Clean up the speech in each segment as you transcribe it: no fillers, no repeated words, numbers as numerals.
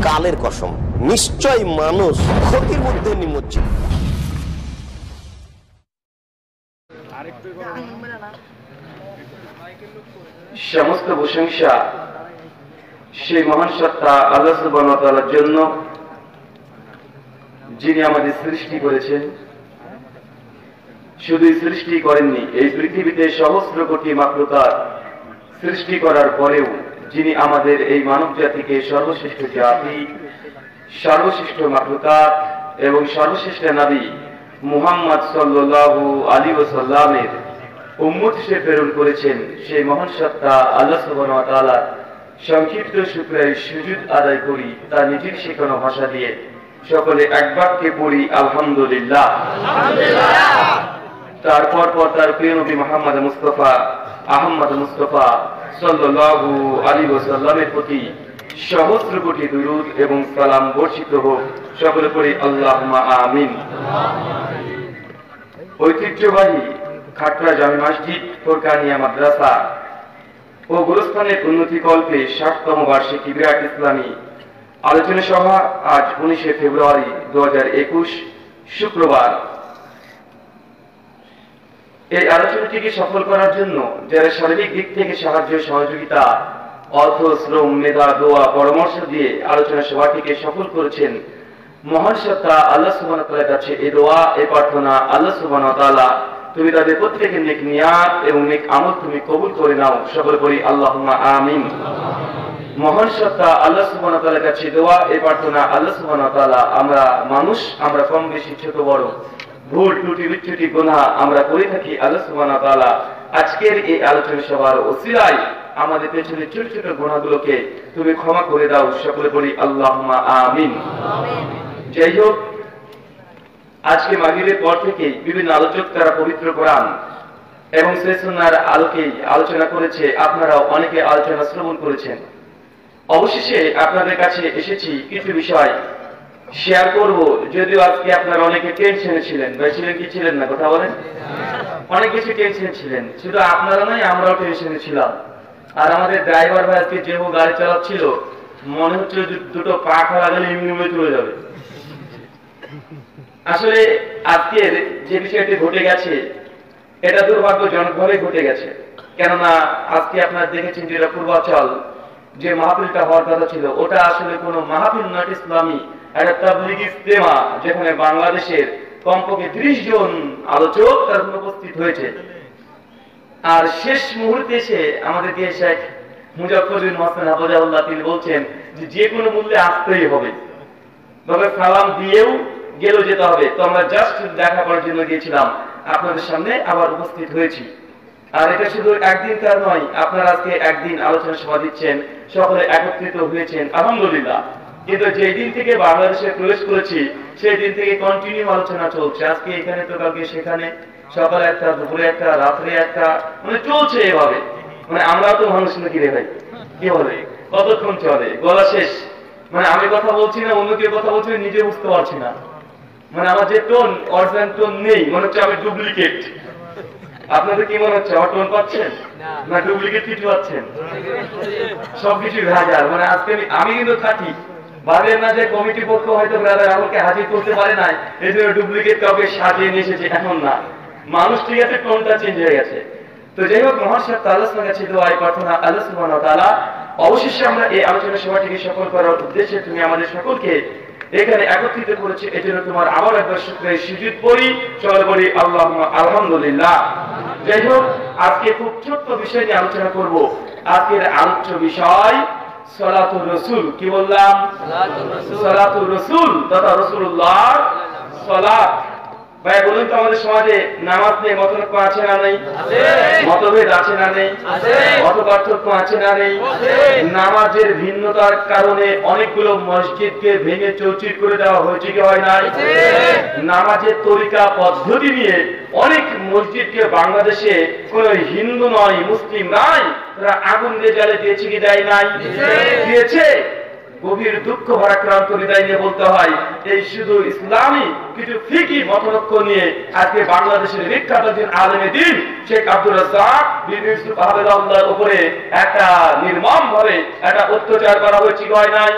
কালের কসম, নিশ্চয় মানুষ ক্ষতির মধ্যে নিমজ্জিত। সমস্ত প্রশংসা সেই মহান সত্তা আল্লাহ সুবহানাহু ওয়া তাআলার জন্য, যিনি আমাদের সৃষ্টি করেছেন। শুধু সৃষ্টি করেননি, এই পৃথিবীতে সহস্র কোটি মাখলুকাত সৃষ্টি করার পরেও যিনি আমাদের এই মানব জাতিকে সর্বশ্রেষ্ঠ জাতি, সর্বশ্রেষ্ঠ মাখলুকাত এবং সর্বশ্রেষ্ঠ নবী মুহাম্মদ সাল্লাল্লাহু আলাইহি ওয়াসাল্লামের উম্মত হিসেবে প্রেরণ করেছেন, সেই মহান সত্তা আল্লাহ সুবহানাহু ওয়া তাআলা সংক্ষিপ্ত শুকরিয়া সুজুদ আদায় করি তার নিজের শেখানো ভাষা দিয়ে। সকলে এক বাক্যে পড়ি আলহামদুলিল্লাহ। তারপর তার প্রিয় নবী মুহাম্মদ মুস্তাফা আহমদ মুস্তাফা সাল্লাল্লাহু আলাইহি ওয়াসাল্লামের প্রতি সহস্র কোটি দুরূদ এবং সালাম বর্ষিত হোক। সকলে পড়ি আল্লাহুম্মা আমিন। ঐতিহ্যবাহী খাটড়া জামে মসজিদ ফোরকানিয়া মাদ্রাসা ও গুরুস্থানের উন্নতি কল্পে 60তম বার্ষিকী বিরাট ইসলামী আলোচনা সভা আজ 19 ফেব্রুয়ারি 2021 শুক্রবার। এই আলোচনাটিকে সফল করার জন্য যারা শারীরিক দিক থেকে সাহায্য সহযোগিতা, অর্থ, শ্রম, মেধা, দোয়া, পরামর্শ দিয়ে আলোচনা সভাটিকে সফল করেছেন, মহান সত্তা আল্লাহ সুবহানাহু ওয়া তাআলার কাছে এই দোয়া, এই প্রার্থনা, আল্লাহ সুবহানাহু ওয়া তাআলা তুমি তাদের প্রত্যেকের নেক নিয়াত এবং নেক আমল তুমি কবুল করে নাও। সকলে বলি আল্লাহুম্মা আমিন। মহান সত্তা আল্লাহ সুবহানাহু ওয়া তাআলার কাছে দোয়া, এই প্রার্থনা, আল্লাহ সুবহানাহু ওয়া তাআলা আমরা মানুষ, আমরা কম বেশি ছোট বড় ভুল ত্রুটি বিচ্যুতি গুনাহ আমরা করে থাকি। আল্লাহ সুবহানাহু ওয়া তাআলা আজকের এই আলোচনা সভার ওসিলায় আমাদের পেছনে ছোট ছোট গুনাহগুলোকে তুমি ক্ষমা করে দাও। সকলে বলি আল্লাহুম্মা আমিন। যাই হোক, আজকে মাগরিবের পর থেকে বিভিন্ন আলোচক তারা পবিত্র কোরআন এবং সুন্নাহর আলোকে আলোচনা করেছে। আপনারাও অনেকে আলোচনা শ্রবণ করেছেন। অবশেষে আপনাদের কাছে এসেছি কিছু বিষয় শেয়ার করব। যদিও আজকে আপনারা অনেকে টেনশনে ছিলেন, ভাই ছিলেন কি ছিলেন না কথা বলেন? অনেক বেশি টেনশনে ছিলেন। শুধু আপনারা নয়, আমরাও টেনশনে ছিলাম। আর আমাদের ড্রাইভার ভাই আজকে যেভাবে গাড়ি চালাচ্ছিল, মনে হচ্ছে দুটো পাখা লাগালে এমনি চলে যাবে। আসলে আজকের যে বিষয়টি ঘটে গেছে, এটা দুর্ভাগ্যজনকভাবে ঘটে গেছে। কেননা আজকে আপনারা দেখেছেন যেটা পূর্বাচল যে মাহফিলটা হওয়ার কথা ছিল, ওটা আসলে কোনো মাহফিল নয়, ইসলামী একটা তাবলীগী ইজতেমা, যেখানে বাংলাদেশের কমপক্ষে 30 জন আলোচক তার উপস্থিত হয়েছে। আর শেষ মুহূর্তে এসে আমাদেরকে শেখ মুজাফফর বিন মোহসেন হাফিজাহুল্লাহ তিনি বলছেন যে কোনো মূল্যে আসতেই হবে, তবে সালাম দিয়েও গেলেও যেতে হবে। তো আমরা জাস্ট দেখা করার জন্য গিয়েছিলাম, আপনাদের সামনে আবার উপস্থিত হয়েছি। আর এটা শুধু একদিন তার নয়, আপনারা আজকে একদিন আলোচনা সভা দিচ্ছেন, সকলে একত্রিত হয়েছেন, আলহামদুলিল্লাহ। কিন্তু যেই দিন থেকে বাংলাদেশে প্রবেশ করেছি সেই দিন থেকে কন্টিনিউ আলোচনা চলছে। আজকে এখানে তো কালকে সেখানে, সকালে একটা, দুপুরে একটা, রাত্রে একটা, মানে চলছে এভাবে। মানে আমরা তো মানুষ নাকি রে ভাই, কি বলে কতক্ষণ চলে, গলা শেষ। মানে আমি কথা বলছি না, অন্য কেউ কথা বলছি, নিজে বুঝতে পারছি না। মানে আমার যে টোন, অরিজিনাল টোন নেই, মনে হচ্ছে আমি ডুপ্লিকেট। আপনাদের কি মনে হচ্ছে আমার টোন পাচ্ছেন না ডুপ্লিকেট কিছু পাচ্ছেন? সবকিছু ভেজাল। মানে আজকে আমি কিন্তু থাকি ভাবেন না যে কমিটি পক্ষ হয়তো আমাকে হাজির করতে পারে না, এই জন্য ডুপ্লিকেট কাউকে সাজিয়ে নিয়ে এসেছে, এখন না। মানুষ ঠিক আছে, টোনটা চেঞ্জ হয়ে গেছে। তো যাই হোক, মহান সাহেব আল্লাহর কাছে দোয়া, প্রার্থনা, আল্লাহ সুবহানাহু ওয়া তাআলা অবশেষে আমরা এই আলোচনা সভাটিকে সফল করার উদ্দেশ্যে তুমি আমাদের সকলকে এখানে একত্রিত করেছে, এজন্য তোমার আবার একবার শুকরিয়া সুজুদ করি। চলো বলি আল্লাহুম্মা আলহামদুলিল্লাহ। যাই হোক, আজকে খুব ছোট্ট বিষয় নিয়ে আলোচনা করব। আজকের আলোচ্য বিষয় সালাতুর রাসূল। কি বললাম? সালাতুর রাসূল তথা রাসূলুল্লাহর সালাত। ভাই বলুন তো, আমাদের সমাজে নামাজ নিয়ে মতলব আছে না নেই? মতভেদ আছে না নেই? মত পার্থক্য আছে না নেই? নামাজের ভিন্নতার কারণে অনেকগুলো মসজিদকে ভেঙে চৌচির করে দেওয়া হয়েছে কি হয় নাই? নামাজের তরিকা পদ্ধতি নিয়ে অনেক মসজিদকে বাংলাদেশে কোন হিন্দু নয়, মুসলিম নাই, তারা আগুন দিয়ে জ্বালে দিয়েছে কি দেয় নাই? দিয়েছে। গভীর দুঃখ ভারাক্রান্ত হৃদয় নিয়ে বলতে হয়, এই শুধু ইসলামী কিছু ফিকি মতলক্ষ্য নিয়ে আজকে বাংলাদেশের বিখ্যাত একজন আলেম দ্বীন শেখ আব্দুর রাজ্জাক বিন ইউসুফ হাফেজাহুল্লাহর উপরে একটা নির্মম ভাবে একটা অত্যাচার করা হয়েছে কি হয় নাই?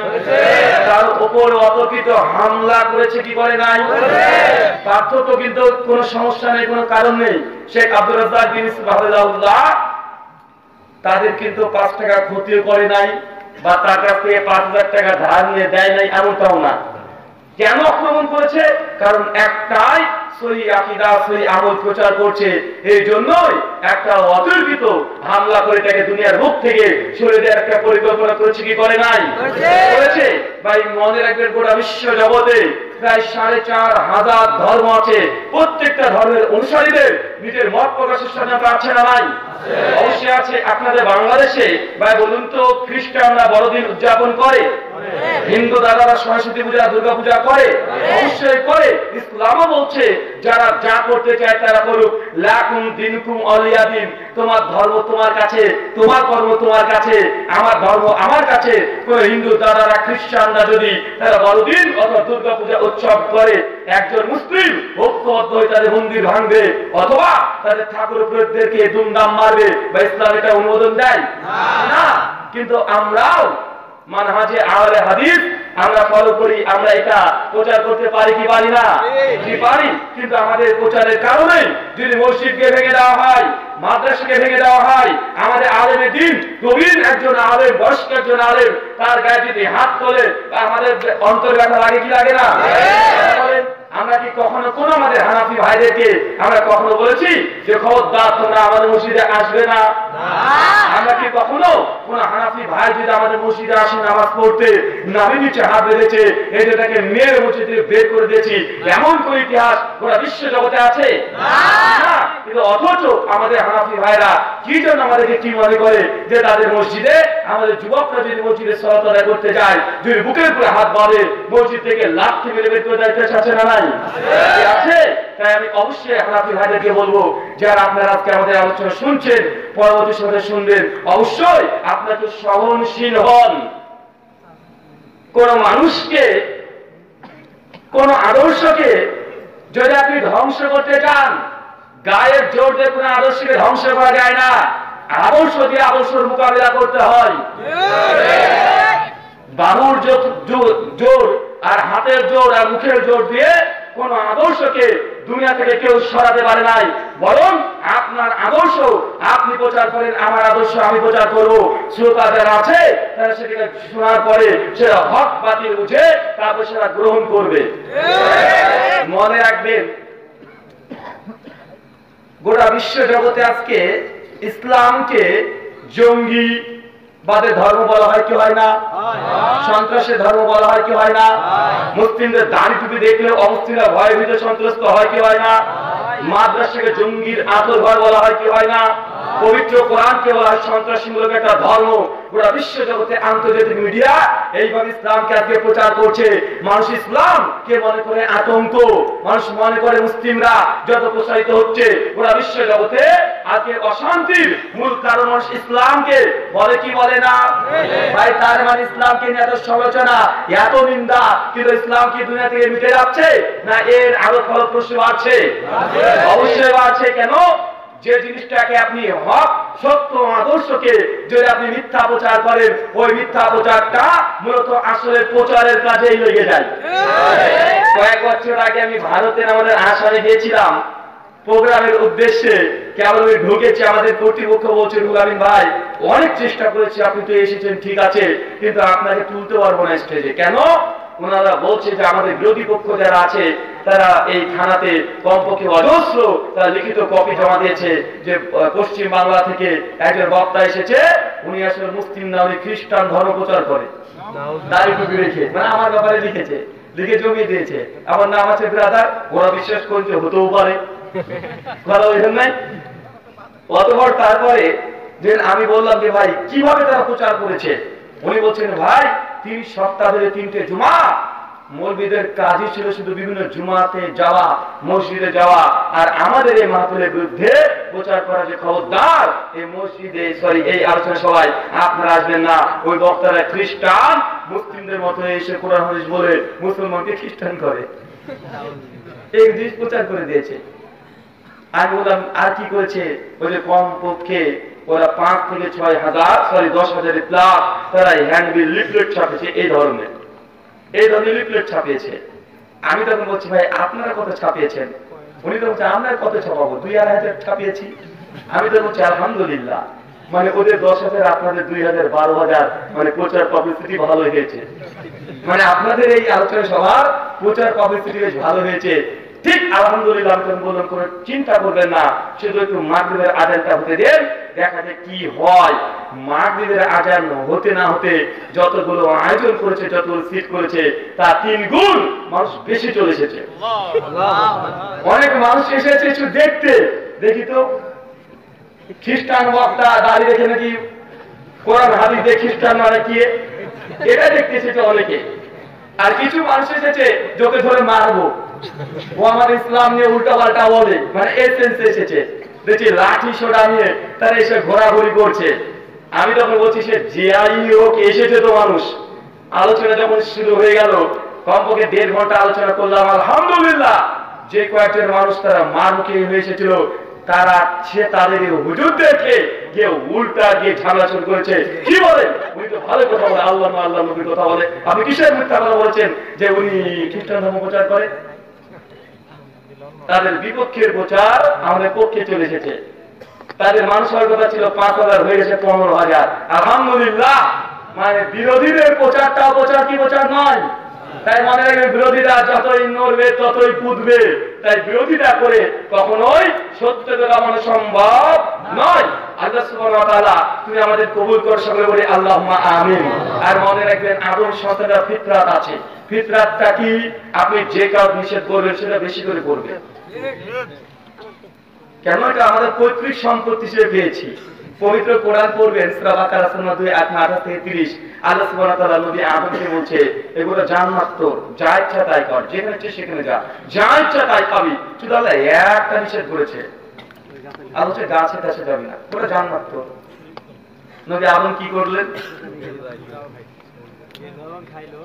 তার উপর অতর্কিত হামলা করেছে কি করে নাই? তার তো কিন্তু কোনো সমস্যা নেই, কোনো কারণ নেই। শেখ আব্দুর রাজ্জাক বিন ইউসুফ হাফেজাহুল্লাহ তাদের কিন্তু 5 টাকা ক্ষতিও করে নাই বা তার কাছ থেকে 5,000 টাকা ধার নিয়ে দেয় নাই, এমনটাও না। কেন আক্রমণ করেছে? কারণ একটাই, সহি আকীদা সহি আমল প্রচার করছে, এই জন্যই একটা অতর্কিত হামলা করে তাকে দুনিয়ার মুখ থেকে সরে দেওয়ার একটা পরিকল্পনা করেছে কি করে নাই? করেছে। ভাই মনে রাখবেন, গোটা বিশ্ব জগতে প্রায় 4,500 ধর্ম আছে। প্রত্যেকটা ধর্মের অনুসারীদের নিজের মত প্রকাশের স্বাধীনতা আছে না নাই? অবশ্যই আছে। আপনাদের বাংলাদেশে ভাই বলুন তো, খ্রিস্টানরা বড়দিন উদযাপন করে, হিন্দু দাদারা সরস্বতী পূজা দুর্গা পূজা করে, অবশ্যই করে। ইসলামও বলছে যারা যা করতে চায় তারা করুক, লাকুম দিনকুম ওয়ালিয়া দিন, তোমার ধর্ম তোমার কাছে, তোমার কর্ম তোমার কাছে, আমার ধর্ম আমার কাছে। কোন হিন্দু দাদারা খ্রিস্টানরা যদি তারা বড়দিন অথবা দুর্গা পূজা উৎসব করে, একজন মুসলিম ঐক্যবদ্ধ হয়ে তাদের মন্দির ভাঙবে অথবা তাদের ঠাকুর পুরোহিতদেরকে দুমদাম মারবে, বা ইসলাম এটা অনুমোদন দেয় না। কিন্তু আমরাও মানহাজে আহলে হাদিস আমরা ফলো করি, আমরা এটা প্রচার করতে পারি কি পারি না? কি পারি। কিন্তু আমাদের প্রচারের কারণে যদি মসজিদকে ভেঙে দেওয়া হয়, মাদ্রাসাকে ভেঙে দেওয়া হয়, আমাদের আলেমে দ্বীন প্রবীণ একজন আলেম, বয়স্ক একজন আলেম, তার গায়ে যদি হাত তোলে আমাদের অন্তর ব্যথা লাগে কি লাগে না? আমরা কি কখনো কোন আমাদের হানাফি ভাইদেরকে আমরা কখনো বলেছি যে খবরদার তোমরা আমাদের মসজিদে আসবে না? আমরা কি কখনো কোন হানাফি ভাই যদি আমাদের মসজিদে আসে নামাজ পড়তে, নাভি নিচে হাত বেঁধেছে, এই যে তাকে মেয়ের মসজিদ থেকে বের করে দিয়েছি, এমন কোন ইতিহাস গোটা বিশ্ব জগতে আছে না? কিন্তু অথচ আমাদের হানাফি ভাইরা কি জন্য আমাদেরকে কি মনে করে যে তাদের মসজিদে আমাদের যুবকরা যদি মসজিদে সালাত আদায় করতে যায়, যদি বুকের উপরে হাত বাঁধে মসজিদ থেকে লাথি মেরে বের করে দেয়, আছে না নাই? আছে। তাই আমি অবশ্যই হানাফি ভাইদেরকে বলবো, যারা আপনারা আজকে আমাদের আলোচনা শুনছেন, পরবর্তী সময়ে শুনবেন, অবশ্যই আপনাকে সহনশীল হন। কোন মানুষকে, কোন আদর্শকে যদি আপনি ধ্বংস করতে চান, গায়ের জোর দিয়ে কোন আদর্শকে ধ্বংস করা যায় না, আদর্শ দিয়ে আদর্শের মোকাবিলা করতে হয়। বাহুর জোর আর হাতের জোর আর মুখের জোর দিয়ে কোন আদর্শকে দুনিয়া থেকে কেউ সরাতে পারে নাই। বরং আপনার আদর্শ আপনি প্রচার করেন, আমার আদর্শ আমি প্রচার করবো। শ্রোতা যারা আছে তারা সেটাকে শোনার পরে সেটা হক বাতিল বুঝে তারপর সেটা গ্রহণ করবে। মনে রাখবেন, গোটা বিশ্ব জগতে আজকে ইসলামকে জঙ্গি বাদের ধর্ম বলা হয় কি হয় না? সন্ত্রাসের ধর্ম বলা হয় কি হয় না? মুসলিমদের দাড়ি টুপি দেখলে অমুসলিমরা ভয়ে ভীত সন্ত্রস্ত হয় কি হয় না? মাদ্রাসাকে জঙ্গির আতর ঘর বলা হয় কি হয় না? পবিত্র কোরআনকে বলা হয় সন্ত্রাসীমূলক একটা ধর্ম। গোটা বিশ্ব জগতে আন্তর্জাতিক মিডিয়া এইভাবে ইসলামকে আজকে প্রচার করছে। মানুষ ইসলামকে মনে করে আতঙ্ক, মানুষ মনে করে মুসলিমরা যত প্রসারিত হচ্ছে গোটা বিশ্ব জগতে আজকে অশান্তির মূল কারণ মানুষ ইসলামকে বলে কি বলে না? ভাই তার মানে ইসলামকে নিয়ে এত সমালোচনা, এত নিন্দা, কিন্তু ইসলাম কি দুনিয়া থেকে মিটে যাচ্ছে না এর আরো ফলপ্রসূ বাড়ছে? অবশ্যই বাড়ছে। কেন? যে জিনিসটাকে আপনি হক সত্য আদর্শকে যদি আপনি মিথ্যা প্রচার করেন, ওই মিথ্যা প্রচারটা মূলত আসলে প্রচারের কাজেই লেগে যায়। কয়েক বছর আগে আমি ভারতের আমাদের আসামে গিয়েছিলাম প্রোগ্রামের উদ্দেশ্যে। কেবল আমি ঢুকেছি, আমাদের কর্তৃপক্ষ বলছে রুগামিন ভাই অনেক চেষ্টা করেছি, আপনি তো এসেছেন ঠিক আছে, কিন্তু আপনাকে তুলতে পারবো না স্টেজে। কেন? ওনারা বলছে যে আমাদের বিরোধী পক্ষ যারা আছে তারা এই থানাতে কমপক্ষে অজস্র তারা লিখিত কপি জমা দিয়েছে যে পশ্চিম বাংলা থেকে একজন বক্তা এসেছে, উনি আসলে মুসলিম না, উনি খ্রিস্টান ধর্ম প্রচার করে, দাড়ি টুপি রেখে, মানে আমার ব্যাপারে লিখেছে, লিখে জমিয়ে দিয়েছে। আমার নাম আছে ব্রাদার, ওরা বিশ্বাস করছে হতেও পারে, ভালো ওইখান নাই। অতপর তারপরে যে আমি বললাম যে ভাই কিভাবে তারা প্রচার করেছে, উনি বলছেন ভাই 30 সপ্তাহ ধরে 3টে জুমা মৌলবীদের কাজই ছিল শুধু বিভিন্ন জুমাতে যাওয়া, মসজিদে যাওয়া, আর আমাদের এই মাহফিলের বিরুদ্ধে প্রচার করা যে খবরদার এই মসজিদে এই আলোচনা সবাই আপনারা আসবেন না, ওই বক্তারা খ্রিস্টান, মুসলিমদের মতো এসে কোরআন হাদিস বলে মুসলমানকে খ্রিস্টান করে, এই জিনিস প্রচার করে দিয়েছে। আমি বললাম আর কি করেছে, ওই যে কম পক্ষে ওরা 5 থেকে 6 হাজার 10,000 প্লাস তারা হ্যান্ডবিল লিফলেট ছাপিয়েছে, এই ধরনের লিফলেট ছাপিয়েছে। আমি তখন বলছি ভাই আপনারা কত ছাপিয়েছেন? উনি তো বলছে আমরা কত ছাপাবো, 2,000 ছাপিয়েছি। আমি তো বলছি আলহামদুলিল্লাহ, মানে ওদের 10,000 আপনাদের 2,000 12,000, মানে প্রচার পাবলিসিটি ভালো হয়েছে, মানে আপনাদের এই আলোচনা সভার প্রচার পাবলিসিটি বেশ ভালো হয়েছে। ঠিক আলহামদুলিল্লাহ। আমি তখন বললাম কোনো চিন্তা করবেন না, শুধু একটু মাগরিবের আজানটা হতে দেন, দেখা যায় কি হয়। মাগরিবের আজান হতে না হতে যতগুলো আয়োজন করেছে, যতগুলো সিট করেছে, তা 3 গুণ মানুষ বেশি চলে এসেছে। অনেক মানুষ এসেছে একটু দেখতে, দেখি তো খ্রিস্টান বক্তা দাঁড়িয়ে রেখে নাকি কোরআন হাদিস দিয়ে খ্রিস্টান মানে কি, এটা দেখতে এসেছে অনেকে। আর কিছু মানুষ এসেছে যোগে ধরে মারবো, ও আমার ইসলাম নিয়ে উল্টা পাল্টা বলে, মানে এসেন্সে এসেছে। দেখছি লাঠি সোটা নিয়ে তারা এসে ঘোরাঘুরি করছে। আমি তখন বলছি সে জিআই হোক, এসেছে তো মানুষ। আলোচনা যখন শুরু হয়ে গেল, কমপক্ষে 1.5 ঘন্টা আলোচনা করলাম। আলহামদুলিল্লাহ, যে কয়েকজন মানুষ তারা মারুকে হয়ে এসেছিল, তারা সে তাদের হুজুর দেখে গিয়ে উল্টা গিয়ে ঝামেলা শুরু করেছে। কি বলে, উনি তো ভালো কথা বলে, আল্লাহ আল্লাহ নবীর কথা বলে, আপনি কিসের মিথ্যা কথা বলছেন যে উনি খ্রিস্টান ধর্ম প্রচার করে? তাদের বিপক্ষের প্রচার আমাদের পক্ষে চলে এসেছে। তাদের মানসিকতা ছিল 5,000 হয়ে গেছে 15,000। আলহামদুলিল্লাহ, মানে বিরোধীদের প্রচারটা প্রচার কি প্রচার নয়। তাই মনে রাখবে, বিরোধীরা যতই নড়বে ততই পুঁতবে। তাই বিরোধিতা করে কখনোই সত্যকে দমানো সম্ভব নয়। আল্লাহ সুবহানাহু ওয়া তাআলা তুমি আমাদের কবুল কর, সকলে বলি আল্লাহুম্মা আমিন। আর মনে রাখবেন, আদম সন্তানের ফিতরাত আছে। ফিতরাতটা কি? আপনি যে কাজ নিষেধ করবেন সেটা বেশি করে করবেন। কেন? এটা আমাদের পৈতৃক সম্পত্তি হিসেবে পেয়েছি। পবিত্র কোরআন পড়বেন, সূরা বাকারা 2:28-30। আল্লাহ সুবহানাহু ওয়া তাআলা নবী আদমকে বলছে, এগুলো জান্নাত তোর, যা ইচ্ছা তাই কর, যেখানে ইচ্ছে সেখানে যা, যা ইচ্ছা তাই খাবি। শুধু আল্লাহ একটা নিষেধ করেছে, আর হচ্ছে গাছে গাছে যাবি না, ওটা জান্নাত তোর। নবী আদম কি করলেন?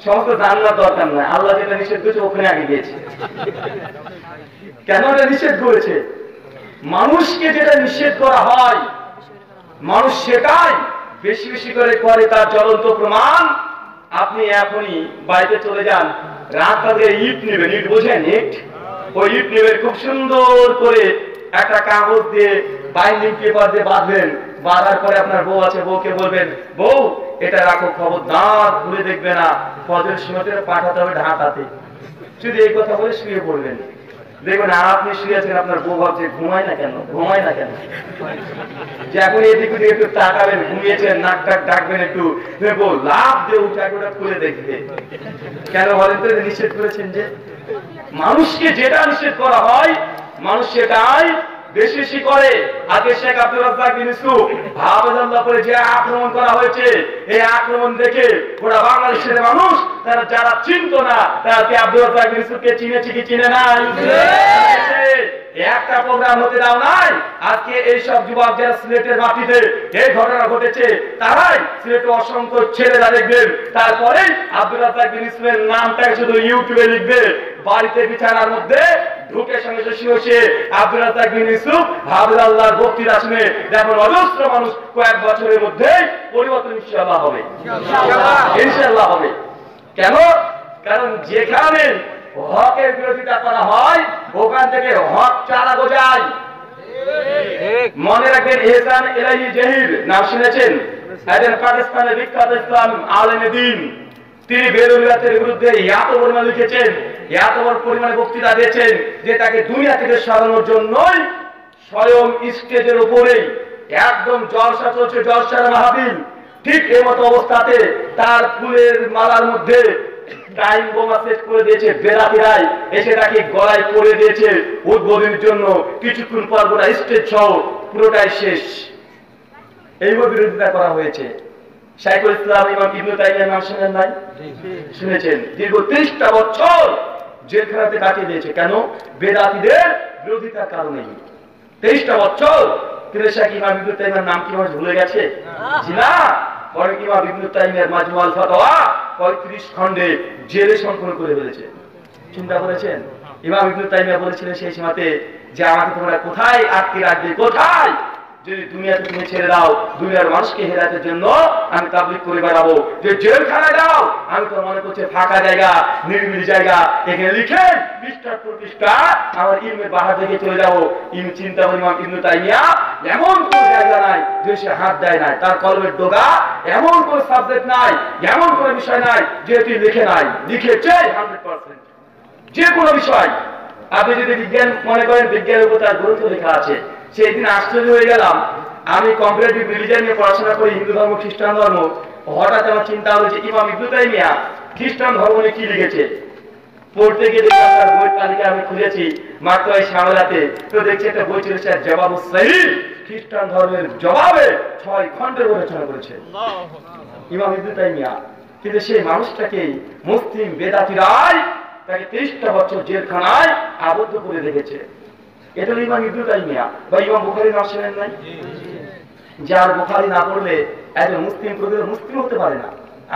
সমস্ত জান্নাত দরকার নয়, আল্লাহ যেটা নিষেধ করেছে ওখানে আগে গিয়েছে। কেন এটা নিষেধ করেছে? মানুষকে যেটা নিষেধ করা হয়, মানুষ সেটাই বেশি বেশি করে করে, তার জ্বলন্ত প্রমাণ। আপনি এখনই বাড়িতে চলে যান, রাত আগে ইট নেবেন, ইট বোঝেন ইট, ওই ইট নেবেন, খুব সুন্দর করে একটা কাগজ দিয়ে বাইন্ডিং পেপার দিয়ে বাঁধবেন। বাঁধার পরে আপনার বউ আছে, বউকে বলবেন, বউ এটা রাখো, খবরদার খুলে দেখবে না, ফজরের সময় পাঠাতে হবে ঢাকাতে। শুধু এই কথা বলে শুয়ে পড়বেন। দেখবেন আপনি শুয়ে আছেন, আপনার বউ ভাবছে ঘুমায় না কেন, ঘুমায় না কেন। যে এখন এদিক ওদিকে একটু তাকাবেন, ঘুমিয়েছেন, নাক টাক ডাকবেন একটু, বউ লাভ দিয়ে উঠে ওটা খুলে দেখবে। কেন বলেন তো? নিষেধ করেছেন যে মানুষকে যেটা নিষেধ করা হয়, মানুষ সেটাই বেশি বেশি করে। আজকে শেখ আব্দুর রাজ্জাক বিন ইউসুফ হাফেজাল্লাহ করে যে আক্রমণ করা হয়েছে, এই আক্রমণ দেখে গোটা বাংলাদেশের মানুষ, তারা যারা চিনতো না, তারা কি আব্দুর রাজ্জাক বিন ইউসুফকে চিনেছে কি চিনে নাই? একটা প্রোগ্রাম হতে দাও নাই। আজকে এইসব যুবক যারা সিলেটের মাটিতে এই ঘটনা ঘটেছে, তারাই সিলেটে অসংখ্য ছেলেরা দেখবেন, তারপরে আব্দুর রাজ্জাক বিন ইউসুফের নামটাকে শুধু ইউটিউবে লিখবে, বাড়িতে বিছানার মধ্যে ঢুকে সঙ্গে বসে আব্দুর রাজ্জাক বিন ইউসুফ হাফেজাল্লাহর বক্তৃতা শুনে যেমন অজস্র মানুষ কয়েক বছরের মধ্যে পরিবর্তন ইনশাআল্লাহ হবে, ইনশাআল্লাহ হবে। কেন? কারণ যেখানে হকের বিরোধিতা করা হয়, ওখান থেকে হক চারা গজায়। মনে রাখবেন, এহসান ইলাহি জহির নাম শুনেছেন? একজন পাকিস্তানের বিখ্যাত ইসলাম আলেমে দ্বীন। তিনি বেরুলিয়াতের বিরুদ্ধে এত পরিমাণ লিখেছেন, এত বড় পরিমাণে বক্তৃতা দিয়েছেন যে তাকে দুনিয়া থেকে সরানোর জন্যই স্বয়ং স্টেজের উপরেই একদম জলসা চলছে, জলসার মাহফিল। ঠিক এই মতো অবস্থাতে তার ফুলের মালার মধ্যে টাইম বোমা সেট করে দিয়েছে, বেরাতিরাই এসে তাকে গলায় পড়ে দিয়েছে উদ্বোধনের জন্য। কিছুক্ষণ পর গোটা স্টেজ সহ পুরোটাই শেষ। এইভাবে বিরোধিতা করা হয়েছে। শাইখুল ইসলাম ইমাম ইবনে তাইমিয়ার নাম শুনেন নাই? শুনেছেন। দীর্ঘ 30টা বছর জেলখানাতে কাটিয়ে দিয়েছে। কেন? বেদাতীদের বিরোধিতার কারণে। 23টা বছর। কিন্তু শাইখ ইমাম ইবনে তাইমিয়ার নাম কি মানুষ ভুলে গেছে? জি না। পরে ইমাম ইবনে তাইমিয়ার মাজমুআল ফাতাওয়া 35 খণ্ডে জেলে সম্পন্ন করে ফেলেছে। চিন্তা করেছেন? ইমাম ইবনে তাইমিয়া বলেছিলেন সেই সময়তে যে আমাকে তোমরা কোথায় আটকে রাখবে, কোথায়? যদি দুনিয়াতে তুমি ছেড়ে দাও, দুনিয়ার মানুষকে হেদায়েতের জন্য আমি তাবলীগ করে বেড়াবো। যে জেলখানায় দাও, আমি তো মনে করছি ফাঁকা জায়গা, নির্মল জায়গা, এখানে লিখেন পৃষ্ঠার পর পৃষ্ঠা আমার ইলমের বাহার দিকে চলে যাবো। চিন্তা করি ইমাম ইবনে তাইমিয়া এমন কোন জায়গা নাই যে সে হাত দেয় নাই, তার কলমের ডগা এমন কোন সাবজেক্ট নাই, এমন কোন বিষয় নাই যে তুই লিখে নাই। লিখেছে 100%। যে কোনো বিষয়। আপনি যদি বিজ্ঞান মনে করেন, বিজ্ঞানের উপর তার গ্রন্থ লেখা আছে। সেই দিন আশ্চর্য হয়ে গেলাম, আমি কম্পারেটিভ রিলিজিয়ন নিয়ে পড়াশোনা করি, হিন্দু ধর্ম খ্রিস্টান ধর্ম। হঠাৎ আমার চিন্তা হলো যে ইমাম ইবনে তাইমিয়া খ্রিস্টান ধর্ম নিয়ে কি লিখেছে। পড়তে গিয়ে দেখলাম তার বইয়ের তালিকা আমি খুলেছি মাত্র এই সামলাতে, তো দেখছি একটা বই চলেছে জবাবুস সহিহ, খ্রিস্টান ধর্মের জবাবে 6 খণ্ডের রচনা করেছে ইমাম ইবনে তাইমিয়া। কিন্তু সেই মানুষটাকে মুসলিম বেদাতীরাই তাকে 23টা বছর জেলখানায় আবদ্ধ করে রেখেছে। এটা ইমাম ইবনে তাইমিয়া। বা ইমাম বুখারী নাম শুনেন নাই? যার বুখারী না পড়লে একজন মুসলিম প্রকৃত মুসলিম হতে পারে না,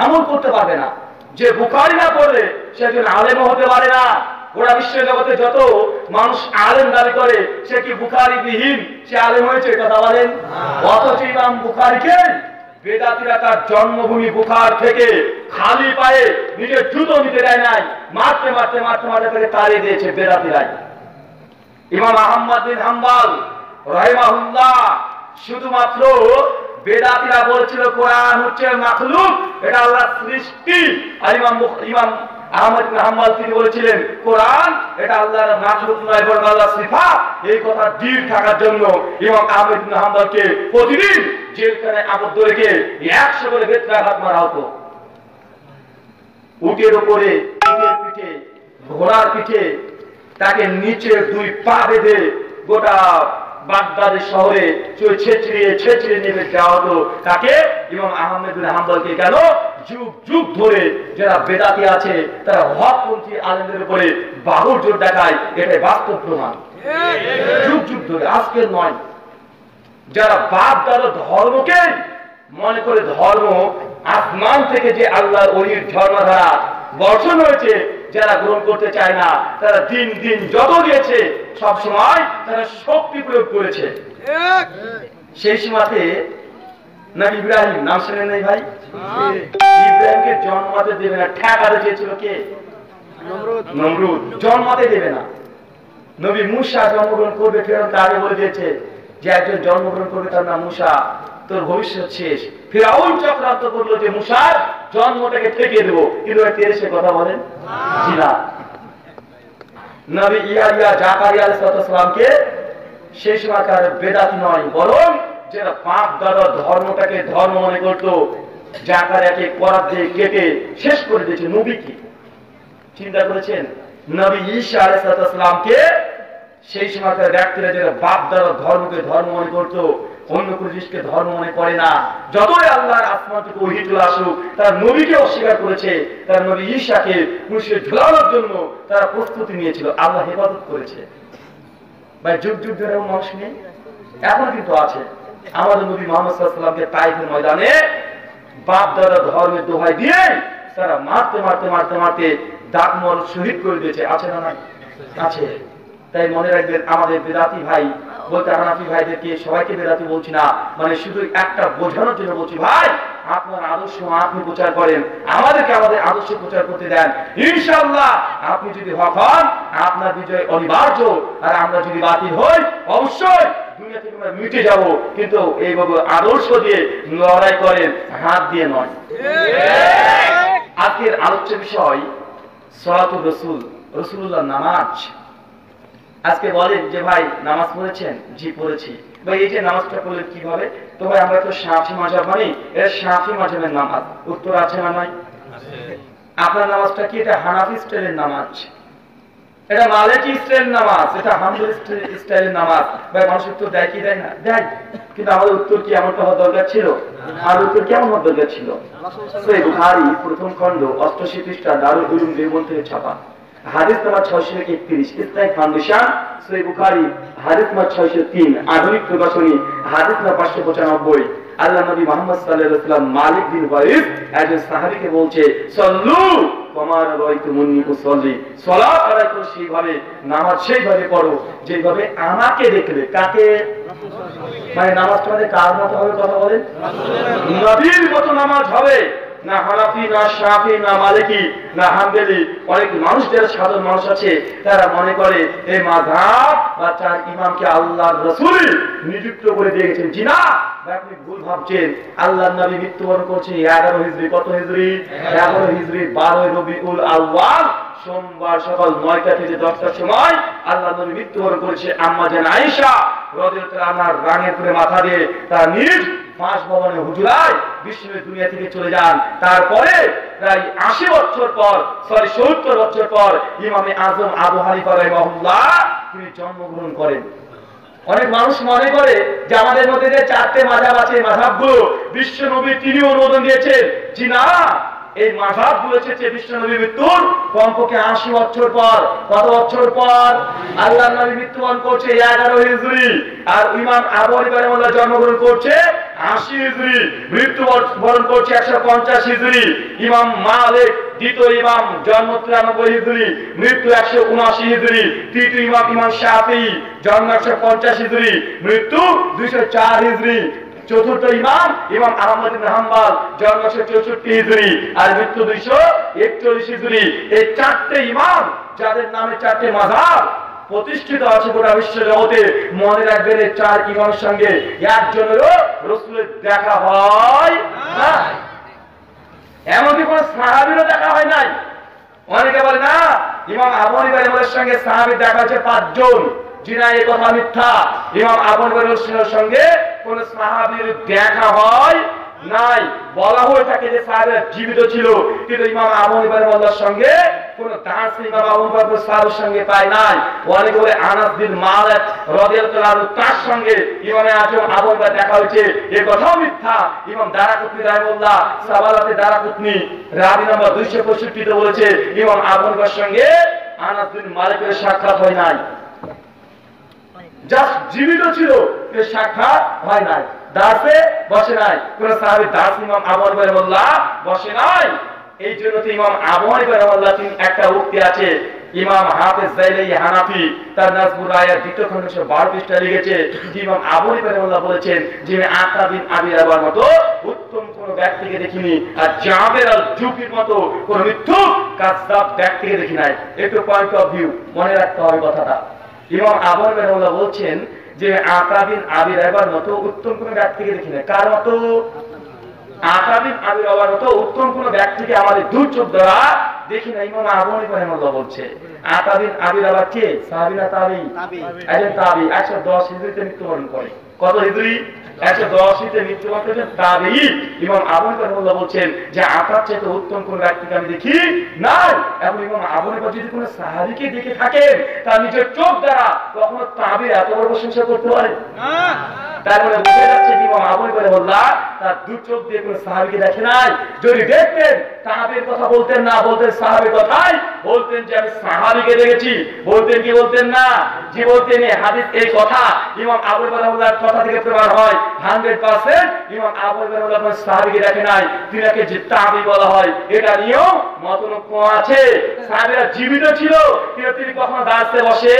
আমল করতে পারবে না। যে বুখারী না পড়লে সে একজন আলেম হতে পারে না। গোটা বিশ্ব জগতে যত মানুষ আলেম দাবি করে, সে কি বুখারী বিহীন সে আলেম হয়েছে? কথা বলেন। অথচ ইমাম বুখারীকে বেদাতীরা তার জন্মভূমি বুখার থেকে খালি পায়ে নিজের জুতো নিতে দেয় নাই, মারতে মারতে মারতে মারতে তাকে তাড়িয়ে দিয়েছে বেদাতীরাই। ইমাম আহমদ বিন হাম্বল রাহিমাহুল্লাহ শুধুমাত্র বেদাতীরা বলেছিল কোরআন হচ্ছে মাখলুক, এটা আল্লাহর সৃষ্টি। আর ইমাম আহমদ বিন হাম্বল তিনি বলেছিলেন কোরআন এটা আল্লাহর মাখলুক নয় বরং আল্লাহর সিফাত। এই কথা দৃঢ় থাকার জন্য ইমাম আহমদ বিন হাম্বলকে প্রতিদিন জেলখানায় আবদ্ধ রেখে 100 করে বেত্রাঘাত মারা হতো। উটের উপরে, পিঠের পিঠে, ঘোড়ার পিঠে তাকে নিচে 2 পা বেঁধে গোটা বাগদাদের শহরে ছেঁচড়িয়ে ছেঁচড়িয়ে নেমে যাওয়া হতো তাকে। ইমাম আহমদ বিন হাম্বলকে কেন? যুগ যুগ ধরে যারা বেদাতি আছে তারা হকপন্থী আলেমদের উপরে বাহুর জোর দেখায়, এটাই বাস্তব প্রমাণ। যুগ যুগ ধরে, আজকের নয়। যারা বাপ দাদা ধর্মকে মনে করে ধর্ম আসমান থেকে যে আল্লাহর ওলির ঝর্ণাধারা বর্ষণ হয়েছে, যারা গ্রহণ করতে চায় না, তারা দিন দিন যত গিয়েছে সব সময় তারা শক্তি প্রয়োগ করেছে। সেই সময়তে নবী ইব্রাহিম নাম শুনেন নাই ভাই? ইব্রাহিমকে জন্মাতে দেবে না, ঠেকাতে চেয়েছিল কে? নমরুদ। জন্মাতে দেবে না। নবী মুসা জন্মগ্রহণ করবে, ফেরাউন তাকে বলে দিয়েছে যে একজন জন্মগ্রহণ করবে তার নাম মুসা, তোর ভবিষ্যৎ শেষ। ফেরাউন চক্রান্ত করলো যে মুসার জন্মটাকে ঠেকিয়ে দেবো, কিন্তু সে কথা বলেন জি না। নবী ইয়াহইয়া জাকারিয়া আলাইহিস সালামকে সেই সময়কার বেদাতি নয় বরং যারা বাপ দাদা ধর্মটাকে ধর্ম মনে করতো, জাকারিয়াকে করাত দিয়ে কেটে শেষ করে দিয়েছে। নবী কি চিন্তা করেছেন? নবী ঈসা আলাইহিস সালামকে সেই সময়কার ব্যক্তিরা যারা বাপ দাদা ধর্মকে ধর্ম মনে করতো, অন্য কোন জিনিসকে ধর্ম মনে করে না, যতই আল্লাহর আসমান থেকে ওহী চলে আসুক তারা নবীকে অস্বীকার করেছে। তারা নবী ঈসাকে ক্রুশে ঝুলানোর জন্য তারা প্রস্তুতি নিয়েছিল। আল্লাহ হেফাজত করেছে। ভাই যুগ যুগ ধরে মানুষ নেই, এখন কিন্তু আছে। আমাদের নবী মুহাম্মদ সাল্লাল্লাহু আলাইহি ওয়াসাল্লামকে তাইফের ময়দানে বাপ দাদা ধর্মের দোহাই দিয়ে তারা মারতে মারতে মারতে মারতে দাঁত মর শহীদ করে দিয়েছে। আছে না? নাই আছে। তাই মনে রাখবেন, আমাদের বেদাতি ভাই বলতে হানাফি ভাইদেরকে সবাইকে বেদাতি বলছি না, মানে শুধু একটা বোঝানোর জন্য বলছি, ভাই আপনার আদর্শ আপনি প্রচার করেন, আমাদেরকে আমাদের আদর্শ প্রচার করতে দেন। ইনশাআল্লাহ আপনি যদি হক হন আপনার বিজয় অনিবার্য, আর আমরা যদি বাতিল হই অবশ্যই দুনিয়া থেকে আমরা মিটে যাব। কিন্তু এইভাবে আদর্শ দিয়ে লড়াই করেন, হাত দিয়ে নয়। আজকের আলোচ্য বিষয় সালাতুর রাসূল, রাসূলুল্লাহ নামাজ। আজকে বলেন যে ভাই নামাজ পড়েছেন? জি পড়েছি। ভাই এই যে নামাজটা পড়লেন কিভাবে? তো ভাই আমরা তো শাফি মাযহাব মানি, এটা শাফি মাযহাবের নামাজ। উত্তর আছে না নাই? আপনার নামাজটা কি? এটা হানাফি স্টাইলের নামাজ। এটা মালিকি স্টাইলের নামাজ, এটা হাম্বলি স্টাইলের নামাজ। ভাই মানুষ উত্তর দেয় কি দেয় না? দেয়। কিন্তু আমাদের উত্তর কি এমনটা হওয়া দরকার ছিল? আর উত্তর কেমন হওয়া দরকার ছিল? সহিহ বুখারী প্রথম খণ্ড 88 পৃষ্ঠা দারুল উলুম দেওবন্দ থেকে ছাপা হাদিস নাম্বার 631, ইসলামিক ফাউন্ডেশন সহিহ বুখারী হাদিস নাম্বার 603, আধুনিক প্রকাশনী হাদিস নাম্বার 595। আল্লাহ নবী মুহাম্মদ সাল্লাল্লাহু আলাইহি ওয়াসাল্লাম মালিক বিন ওয়ারিস একজন সাহাবীকে বলছে, সল্লু কামা রাআইতুমুনি উসাল্লি, সালাত আদায় করো সেইভাবে, নামাজ সেইভাবে পড়ো যেভাবে আমাকে দেখলে। কাকে? মানে নামাজটা আমাদের কার মতো হবে? কথা বলেন। নবীর মতো নামাজ হবে। না হানাফি, না শাফি, না মালিকি, না হাম্বলি। অনেক মানুষ, যারা সাধারণ মানুষ আছে, তারা মনে করে এই মাযহাব বা চার ইমামকে আল্লাহর রাসূল নিযুক্ত করে দিয়েছেন। জি না, আপনি ভুল ভাবছেন। আল্লাহর নবী মৃত্যুবরণ করছে 11 হিজরি। কত হিজরি? 11 হিজরি 12 রবিউল আউয়াল সোমবার সকাল 9টা থেকে 10টার সময় আল্লাহর নবী মৃত্যুবরণ করেছে। আম্মা জান আয়েশা রাদিয়াল্লাহু আনহার রাঙের করে মাথা দিয়ে তার নিজ বাসভবনে হুজরায় বিশ্বনবী দুনিয়া থেকে চলে যান। তারপরে প্রায় 80 বছর পর, 70 বছর পর ইমামে আজম আবু হানিফা রাহিমাহুল্লাহ তিনি জন্মগ্রহণ করেন। অনেক মানুষ মনে করে যে আমাদের মধ্যে যে 4টে মাযহাব আছে, মাযহাবগুলো বিশ্বনবী তিনি অনুমোদন দিয়েছেন। জি না, এই মাযহাবগুলো এসেছে বিশ্বনবী মৃত্যুর কমপক্ষে 80 বছর পর। কত বছর পর? আল্লাহর নবী মৃত্যুবরণ করছে 11 হিজরি, আর ইমাম আবু হানিফা রাহিমাহুল্লাহ জন্মগ্রহণ করছে 80 হিজরি, মৃত্যুবরণ করছে 150 হিজরি। ইমাম মালিক দ্বিতীয় ইমাম জন্ম 93 হিজরি, মৃত্যু 179 হিজরি। তৃতীয় ইমাম ইমাম শাফিঈ জন্ম 150 হিজরি, মৃত্যু 204 হিজরি। চতুর্থ ইমাম ইমাম আহমদ ইবনে হাম্বল জন্ম 164 হিজরি, আর মৃত্যু 241 হিজরি। এই 4টে ইমাম, যাদের নামে 4টে মাযহাব প্রতিষ্ঠিত আছে গোটা বিশ্ব জগতে, মনে রাখবেন এই 4 ইমামের সঙ্গে একজনেরও রাসূলের দেখা হয় না। এমনকি কোন সাহাবীরও দেখা হয় নাই। অনেকে বলে না ইমাম আবু হানিফা রাহিমাহুল্লাহর সঙ্গে সাহাবীর দেখা হয়েছে 5 জন। জিনা, এই কথা মিথ্যা। ইমাম আবু হানিফা রাহিমাহুল্লাহর সঙ্গে কোন সাহাবীর দেখা হয় নাই। বলা হয়ে থাকে যে সাহাবীরা জীবিত ছিল, কিন্তু ইমাম আবু হানিফা রাহিমাহুল্লাহর সঙ্গে কোন দাস ইমাম আবু বকর সাহাবীর সঙ্গে পায় নাই। অনেকে বলে আনাস বিন মালিক রাদিয়াল্লাহু আনহু তার সঙ্গে ইমামে আজম আবু হানিফা দেখা হয়েছে, এই কথাও মিথ্যা। ইমাম দারাকুতনি রাহিমাহুল্লাহ সাবালাতে দারাকুতনি রাবি নাম্বার 265 তে বলেছে ইমাম আবু হানিফার সঙ্গে আনাস বিন মালিকের সাক্ষাৎ হয় নাই। জাস্ট জীবিত ছিল, এর সাক্ষাৎ হয় নাই। দাসে বসে নাই, কোন সাহাবী দাস ইমাম আবু হানিফা রাহিমাহুল্লাহ বসে নাই। এই জন্য তো ইমাম আবু হানিফা রাহিমাহুল্লাহ তিনি একটা উক্তি আছে, ইমাম হাফেজ জাইলাই হানাফি তার নাজমুর রায়ার দ্বিতীয় খণ্ড 12 পৃষ্ঠা লিখেছে, ইমাম আবু হানিফা রাহিমাহুল্লাহ বলেছেন যে আতা বিন আবি রাবার মতো উত্তম কোন ব্যক্তিকে দেখিনি, আর জাবের আল জুফির মতো কোন মিথ্যুক কাযযাব ব্যক্তিকে দেখি নাই। একটু পয়েন্ট অফ ভিউ মনে রাখতে হবে কথাটা। ইমাম আবু হানিফা রাহিমাহুল্লাহ বলছেন যে আতা বিন আবি রাবার মতো উত্তম কোন ব্যক্তিকে দেখি নাই। কার মতো? আতা বিন আবি রাবার মতো উত্তম কোন ব্যক্তিকে আমাদের দু চোখ দ্বারা দেখি না। ইমাম আবু হানিফা রাহিমাহুল্লাহ বলছে আতা বিন আবি রাবার কে? সাহাবী না তাবী? একজন তাবী, 110 হিজরিতে মৃত্যুবরণ করে। কত হিজরি? 110 হিজরিতে মৃত্যুবরণ করেছেন তাবী। ইমাম আবু হানিফা রাহিমাহুল্লাহ বলছেন যে আতার চেয়ে উত্তম কোন ব্যক্তিকে আমি দেখি নাই। এবং ইমাম আবু হানিফা যদি কোন সাহাবীকে দেখে থাকেন তার নিজের চোখ দ্বারা, কখনো তাবী এত বড় প্রশংসা করতে পারে না। তার মানে বুঝে যাচ্ছে ইমাম আবু হানিফা রাহিমাহুল্লাহ তার দু চোখ দিয়ে কোন সাহাবীকে দেখে নাই। যদি দেখতেন তাবীর কথা বলতেন না, বলতেন সাহাবীর কথাই বলতেন যে আমি সাহাবীকে দেখেছি। বলতেন কি? বলতেন না। যে বলতেন এই হাদিস, এই কথা ইমাম আবু হানিফা রাহিমাহুল্লাহর কথা থেকে প্রমাণ হয় 100% ইমাম আবু হানিফা রাহিমাহুল্লাহ কোন সাহাবীকে দেখে নাই, তিনাকে যে তাবী বলা হয় এটা নিয়েও মতনৈক্য আছে। সাহাবীরা জীবিত ছিল, কিন্তু তিনি কখনো দাঁড়াতে বসে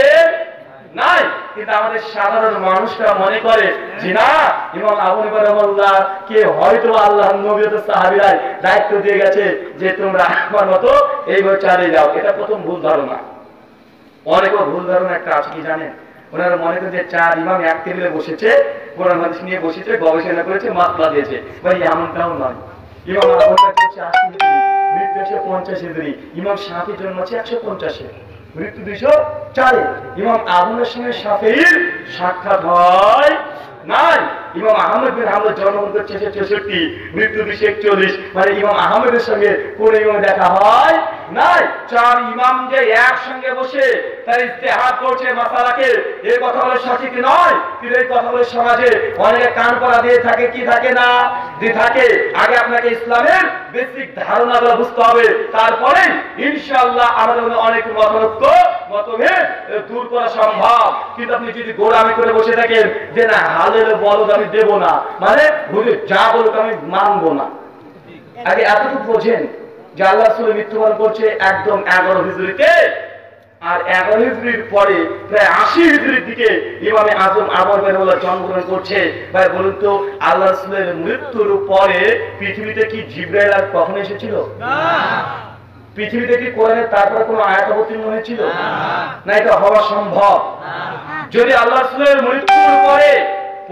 নাই। কিন্তু আমাদের সাধারণ মানুষরা মনে করে যে না, ইমাম আবু হানিফা রাহিমাহুল্লাহ কে হয়তো আল্লাহর নবী ও সাহাবীরা দায়িত্ব দিয়ে গেছে যে তোমরা আমার মতো এইভাবে চালিয়ে যাও। এটা প্রথম ভুল ধারণা। অনেক ভুল ধারণা একটা আছে কি জানেন? ওনারা মনে করেন যে 4 ইমাম এক টেবিলে বসেছে, কোরআন হাদিস নিয়ে বসেছে, গবেষণা করেছে, মাসলা দিয়েছে। ভাই এমনটাও নয়। ইমাম আবু হানিফা হচ্ছে 80 হিজরি, মৃত্যু 150 হিজরি। ইমাম শাফিঈ জন্ম হচ্ছে 150-এ, মৃত্যু 204-এ। ইমাম আবু হানিফার সঙ্গে শাফিঈর সাক্ষাৎ হয় নাই। ইমাম আহমদ বিন হাম্বল জন্মগ্রহণ করছে 64, মৃত্যু 241, মানে ইমাম আহমদের সঙ্গে কোন ইমাম দেখা হয় নাই। 4 ইমাম যে একসঙ্গে বসে তার ইজতিহাদ করছে মাসালাকে, এই কথা বলে সঠিক নয়। কিন্তু এই কথা বলে সমাজে অনেকে কান পড়া দিয়ে থাকে, কি থাকে না দিয়ে থাকে। আগে আপনাকে ইসলামের বেসিক ধারণাগুলো বুঝতে হবে, তারপরে ইনশাআল্লাহ আমাদের অনেক মতভেদ দূর করা সম্ভব। কিন্তু আপনি যদি গোলামি করে বসে থাকেন যে না হালের বলদ আমি দেব না, মানে হুজুর যা বলুক আমি মানবো না, আগে এতটুকু বোঝেন যে আল্লাহ রাসূল মৃত্যুবরণ করছে একদম 11 হিজরিতে, আর 11 হিজরির পরে প্রায় 80 হিজরির দিকে ইমামে আজম আবু বকর জন্মগ্রহণ করছে। ভাই বলুন তো, আল্লাহ রাসূলের মৃত্যুর পরে পৃথিবীতে কি জিবরাইল আর কখনো এসেছিল? না। পৃথিবীতে কি কোরআনের তারপরে কোনো আয়াত অবতীর্ণ হয়েছিল? না, এটা হওয়া সম্ভব। যদি আল্লাহ রাসূলের মৃত্যুর পরে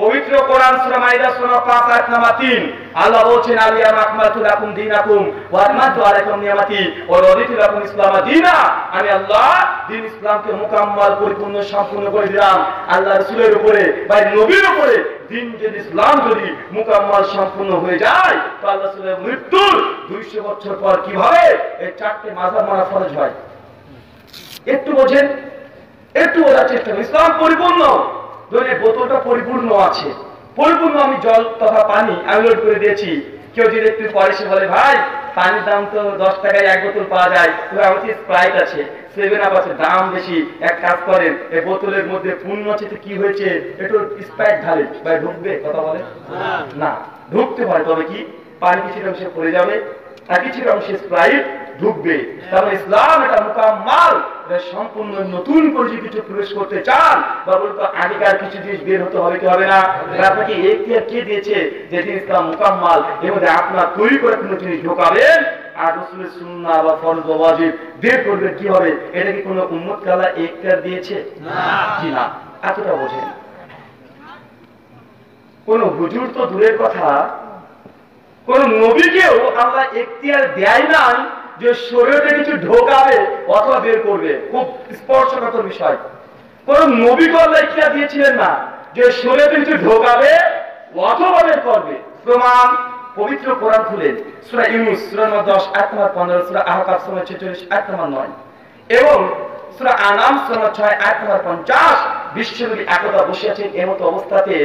পবিত্র কোরআন সূরা মাইদা সূরা 5 আয়াত নাম্বার 3 আল্লাহ বলেছেন আলিয়ামা আকমালতু লাকুম দীনাকুম ওয়া আতমামতু আলাইকুম নিয়ামতি ওয়া রাদিতু লাকুম ইসলাম দীনা, আমি আল্লাহ দ্বীন ইসলামকে মুকাম্মাল পরিপূর্ণ সম্পূর্ণ করে দিলাম। আল্লাহ রাসূলের উপরে বা নবীর উপরে দ্বীন যদি ইসলাম যদি মুকাম্মাল সম্পূর্ণ হয়ে যায়, তো আল্লাহ রাসূলের মৃত্যুর 200 বছর পর কিভাবে এই 4টে মাযহাব মানা ফরজ হয়? একটু বোঝেন, একটু বোঝার চেষ্টা করুন। ইসলাম পরিপূর্ণ, ধরে বোতলটা পরিপূর্ণ আছে, পরিপূর্ণ আমি জল তথা পানি আমি লোড করে দিয়েছি। কেউ যদি একটু পরে সে বলে ভাই পানির দাম তো 10 টাকায় 1 বোতল পাওয়া যায়, তো আমার স্প্রাইট আছে, 7 আপ আছে, দাম বেশি, এক কাজ করেন এই বোতলের মধ্যে পূর্ণ আছে, তো কি হয়েছে একটু স্প্রাইট ঢালেন, ভাই ঢুকবে? কথা বলে না, ঢুকতে পারে, তবে কি পানি কিছুটা অংশে পড়ে যাবে আর কিছুটা অংশে স্প্রাইট ঢুকবে। তাহলে ইসলাম এটা মুকাম্মাল, সম্পূর্ণ নতুন করে যদি কিছু প্রবেশ করতে চান বা বলতো আগেকার কিছু জিনিস বের হতে হবে কি হবে না? আপনাকে এখতিয়ার কে দিয়েছে যে ইসলাম মুকাম্মাল, এর মধ্যে আপনার তৈরি করে কোনো জিনিস ঢোকাবেন আর রাসূলের সুন্নাহ বা ফরজ বা ওয়াজিব বের করবেন কি হবে? এটা কি কোনো উম্মতকে আল্লাহ এখতিয়ার দিয়েছে? না, জি না। এতটা বোঝেন। কোন হুজুর তো দূরের কথা, কোন নবীকেও আল্লাহ এখতিয়ার দেয় নাই যে শরীয়তে কিছু ঢোকাবে অথবা বের করবে। খুব স্পর্শকাতর বিষয়। কোন নবীকে আল্লাহ এখতিয়ার দিয়েছিলেন না যে শরীয়তে কিছু ঢোকাবে অথবা বের করবে। প্রমাণ পবিত্র কোরআন খুলেন সূরা ইউনূস সূরা 10 আয়াত নম্বর 15, সূরা আহকাফ সূরা 46 আয়াত নম্বর 9 এবং সূরা আনাম সূরা 6 আয়াত নম্বর 50। বিশ্বনবী একদা বসে আছেন, এমত অবস্থাতে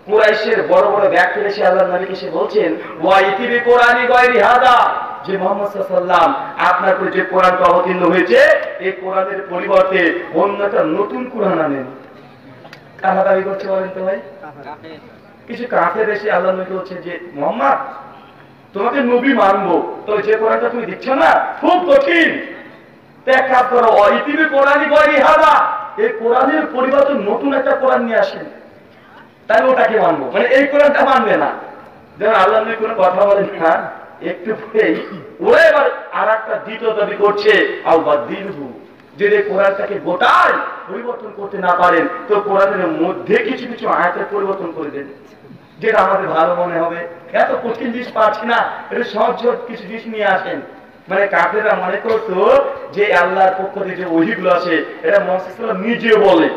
কুরাইশের বড় বড় ব্যক্তিরা এসে আল্লাহর নবীকে এসে বলছেন ওয়া ইতিবি কোরআনি গায়রি হাদা, যে মুহাম্মদ সাল্লাল্লাহু আলাইহি ওয়াসাল্লাম আপনার উপর যে কোরআনটা অবতীর্ণ হয়েছে এই কোরআনের পরিবর্তে অন্য একটা নতুন কোরআন আনেন। কারা দাবি করছে বলেন তো ভাই? কিছু কাফের এসে আল্লাহর নবীকে বলছে যে মুহাম্মদ তোমাকে নবী মানবো, তো যে কোরআনটা তুমি দিচ্ছ না খুব কঠিন, ত্যাগ করো, ওয়া ইতিবি কোরআনি গায়রি হাদা, এই কোরআনের পরিবর্তে নতুন একটা কোরআন নিয়ে আসেন, তাহলে ওটাকে মানবো। মানে এই কোরআনটা মানবে না। যেমন আল্লাহ নবী কোনো কথা বলেন না, একটু ওরা এবার আর একটা দ্বিতীয় দাবি করছে আলবাদিলহু, যদি কোরআনটাকে গোটায় পরিবর্তন করতে না পারেন তো কোরআনের মধ্যে কিছু কিছু আয়াতের পরিবর্তন করে দেন, যেটা আমাদের ভালো মনে হবে। এত কঠিন জিনিস পাচ্ছি না, এটা সহজ কিছু জিনিস নিয়ে আসেন। মানে কাফেররা মনে করতো যে আল্লাহর পক্ষ থেকে যে ওহীগুলো আছে এটা মুহাম্মদ নিজে বলে,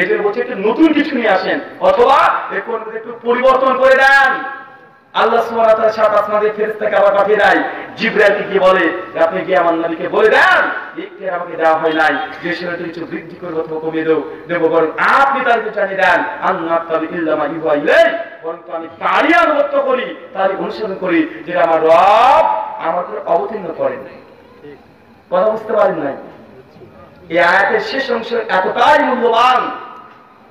এদের বলছে একটু নতুন কিছু নিয়ে আসেন অথবা একটু পরিবর্তন করে দেন। আল্লাহ সুবহানাহু ওয়া তাআলা সাত আসমানের ফেরেশতাকে আবার পাঠিয়ে দেয়, জিবরাইলকে গিয়ে বলে আপনি গিয়ে আমার নবীকে বলে দেন এখতিয়ার আমাকে দেওয়া হয় নাই যে সেটা কিছু বৃদ্ধি করবে অথবা কমিয়ে দেবো, বরং আপনি তাদেরকে জানিয়ে দেন আন্নাতাবি ইল্লা মা ইউহা ইলাই, বরং আমি তারই আনুগত্য করি, তারই অনুসরণ করি যেটা আমার রব আমার উপর অবতীর্ণ করেন। কথা বুঝতে পারেন নাই? এই আয়াতের শেষ অংশ এতটাই মূল্যবান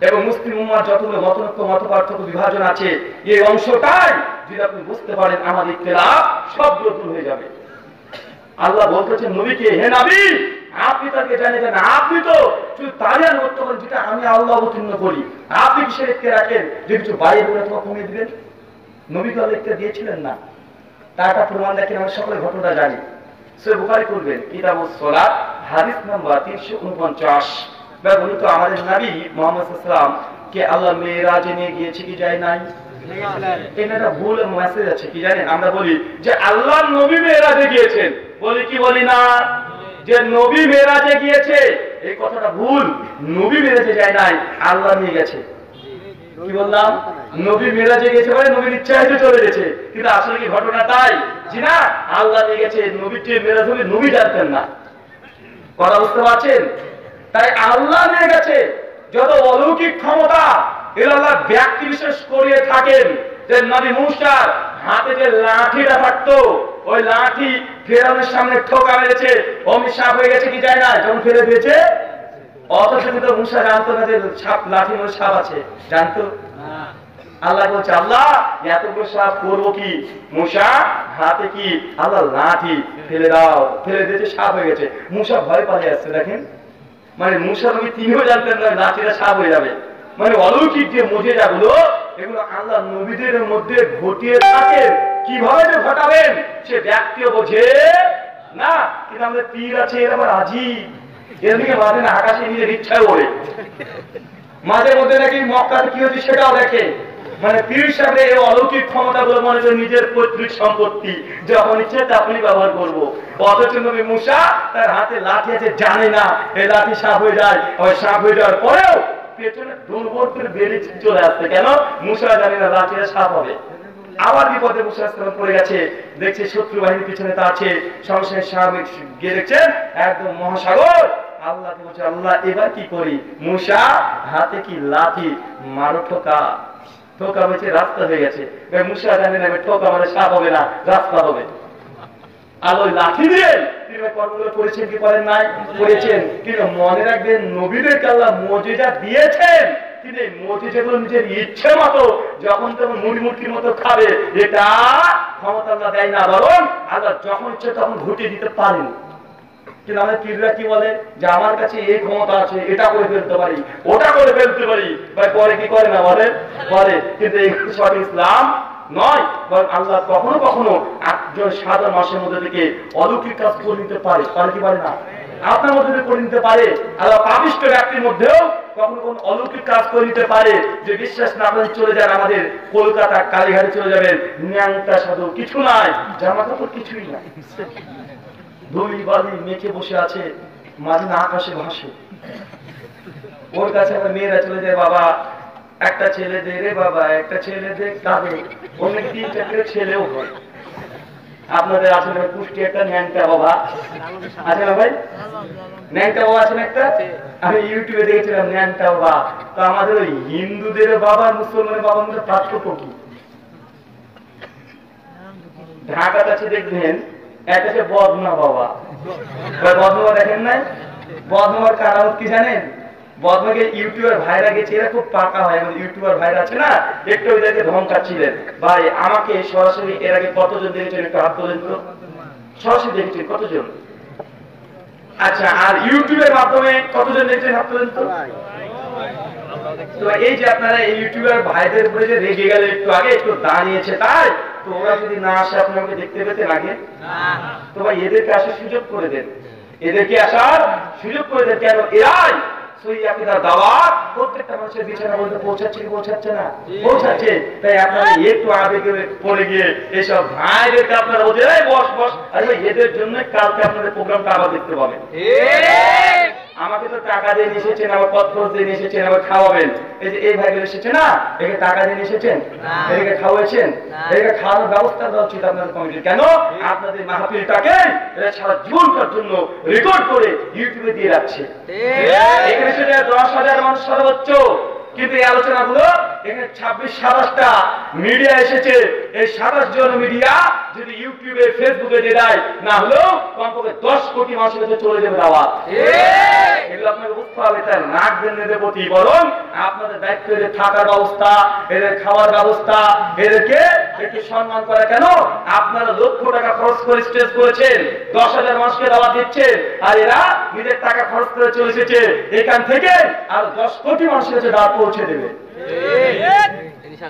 এবং মুসলিম উম্মাহর যতগুলো মতনৈক্য মত পার্থক্য বিভাজন আছে এই অংশটাই যদি আপনি বুঝতে পারেন আমার ইখতিলাফ সবগুলো দূর হয়ে যাবে। আল্লাহ বলতেছেন নবীকে, হে নবী আপনি তাকে জানিয়ে দেন আপনি তো শুধু তারই আনুগত্য করেন যেটা আমি আল্লাহ অবতীর্ণ করি, আপনি কিসের ইখতিয়ার রাখেন যে কিছু বাইরে বলে অথবা কমিয়ে দিবেন? নবীকে আল্লাহ ইখতিয়ার দিয়েছিলেন না, তার একটা প্রমাণ দেখেন, আমরা সকলে ঘটনা জানি। সূরা বুখারী করবেন কিতাবুস সালাত হাদিস নাম্বার 349। বলতো আমাদের নবী মুহাম্মদ সাল্লাল্লাহু আলাইহি ওয়াসাল্লাম কে আল্লাহ মেরাজে নিয়ে গিয়েছে কি যায় নাই? এটা ভুল মেসেজ আছে কি জানেন? আমরা বলি যে আল্লাহর নবী মেরাজে গিয়েছেন, বলি কি বলি না যে নবী মেরাজে গিয়েছে, এই কথাটা ভুল। নবী মেরাজে যায় নাই, আল্লাহ নিয়ে গেছে। কি বললাম? নবী মেরাজে গেছে মানে নবীর ইচ্ছায় চলে গেছে, কিন্তু আসলে কি ঘটনা তাই? জি না, আল্লাহ নিয়ে গেছে। নবীকে মেরাজ হবে নবী জানতেন না, কথা বুঝতে পারছেন? তাই আল্লাহ নিয়ে গেছে। যত অলৌকিক ক্ষমতা এর আল্লাহ ব্যক্তি বিশেষ করিয়ে থাকেন। যে নবী মূসার হাতে যে লাঠিটা থাকতো, ওই লাঠি ফেরাউনের সামনে ঠোকা মেরেছে, অমনি সাপ হয়ে গেছে কি যায় না, যখন ফেলে দিয়েছে। অথচ কিন্তু মূসা জানতো না যে সাপ, লাঠি মধ্যে সাপ আছে, জানতো? আল্লাহ বলছে, আল্লাহ এতগুলো সাপ করবো কি? মূসা হাতে কি? আল্লাহ লাঠি ফেলে দাও, ফেলে দিয়েছে, সাপ হয়ে গেছে। মূসা ভয় পালিয়ে আসছে। দেখেন, মানে মূসা নবী তিনিও জানতেন না লাঠিটা সাপ হয়ে যাবে। মানে অলৌকিক যে মুজিজাগুলো, এগুলো আল্লাহ নবীদের মধ্যে ঘটিয়ে থাকেন। কিভাবে যে ঘটাবেন সে ব্যক্তিও বোঝে না, কিন্তু আমাদের পীর আছে, এর আবার আজীব, এর দিকে মাঝে না আকাশে নিজের ইচ্ছায় ওড়ে, মাঝে মধ্যে নাকি মক্কাতে কি হচ্ছে সেটাও দেখে। মানে পীর সাহেবের এই অলৌকিক ক্ষমতাগুলো মনে হয় নিজের পৈতৃক সম্পত্তি, যখন ইচ্ছে তখনই ব্যবহার করবো। অথচ নবী মূসা তার হাতে লাঠি আছে, জানে না এই লাঠি সাপ হয়ে যায়। ওই সাপ হয়ে যাওয়ার পরেও পেছনে দুর্বল করে বেরিয়ে চলে আসছে। কেন? মূসা জানে না লাঠিটা সাপ হবে। আবার বিপদে মূসা আলাইহিস পড়ে গেছে, দেখছে শত্রু বাহিনীর পিছনে তা আছে, সঙ্গে সাপ গিয়ে দেখছেন একদম মহাসাগর। আল্লাহকে বলছে, আল্লাহ এবার কি করি? মূসা হাতে কি লাঠি, মারো ঠোকা। ঠোকা হয়েছে, রাস্তা হয়ে গেছে। মূসা জানে না ঠোকা মানে সাপ হবে না, রাস্তা হবে। আর ওই লাঠি দিয়ে তিনি কর্মগুলো করেছেন কি করেন নাই? করেছেন। কিন্তু মনে রাখবেন, নবীদেরকে আল্লাহ মুজিজা দিয়েছেন, কিন্তু এই মুজিজাগুলো নিজের ইচ্ছে মতো যখন তখন মুড়িমুড়কির মতো খাবে, এটা ক্ষমতা আল্লাহ দেয় না, বরং আল্লাহ যখন ইচ্ছে তখন ঘটিয়ে দিতে পারেন। কিন্তু আমাদের পীররা কি বলে যে আমার কাছে এই ক্ষমতা আছে, এটা করে ফেলতে পারি, ওটা করে ফেলতে পারি, ভাই পরে কি করে না বলে? বলে। কিন্তু এই সঠিক ইসলাম নয়, বরং আল্লাহ কখনো কখনো একজন সাধারণ মাসের মধ্যে থেকে অলৌকিক কাজ করে নিতে পারে। পারে কি পারে না? আপনার মধ্যে থেকে করে নিতে পারে। আল্লাহ পাপিষ্ঠ ব্যক্তির মধ্যেও কখনো কখনো অলৌকিক কাজ করে নিতে পারে। যে বিশ্বাস না করেন চলে যান আমাদের কলকাতা কালীঘাটে চলে যাবেন, ন্যাংটা সাধু, কিছু নাই, জামা কাপড় কিছুই নাই, ধুলি বালি মেখে বসে আছে, মাঝে না আকাশে ভাসে। ওর কাছে আমার মেয়েরা চলে যায়, বাবা একটা ছেলে দে রে বাবা, একটা ছেলে দে, কাঁদে। অনেক 3-4 ছেলেও হয়। আপনাদের আছে না পুষ্টি একটা ন্যাংটা বাবা আছে না ভাই? ন্যাংটা বাবা আছেন একটা, আমি ইউটিউবে দেখেছিলাম ন্যাংটা বাবা। তো আমাদের ওই হিন্দুদের বাবা মুসলমানের বাবার মধ্যে পার্থক্য কি? ঢাকাতে আছে দেখবেন একটা হচ্ছে বদনা বাবা। বদনা দেখেন নাই? বদনার কারণ কি জানেন? বদনাকে ইউটিউবার ভাইরা গেছে, এরা খুব পাকা হয়, আমাদের ইউটিউবার ভাইরা আছে না, একটু ওদেরকে ধমকাচ্ছিলেন। ভাই আমাকে সরাসরি এর আগে কতজন দেখেছেন একটু হাত তোলেন তো? সরাসরি দেখেছেন কতজন? আচ্ছা, আর ইউটিউবের মাধ্যমে কতজন দেখছেন হাত তোলেন তো? তো এই যে আপনারা এই ইউটিউবার ভাইদের উপরে যে রেগে গেলে একটু আগে, একটু দাঁড়িয়েছে তাই, তো ওরা যদি না আসে আপনাকে দেখতে পেতেন আগে? তো ভাই এদেরকে আসার সুযোগ করে দেন, এদেরকে আসার সুযোগ করে দেন। কেন? এরাই সহি আকীদার দাওয়াত প্রত্যেকটা মানুষের বিছানা বলতে পৌঁছাচ্ছে কি পৌঁছাচ্ছে না? পৌঁছাচ্ছে। তাই আপনারা একটু আবেগে পড়ে গিয়ে এসব ভাইদেরকে আপনারা বলছে এই বস বস, আরে ভাই এদের জন্য কালকে আপনাদের প্রোগ্রামটা আবার দেখতে পাবেন। আমাকে তো টাকা দিয়ে এসেছেন, আমার পথ খরচ দিয়ে এসেছেন, আবার খাওয়াবেন। এই যে এই ভাইগুলো এসেছে না, একে টাকা দিয়ে এসেছেন, এদিকে খাওয়াইছেন, এদিকে খাওয়ানোর ব্যবস্থা দেওয়া উচিত আপনাদের কমিটির। কেন? আপনাদের মাহফিলটাকে এরা সারা জীবনকার জন্য রেকর্ড করে ইউটিউবে দিয়ে রাখছে। এখানে সেটা 10,000 মানুষ সর্বোচ্চ, কিন্তু এই আলোচনাগুলো এখানে 26-27টা মিডিয়া এসেছে। এই 27 জন মিডিয়া যদি ইউটিউবে ফেসবুকে দিয়ে দেয়, না হলেও কমপক্ষে 10 কোটি মানুষের কাছে চলে যাবে দাওয়াত। এগুলো আপনাকে বুঝতে হবে। তাই নাক দেনের প্রতি বরং আপনাদের দায়িত্ব, এদের থাকার ব্যবস্থা, এদের খাওয়ার ব্যবস্থা, এদেরকে একটু সম্মান করা। কেন? আপনারা লক্ষ টাকা খরচ করে স্টেজ করেছেন, 10,000 মানুষকে দাওয়াত দিচ্ছেন, আর এরা নিজের টাকা খরচ করে চলে এসেছে এখান থেকে আর 10 কোটি মানুষের কাছে দাওয়াত পৌঁছে দেবে।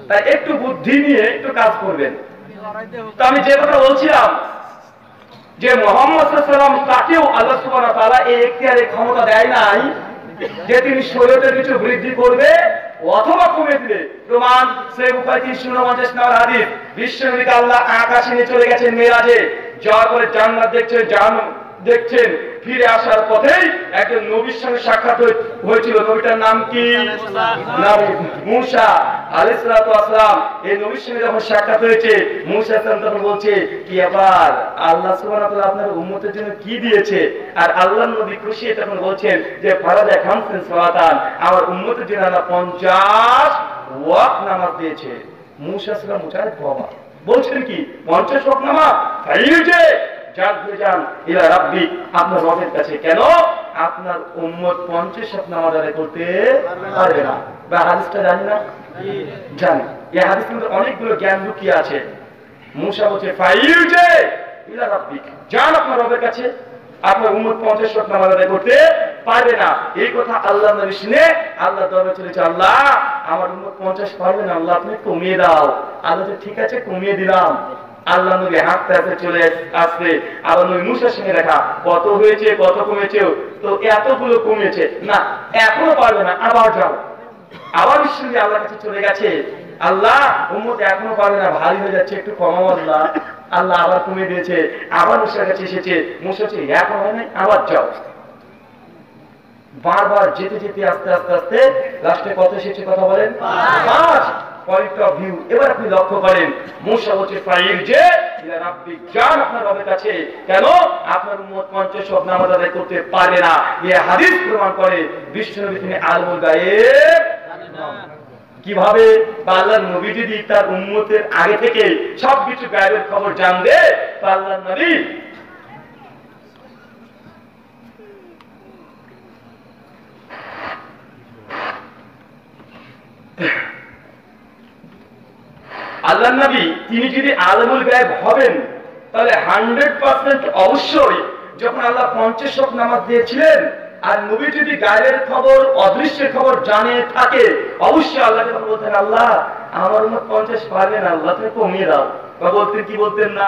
তাই একটু বুদ্ধি নিয়ে একটু কাজ করবেন। তো আমি যে কথা বলছিলাম যে মুহাম্মদ সাল্লাল্লাহু আলাইহি ওয়াসাল্লাম তাকেও আল্লাহ সুবহানাহু ওয়া তাআলা এই এখতিয়ারে ক্ষমতা দেয় নাই যে তিনি শরীয়তের কিছু বৃদ্ধি করবে অথবা কমে দিবে। প্রমাণ সহিহ বুখারী 349 নম্বর হাদিস, বিশ্বনবীকে আল্লাহ আকাশে নিয়ে চলে গেছেন মেরাজে, যাওয়ার পরে জান্নাত দেখছেন, দেখছেন ফিরে আসার পথেই একজন নবীর সঙ্গে সাক্ষাৎ হয়েছিল। নবীটার নাম কি? মূসা আলাইহিস সালাতু ওয়াস সালাম। এই নবীর সঙ্গে যখন সাক্ষাৎ হয়েছে, মূসা তখন বলছে কি আবার আল্লাহ সুবহানাহু ওয়া তাআলা আপনার উম্মতের জন্য কি দিয়েছে? আর আল্লাহর নবী খুশি তখন বলছেন যে ফারাদা খামসিন সালাতান, আমার উম্মতের জন্য আল্লাহ 50 ওয়াক্ত নামাজ দিয়েছে। মূসা সালাম মুজাহিদ বাবা বলছেন কি 50 ওয়াক্ত নামাজ ফাইজে যান হয়ে যান ইলা রাব্বি, আপনার রবের কাছে। কেন? আপনার উম্মত 50 ওয়াক্ত নামাজ আদায় করতে পারবে না। বা হাদিসটা জানি না? জানি। এই হাদিসের মধ্যে অনেকগুলো জ্ঞান লুকিয়ে আছে। মূসা বলছে ফাইজে ইলা রাব্বি, যান আপনার রবের কাছে, আপনার উম্মত 50 ওয়াক্ত নামাজ আদায় করতে পারবে না। এই কথা আল্লাহ নবী শুনে আল্লাহ দরবারে চলেছে, আল্লাহ আমার উম্মত 50 পারবে না, আল্লাহ আপনি কমিয়ে দাও। আল্লাহ ঠিক আছে কমিয়ে দিলাম। আল্লাহ নবী হাঁটতে হাঁটতে চলে আসছে। আবার নবী মূসার সঙ্গে দেখা, কত হয়েছে কত কমেছে? তো এতগুলো কমেছে না, এখনো পারবে না, আবার যাও। আবার বিশ্বনবী আল্লাহর কাছে চলে গেছে, আল্লাহ উম্মত এখনো পারবে না, ভারী হয়ে যাচ্ছে, একটু কমাও আল্লাহ। আল্লাহ আবার কমিয়ে দিয়েছে। আবার মূসার কাছে এসেছে, মূসা বলছে এখন হয় না, আবার যাও। বারবার যেতে যেতে আস্তে আস্তে আস্তে লাস্টে কত এসেছে কথা বলেন? 5 পয়েন্ট অফ ভিউ। এবার আপনি লক্ষ্য করেন, মূসা বলছে ফাইল যে ইলা রাব্বি, যান আপনার রবের কাছে। কেন? আপনার উম্মত 50 ওয়াক্ত নামাজ আদায় করতে পারবে না। এই হাদিস প্রমাণ করে বিশ্বনবী তিনি আলমুল গায়েব কিভাবে? আল্লাহর নবী যদি তার উম্মতের আগে থেকে সবকিছু গায়েবের খবর জানবে, আল্লাহর নবী আল্লাহর নবী তিনি যদি আলমুল গায়েব হবেন, তাহলে 100% অবশ্যই যখন আল্লাহ 50 ওয়াক্ত নামাজ দিয়েছিলেন, আর নবী যদি গায়েবের খবর অদৃশ্যের খবর জানে থাকে, অবশ্যই আল্লাহকে তখন বলতেন, আল্লাহ আমার উম্মত 50 পারবে না, আল্লাহ তুমি কমিয়ে দাও। বা বলতেন কি বলতেন না?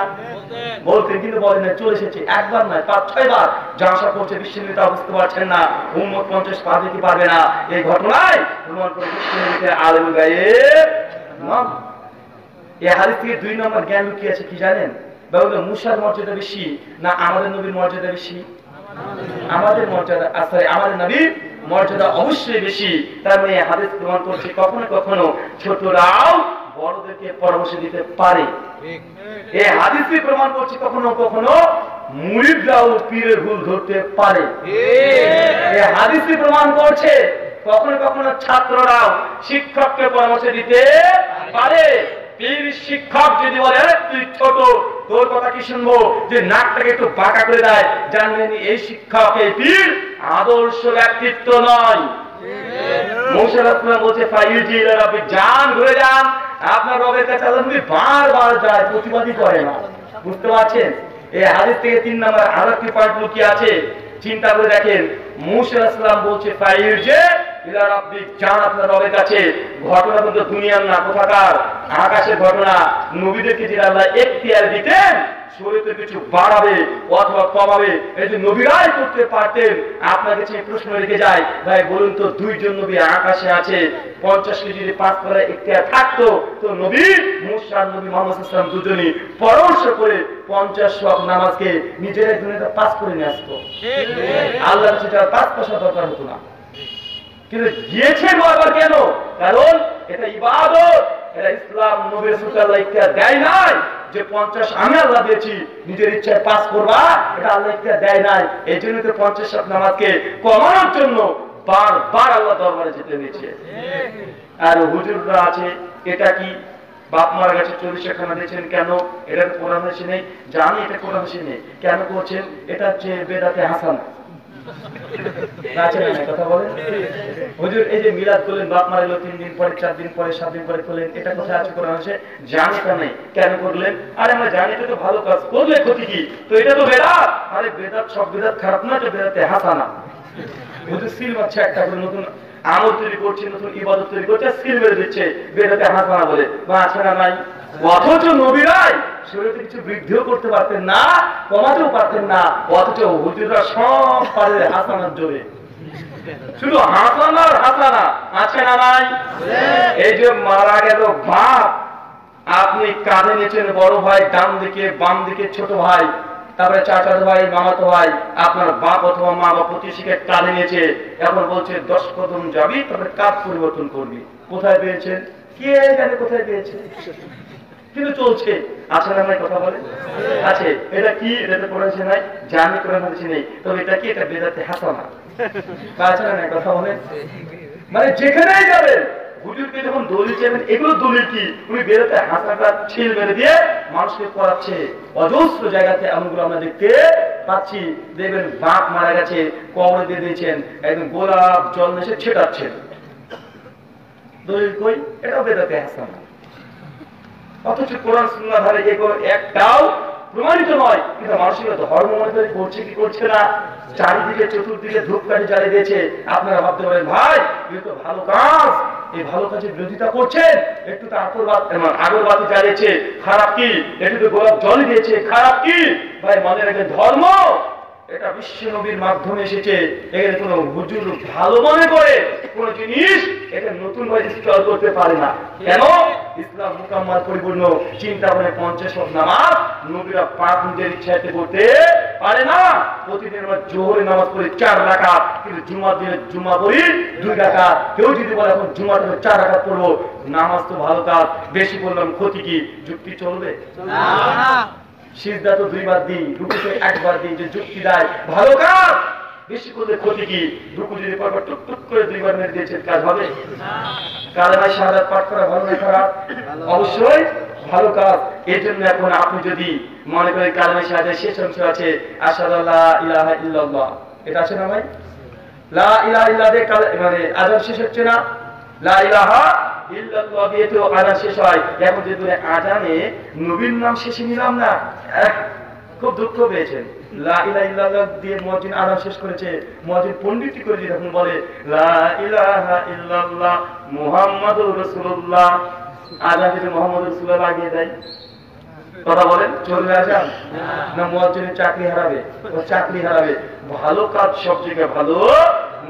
বলতেন, কিন্তু বলেন না। চলে এসেছে একবার নয় 5-6 বার জানসা করছে, বিশ্বনবী তা বুঝতে পারছেন না উম্মত 50 পারবে কি পারবে না। এই ঘটনায় প্রমাণ করে বিশ্বনবীকে আলমুল গায়েব নন। এই হাদিস থেকে 2 নম্বর জ্ঞান লুকিয়ে আছে কি জানেন? বাবা মূসার মর্যাদা বেশি না আমাদের নবীর মর্যাদা বেশি? আমাদের মর্যাদা, আসলে আমাদের নবীর মর্যাদা অবশ্যই বেশি। তার মানে এই হাদিস প্রমাণ করছে কখনো কখনো ছোটরাও বড়দেরকে পরামর্শ দিতে পারে। এই হাদিসই প্রমাণ করছে কখনো কখনো মুরিদরাও পীরের ভুল ধরতে পারে। এই হাদিসই প্রমাণ করছে কখনো কখনো ছাত্ররাও শিক্ষককে পরামর্শ দিতে পারে। পীর শিক্ষক যদি বলে তুই ছোট, তোর কথা কি শুনবো, যে নাকটাকে একটু বাঁকা করে দেয়, জানবেন এই শিক্ষক এই পীর আদর্শ ব্যক্তিত্ব নয়। মূসা আলাইহিস সালাম বলছে ফাইজি ইলা রাব্বি, যান ঘুরে যান আপনার রবের কাছে। আল্লাহ নবী বারবার যায়, প্রতিবাদই করে না। বুঝতে পারছেন? এই হাদিস থেকে 3 নম্বর আরেকটি পয়েন্ট লুকিয়ে আছে। চিন্তা করে দেখেন, মূসা আলাইহিস সালাম বলছে ফাইজি ইলা রাব্বি, যান আপনার রবের কাছে। ঘটনা কিন্তু দুনিয়ার না, কোথাকার? আকাশের ঘটনা। নবীদেরকে যে আল্লাহ এখতিয়ার দিতেন শরীয়তে কিছু বাড়াবে অথবা কমাবে, এই যে নবীরাই করতে পারতেন। আপনার কাছে প্রশ্ন রেখে যায়, ভাই বলুন তো 2 জন নবী আকাশে আছে, 50 কে যদি 5 করার এখতিয়ার থাকতো, তো নবী মূসা আর নবী মুহাম্মদ সাল্লাল্লাহু আলাইহি ওয়াসাল্লাম দুজনই পরামর্শ করে 50 ওয়াক্ত নামাজকে নিজেরাই দুনিয়াতে পাস করে নিয়ে আসতো। আল্লাহর সেটা 5 পয়সা দরকার হতো না। কিন্তু গিয়েছেন বারবার কেন? কারণ এটা ইবাদত, এটা ইসলাম। নবীর রাসূলুল্লাহ ইখতিয়ার দেয় নাই যে 50 আমি আল্লাহ দিয়েছি, নিজের ইচ্ছায় পাস করবা, এটা আল্লাহ ইখতিয়ার দেয় নাই। এই জন্য তো 50 ওয়াক্ত নামাজকে কমানোর জন্য বারবার আল্লাহ দরবারে যেতে হয়েছে। আর হুজুররা আছে, এটা কি বাপ মারা গেছে 40 খানা দিয়েছেন কেন? এটা তো কোরআন হাদিসে নেই। জানি এটা কোরআন হাদিসে নেই, কেন করছেন? এটা হচ্ছে বেদাতে হাসানা। কথা বলেন হুজুর, এই যে মিলাদ করলেন, বাপ মারা গেল 3 দিন পরে, 4 দিন পরে, 7 দিন পরে করলেন, এটা কোথায় আছে কোরআন হাদিসে? জানি তা নেই, কেন করলেন? আরে আমরা জানি এটা তো ভালো কাজ, করলে ক্ষতি কি? তো এটা তো বেদাত। আরে বেদাত, সব বেদাত খারাপ না, এটা বেদাতে হাসানা। হুজুর সিল মারছে একটা করে, নতুন আমল তৈরি করছে, নতুন ইবাদত তৈরি করছে, স্কিল মেরে দিচ্ছে, বেদাতে হাসানা বলে। বা আছে না নাই? অথচ নবীরাই শরীরে কিছু বৃদ্ধিও করতে পারতেন না, কমাতেও পারতেন না, অথচ হুজুররা সব পারে হাসানার জোরে। শুধু হাসানার হাসানা আছে না নাই? এই যে মারা গেল বাপ, আপনি কাঁধে নিয়েছেন বড় ভাই, ডান দিকে বাম দিকে ছোট ভাই, তারপরে চাচাতো ভাই, মামাতো ভাই, আপনার বাপ অথবা মা বা প্রতিবেশীকে টানে নিয়েছে, এখন বলছে 10 কদম যাবি তারপরে কাজ পরিবর্তন করবি। কোথায় পেয়েছেন? কে জানে কোথায় পেয়েছে, কিন্তু চলছে। আছে না ভাই, কথা বলে আছে। এটা কি? এটাতে পড়েছে নাই, জানি করে বলছি নেই, তবে এটা কি? এটা বেদাতে হাসানা। আছে না কথা বলে, মানে যেখানেই যাবেন হুজুরকে যখন দলিল চাইবেন, এগুলো দলিল কি? উনি বেদাতে হাসানাটা ছিল মেরে দিয়ে মানুষকে করাচ্ছে। অজস্র জায়গাতে এমনগুলো আমরা দেখতে পাচ্ছি। দেখবেন বাপ মারা গেছে, কবরে দিয়ে দিয়েছেন, একদম গোলাপ জল এসে ছেটাচ্ছেন। দলিল কই? এটাও বেদাতে হাসানা। অথচ কোরআন সুন্নাহ ধারে এগুলো একটাও প্রমাণিত নয়, কিন্তু মানুষের ধর্ম মনে করে করছে কি করছে না। চারিদিকে চতুর্দিকে ধূপকাঠি জ্বালিয়ে দিয়েছে। আপনারা ভাবতে পারেন ভাই এই তো ভালো কাজ, এই ভালো কাজের বিরোধিতা করছেন, একটু তো আগরবাতি জ্বালিয়েছে, খারাপ কি? একটু তো গোলাপ জল দিয়েছে, খারাপ কি? ভাই মনে রাখেন, ধর্ম এটা বিশ্ব নবীর মাধ্যমে এসেছে। এখানে কোন হুজুর ভালো মনে করে কোন জিনিস এটা নতুন ভাবে ইনস্টল করতে পারে না। কেন? ইসলাম মুকাম্মাল পরিপূর্ণ। চিন্তা করে 50 ওয়াক্ত নামাজ নবীরা পাক নিজের ইচ্ছাতে পড়তে পারে না। প্রতিদিন আমরা জোহরের নামাজ পড়ি 4 রাকাত, কিন্তু জুমার দিনে জুমা পড়ি 2 রাকাত। কেউ যদি বলে এখন জুমার দিনে 4 রাকাত পড়বো, নামাজ তো ভালো কাজ, বেশি বললাম ক্ষতি কি? যুক্তি চলবে না। সিজদা তো 2 বার দিই, রুকুতে 1 বার দিই, যে যুক্তি দেয় ভালো কাজ, বেশি করলে ক্ষতি কি? রুকু যদি পরপর টুক টুক করে 2 বার মেরে দিয়েছে, কাজ হবে না। কালেমায়ে শাহাদাত পাঠ করা ভালো না খারাপ? অবশ্যই ভালো কাজ। এই জন্য এখন আপনি যদি মনে করেন কালেমায়ে শাহাদাতের শেষ অংশ আছে আশহাদু আল্লা ইলাহা ইল্লাল্লাহ, এটা আছে না ভাই? লা ইলাহা ইল্লাল্লাহ মানে আযান শেষ হচ্ছে না? লা ইলাহা ইল্লাল্লাহ দিয়ে তো আযান শেষ হয়। এখন যদি আযানে নবীর নাম শেষে নিলাম না, খুব দুঃখ পেয়েছেন। লা ইলাহা ইল্লাল্লাহ দিয়ে মুয়াজ্জিন আযান শেষ করেছে, মুয়াজ্জিন পণ্ডিতি করে যখন বলে লা ইলাহা ইল্লাল্লাহ মুহাম্মাদুর রাসূলুল্লাহ, আযান যদি মুহাম্মাদুর রাসূলুল্লাহ লাগিয়ে দেয়, কথা বলেন চলবে আযান? না মুয়াজ্জিনের চাকরি হারাবে? ও চাকরি হারাবে। ভালো কাজ সব জায়গায় ভালো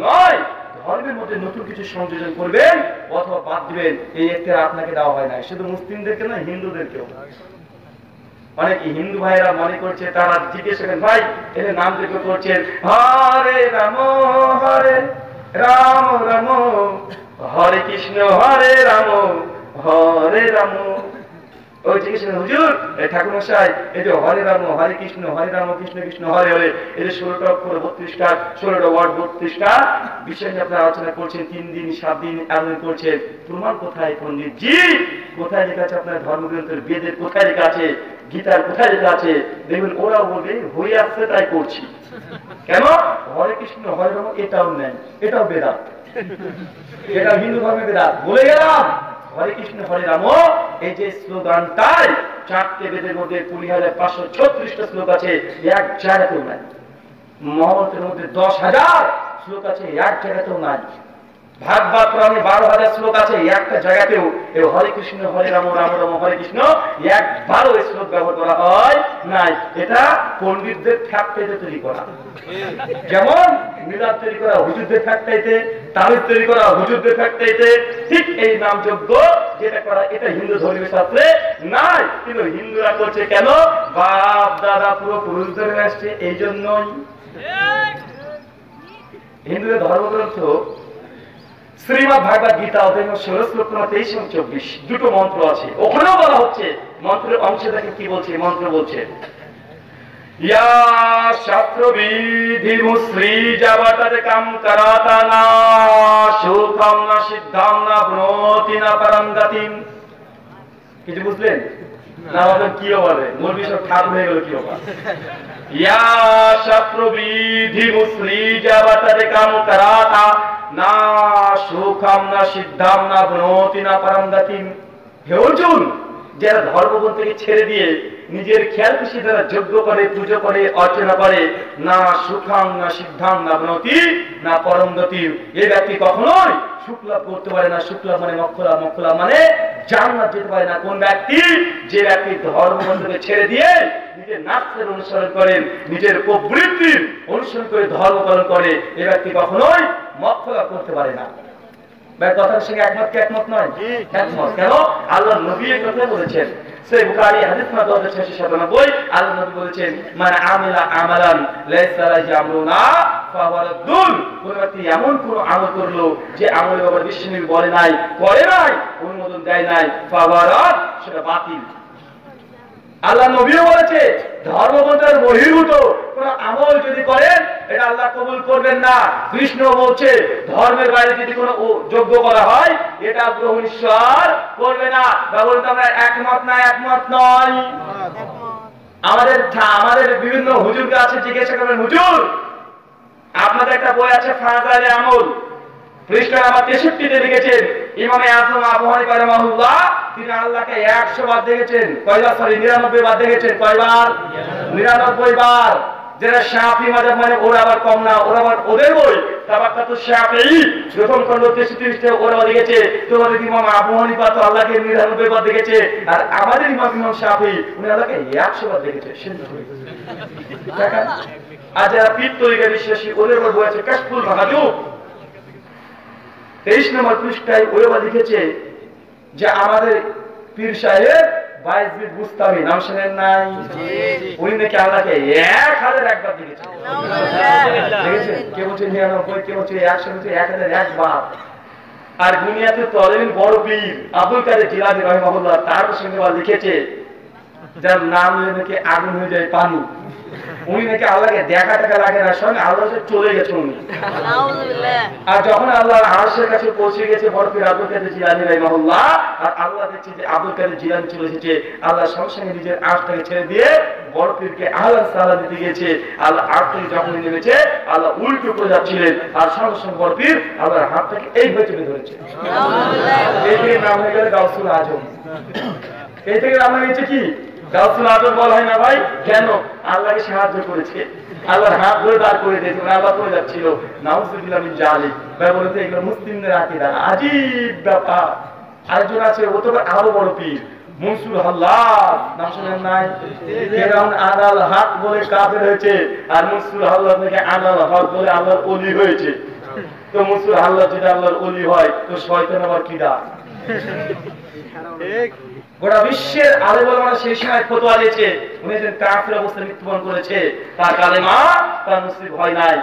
নয়। ধর্মের মধ্যে নতুন কিছু সংযোজন করবেন অথবা বাদ দিবেন, এই একটা আপনাকে দেওয়া হয় না। শুধু মুসলিমদেরকে না, হিন্দুদেরকেও। অনেক হিন্দু ভাইরা মনে করছে, তারা জিজ্ঞেস করেন ভাই এদের নাম দেখে করছেন হরে রাম রাম রাম হরে কৃষ্ণ হরে রাম হরে রাম। ওই জিজ্ঞেস করেন হুজুর ঠাকুর মশাই এই যে হরে রাম কৃষ্ণ কৃষ্ণ কৃষ্ণ হরে হরে, এই যে 16টা অক্ষর 32টা 16টা ওয়ার্ড 32টা বিষয় নিয়ে আপনারা আলোচনা করছেন, 3 দিন 7 দিন আলোচনা করছেন। প্রমাণ কোথায় পণ্ডিত জি? কোথায় লেখা আছে? আপনার ধর্মগ্রন্থের বেদের কোথায় লেখা আছে? গীতার কোথায় লেখা আছে? দেখবেন ওরা বলবে হয়ে আসছে তাই করছি। কেন? হরে কৃষ্ণ হরে রাম এটাও নেই, এটাও বেদাত, এটা হিন্দু ধর্মের বেদাত। বলে গেলাম হরে কৃষ্ণ হরে রাম এই যে স্লোগানটাই 4টে বেদের মধ্যে 20,536টা শ্লোক আছে, এক জায়গাতেও নাই। মহাভারতের মধ্যে 10,000 শ্লোক আছে, এক জায়গাতেও নাই। ভাগবত পুরাণে 12,000 শ্লোক আছে, একটা জায়গাতেও এই হরে কৃষ্ণ হরে রাম রাম রাম হরে কৃষ্ণ একবারও এই শ্লোক ব্যবহার করা হয় নাই। এটা পণ্ডিতদের ফ্যাক্টরিতে তৈরি করা। যেমন মিলাদ তৈরি করা হুজুরদের ফ্যাক্টরিতে, তাবিজ তৈরি করা হুজুরদের ফ্যাক্টরিতে, ঠিক এই নামযোগ্য যেটা করা এটা হিন্দু ধর্মীয় শাস্ত্রে নাই। কিন্তু হিন্দুরা করছে কেন? বাপ দাদা পুরো পুরুষ ধরে আসছে, এই জন্যই। হিন্দুদের ধর্মগ্রন্থ শ্রীমদ্ ভাগবত গীতা অধ্যায় 16 শ্লোক 23 এবং 24 দুটো মন্ত্র আছে। ওখানেও বলা হচ্ছে, মন্ত্রের অংশে দেখে কি বলছে? মন্ত্র বলছে ইয়া শাস্ত্রবিধি মুশ্রী যাবতদ কাম করাতা না সুখম না সিদ্ধাম না ব্রতি না পরম গতিম। কিছু বুঝলেন না? বলেন কি বলে? মৌলবী সব ঠাপ হয়ে গেল কি হবে? ইয়া শাস্ত্রবিধি মুশ্রী যাবতদ কাম করাতা না সুখম না সিদ্ধাম না ব্রতি না পরম গতিম। হে অর্জুন, যারা ধর্মবন থেকে ছেড়ে দিয়ে নিজের খেয়াল খুশি দ্বারা যজ্ঞ করে, পুজো করে, অর্চনা করে, না সুখাং না সিদ্ধাং না ব্রতি না পরম গতি, এই ব্যক্তি কখনোই সুখ লাভ করতে পারে না। সুখ লাভ মানে মক্ষলা, মক্ষলা মানে জান্নাত যেতে পারে না। কোন ব্যক্তি? যে ব্যক্তি ধর্মবন্ধকে ছেড়ে দিয়ে নিজের নাচের অনুসরণ করেন, নিজের প্রবৃত্তির অনুসরণ করে ধর্ম পালন করে, এই ব্যক্তি কখনোই মক্ষলা করতে পারে না। ভাই কথার সঙ্গে একমত কি একমত নয়? একমত। কেন? আল্লাহ নবী এই কথা বলেছেন। সহিহ বুখারী হাদিস নম্বর 2697, আল্লাহ নবী বলেছেন, মান আমিলা আমালান লাইসা আলাইহি আমরুনা ফাহুয়া রাদ্দুন। কোন ব্যক্তি এমন কোন আমল করলো যে আমলের ব্যাপারে বিশ্বনবী বলে নাই, করে নাই, অনুমোদন দেয় নাই, ফাহুয়া রাদ, সেটা বাতিল। আল্লাহ নবীও বলেছে ধর্মগ্রন্থের বহির্ভূত কোন আমল যদি করেন এটা আল্লাহ কবুল করবেন না। কৃষ্ণ বলছে ধর্মের বাইরে যদি কোনো যোগ্য করা হয় এটা গ্রহণ ঈশ্বর করবে না। বলতে আমরা একমত না? একমত নয়। আমাদের বিভিন্ন হুজুরকে আছে, জিজ্ঞাসা করবেন, হুজুর আপনাদের একটা বই আছে ফাজাইলে আমল, পৃষ্ঠা নাম্বার 63-তে লিখেছেন ইমামে আযম আবু হানিফা রাহিমাহুল্লাহ তিনি আল্লাহকে 100 বার দেখেছেন। কয়বার? 99 বার দেখেছেন। কয়বার? 99 বার। যারা শাফি মাযহাব মানে ওরা আবার কম না, ওরা আবার ওদের বই তাবাক্কাতুশ শাফিঈ প্রথম খণ্ড 33-তে ওরা লিখেছে তোমাদের ইমাম আবু হানিফা তো আল্লাহকে 99 বার দেখেছে, আর আমাদের ইমাম শাফিঈ উনি আল্লাহকে 100 বার দেখেছে। দেখেন, আর যারা পীর তরিকা বিশ্বাসী ওদের বই আছে কাশফুল মাহজুব 23 নম্বর পৃষ্ঠায় ওরা লিখেছে যে আমাদের পীর সাহেব বাইজিদ বুস্তামি নাম শুনেন নাই? উনি নাকি আল্লাহকে 1001 বার দেখেছেন। দেখেছেন? কে বলছে 99, কে বলছে 100, বলছে 1001 বার। আর দুনিয়াতে তলেন বড় পীর আব্দুল কাদের জিলানী রাহিমাহুল্লাহ তার সঙ্গে লিখেছে যার নাম নাকি আগুন হয়ে যায় পানি, উনি নাকি আল্লাহকে দেখা টাকা লাগে না, সঙ্গে আল্লাহ চলে গেছে উনি। আর যখন আল্লাহ আরশের কাছে পৌঁছে গেছে বড় পীর আব্দুল কাদের জিলানী রাহিমাহুল্লাহ, আর আল্লাহ দেখছে যে আব্দুল কাদের জিলানী চলে এসেছে, আল্লাহ সঙ্গে সঙ্গে নিজের আরশটাকে ছেড়ে দিয়ে বড় পীরকে আহলান সালাম দিতে গিয়েছে। আল্লাহ আরশ থেকে যখন নেমেছে আল্লাহ উল্টো করে যাচ্ছিলেন, আর সঙ্গে সঙ্গে বড় পীর আল্লাহর হাতটাকে এইভাবে চেপে ধরেছে। এই থেকে নাম হয়ে গেল গাউসুল আজম। এই থেকে নাম হয়েছে কি গাউসুল আজম বলা হয় না ভাই? কেন? আল্লাহকে সাহায্য করেছে, আল্লাহর হাত ধরে দাঁড় করে দিয়েছে, আল্লাহ করে যাচ্ছিল। নাউজুবিল্লাহ মিন জালিক। ভাই বলতে এগুলো মুসলিমদের আকীদা, আজীব ব্যাপার। আরেকজন আছে ও তো আরো বড় পীর মনসুর হাল্লাদ, নাম শুনেন নাই? ফেরাউন আনাল হক বলে কাফের হয়েছে, আর মনসুর হাল্লাদ থেকে আনাল হক বলে আল্লাহর ওলি হয়েছে। তো মনসুর হাল্লাদ যদি আল্লাহর ওলি হয় তো শয়তান আবার কিডা? গোটা বিশ্বের আলেম ওলামারা সেই সময় ফতোয়া দিয়েছে উনি একজন কাফের অবস্থায় মৃত্যুবরণ করেছে, তার কালেমা তার মুসলিম হয় নাই।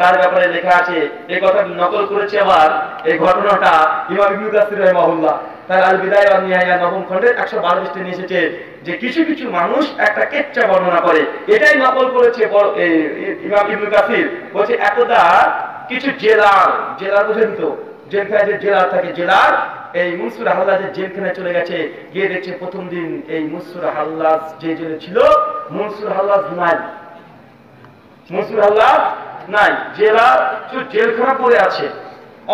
তার ব্যাপারে লেখা আছে, এই কথা নকল করেছে আবার এই ঘটনাটা ইমাম ইবনে কাসির রাহিমাহুল্লাহ তার আল বিদায়া ওয়ান নিহায়া 9ম খণ্ডের 112 পৃষ্ঠাে নিয়ে এসেছে যে কিছু কিছু মানুষ একটা কেচ্চা বর্ণনা করে, এটাই নকল করেছে ইমাম ইবনে কাসির। বলছে একদা কিছু জেলার বুঝেন তো, জেলখানায় যে জেলার থাকে, জেলার এই মনসুর হাল্লাজ জেলখানায় চলে গেছে, গিয়ে দেখছে প্রথম দিন এই মনসুর হাল্লাজ যে জেলে ছিল মনসুর হাল্লাজ নাই, মনসুর হাল্লাজ নাই, জেলখানা পড়ে আছে।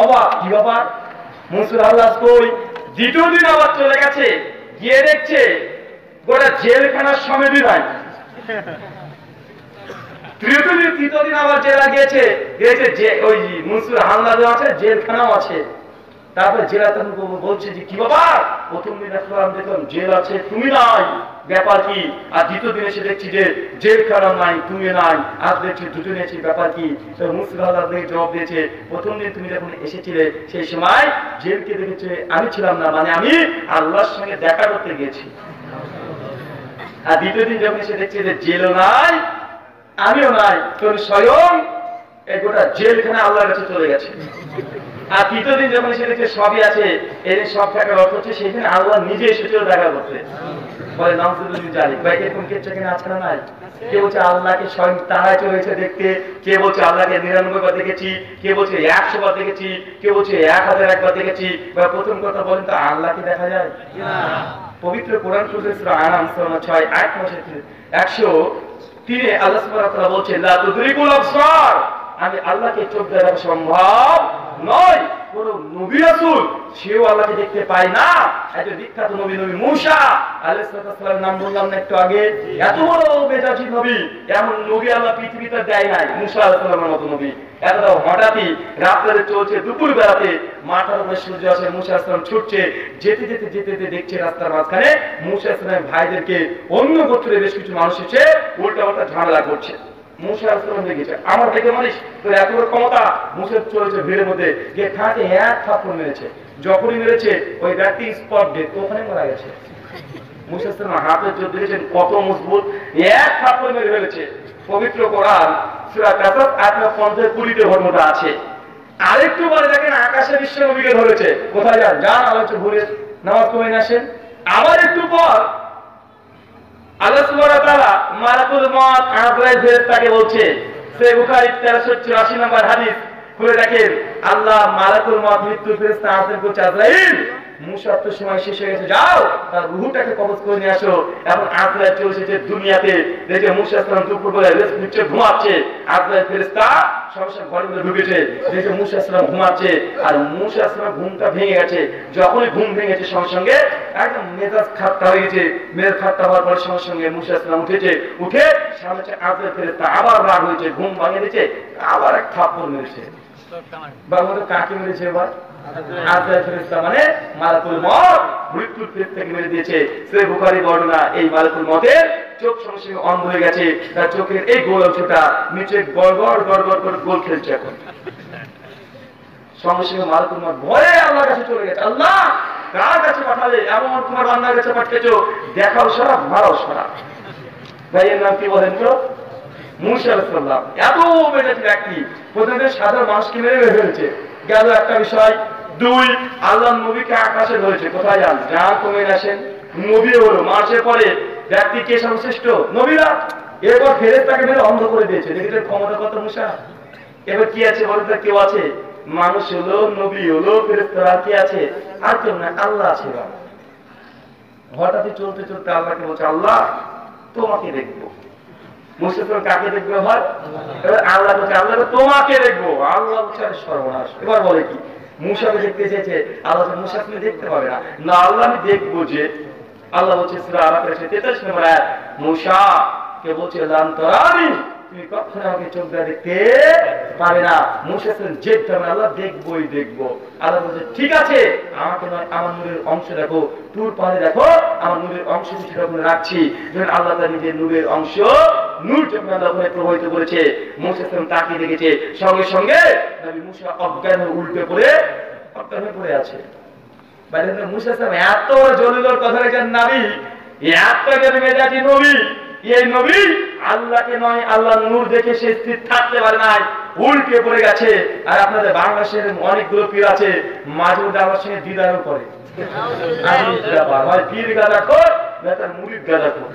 অবাক, কি ব্যাপার, মনসুর হাল্লাজ কই? দ্বিতীয় দিন আবার চলে গেছে, গিয়ে দেখছে গোটা জেলখানার সমেতই নাই। তৃতীয় দিন আবার জেলা গিয়েছে, যে ওই মনসুর হাল্লাজ আছে জেলখানাও আছে। তারপরে জেলা তখন বলছে যে কি বাবা, প্রথম দিন দেখলাম জেল আছে তুমি নাই, ব্যাপার কি? আর দ্বিতীয় দিন এসে দেখছি যে জেলখানা নাই তুমি নাই, আজ দেখছি দুজনে আছি, ব্যাপার কি? মনসুর হাল্লাজ জবাব দিয়েছে প্রথম দিন তুমি যখন এসেছিলে সেই সময় জেলকে দেখেছে আমি ছিলাম না, মানে আমি আল্লাহর সঙ্গে দেখা করতে গিয়েছি। আর দ্বিতীয় দিন যখন এসে দেখছি যে জেলও নাই আমিও নাই, তোর স্বয়ং এই গোটা জেলখানা আল্লাহর কাছে চলে গেছে। আর তৃতীয় দিন যখন এসে দেখছে সবই আছে, এর সব থাকার অর্থ হচ্ছে সেখানে আল্লাহ নিজে এসেছিল দেখা করতে। বলে নাউজুবিল্লাহ জালিক। ভাই এরকম কেচ্ছা কিনা আজকাল নাই? কে বলছে আল্লাহকে স্বয়ং তারায় চলেছে দেখতে, কে বলছে আল্লাহকে 99 বার দেখেছি, কে বলছে 100 বার দেখেছি, কে বলছে 1001 বার দেখেছি। বা প্রথম কথা বলেন তো আল্লাহকে দেখা যায়? পবিত্র কোরআন সূরা আনাম 6 আয়াত 103 আল্লাহ সুবহানাহু ওয়া তাআলা বলছেন লা তুদরিকুল আবসার, আমি আল্লাহকে চোখ দিয়ে দেখা সম্ভব নয়। কোন নবী রাসূল সেও আল্লাহকে দেখতে পায় না। একজন বিখ্যাত নবী মূসা আলাইহিস সালামের নাম বললাম না একটু আগে, এত বড় মেজাজি নবী, এমন নবী আল্লাহ পৃথিবীতে দেয় নাই মূসা আলাইহিস সালামের মতো নবী। একদা হঠাৎই রাত্রে চলছে, দুপুর বেলাতে মাথার উপরে সূর্য আছে, মূসা আলাইহিস সালাম ছুটছে, যেতে যেতে দেখছে রাস্তার মাঝখানে মূসা আলাইহিস সালামের ভাইদেরকে অন্য গোত্রের বেশ কিছু মানুষ এসে উল্টাপাল্টা ঝামেলা করছে। মুসা আলাইহিস দেখেছে আমার থেকে মানিস তোর এত বড় ক্ষমতা। মুসা চলেছে ভিড়ের মধ্যে গিয়ে ঠাঁটে এক থাপ্পড় মেরেছে। যখনই মেরেছে ওই ব্যক্তি স্পট ডেড, ওখানে মারা গেছে। মুসা আলাইহিস হাতে জোর দিয়েছেন কত মজবুত, এক থাপ্পড় মেরে ফেলেছে। পবিত্র কোরআন সূরা কাসাস আয়াত 50 ঘটনাটা আছে। আরেকটু বলে দেখেন আকাশে বিশ্ব নবীকে ধরেছে, কোথায় যান যান আলোচ্য ঘুরে নামাজ পড়ে আসেন। আবার একটু পর আল্লাহ সুবহানাহু ওয়া তাআলা মালাকুল মউত আজরাইল ফেরেশতাকে বলছে, সহিহ বুখারী 1384 নম্বর হাদিস খুলে দেখেন, আল্লাহ মালাকুল মউত মৃত্যু ফেরেশতা আজরাইল বলছে, আজরাইল মুসা তো সময় শেষ হয়ে গেছে, যাও তার রূহটাকে কবজ করে নিয়ে আসো। এখন আজরাইল চলে এসেছে দুনিয়াতে, দেখে মুসা আলাইহিস দুপুরবেলা রেস্ট নিচ্ছে, ঘুমাচ্ছে। আজরাইল ফেরেশতা সবসময় ঘরের মধ্যে ঢুকেছে, দেখে মুসা আলাইহিস ঘুমাচ্ছে, আর মুসা আলাইহিস ঘুমটা ভেঙে গেছে। যখনই ঘুম ভেঙেছে সঙ্গে সঙ্গে একদম মেজাজ খাট্টা হয়ে গেছে। মেজাজ খাট্টা হওয়ার পর সঙ্গে সঙ্গে মুসা আলাইহিস উঠেছে, উঠে সামনে আজরাইল ফেরেশতা আবার রাগ হয়েছে, ঘুম ভাঙিয়ে দিয়েছে, আবার এক থাপ্পড় মেরেছে। বাবা তো কাকে মেরেছে এবার? আজরাইল ফেরেশতা মানে মালাকুল মউত মৃত্যুর ফেরেশতাকে মেরে দিয়েছে। সহিহ বুখারী বর্ণনা, এই মালাকুল মউতের চোখ সঙ্গে সঙ্গে অন্ধ হয়ে গেছে, তার চোখের এই গোল অংশটা নিচে গড়গড় গড়গড় করে গোল খেলছে। এখন সঙ্গে সঙ্গে মালাকুল মউত ভয়ে আল্লাহর কাছে চলে গেছে, আল্লাহ কার কাছে পাঠালে? এমন তোমার বান্দার কাছে পাঠিয়েছো, দেখাও সারা মারাও সারা। ভাইয়ের নাম কি বলেন তো? মুসা আলাইহিস সালাম। এত বেজাতি ব্যক্তি, প্রথমে সাধারণ মানুষকে মেরে ফেলছে, গেল একটা বিষয়। দুই, আল্লাহর নবীকে আকাশে ধরেছে, কোথায় যান যান কমে আসেন। নবী হলো মাসের পরে ব্যক্তি কে সর্বশ্রেষ্ঠ? নবীরা। এরপর ফেরেশতাকে মেরে অন্ধ করে দিয়েছে, দেখেছেন ক্ষমতা কত মুসা। এবার কি আছে বলেন তো? কেউ আছে? মানুষ হলো, নবী হলো, ফেরেশতারা কি আছে? আর কেউ না, আল্লাহ আছে। হঠাৎই চলতে চলতে আল্লাহকে বলছে, আল্লাহ তোমাকে দেখবো। মুসা কাকে দেখবে? হয় এবার আল্লাহ বলছে, আল্লাহ তোমাকে দেখবো। আল্লাহ বলছে, সর্বনাশ। এবার বলে কি? মুসাকে দেখতে চেয়েছে, আল্লাহ মুসা তুমি দেখতে পাবে না। না আল্লাহ আমি দেখবো যে। আল্লাহ বলছে সূরা আরাফের 43 নম্বর আয়াত, মুসা কে বলছে লান তারানি, তুমি কখনো আমাকে চোখ দিয়ে দেখতে পাবে না। মুসা জেদ ধরে, আল্লাহ দেখবোই দেখবো। আল্লাহ বলছে ঠিক আছে, আমাকে নয় আমার নূরের অংশ দেখো, তুর পাহাড়ে দেখো আমার নূরের অংশ সেরকম রাখছি। যখন আল্লাহ তার নিজের নূরের অংশ নূর যখন আল্লাহ প্রবাহিত করেছে, মুসা তাকিয়ে দেখেছে, সঙ্গে সঙ্গে নবী মুসা অজ্ঞান হয়ে উল্টে পড়ে অজ্ঞান হয়ে পড়ে আছে। মুসা এত জলিলর কথা রেখেছেন নবী, এত মেজাজি নবী, এই নবী আল্লাহকে নয় আল্লাহর নূর দেখে সে স্থির থাকতে পারে নাই, উল্টে পড়ে গেছে। আর আপনাদের বাংলাদেশের অনেকগুলো পীর আছে, মাঝে মধ্যে আমার সঙ্গে দিদারও করে। হয় পীর গাঁজাখোর, তার মুরিদ গাঁজাখোর।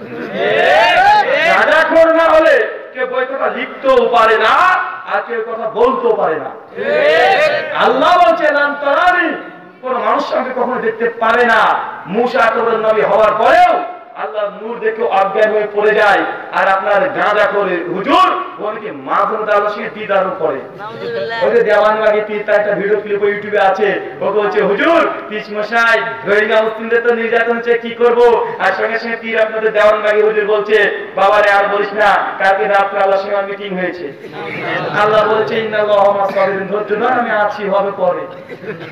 গাঁজাখোর না হলে কেউ বই কথা লিখতেও পারে না, আর কেউ কথা বলতেও পারে না। আল্লাহ বলছে লান তারানি, কোন মানুষ আমাকে কখনো দেখতে পারে না। মুসা এতবড় নবী হওয়ার পরেও আল্লাহ নূর দেখে অজ্ঞান হয়ে পড়ে যায়। আর আপনার গাঁজা করে হুজুর ওনাকে মাঝে মধ্যে আল্লাহর সঙ্গে দিদারও করে। ওই যে দেওয়ানবাগি পীর, তার একটা ভিডিও ক্লিপ ইউটিউবে আছে, ও বলছে হুজুর পিস মশাই রোহিঙ্গা মুসলিমদের তো নির্যাতন হচ্ছে, কি করব? আর সঙ্গে সঙ্গে পীর আপনাদের দেওয়ানবাগি হুজুর বলছে, বাবারে আর বলিস না, কালকে রাত্রে আল্লাহর সঙ্গে আমার মিটিং হয়েছে। আল্লাহ বলছে ইন্নাল্লাহা মা'আস সাবিরিন, ধৈর্য ধর, আমি আছি, হবে পরে।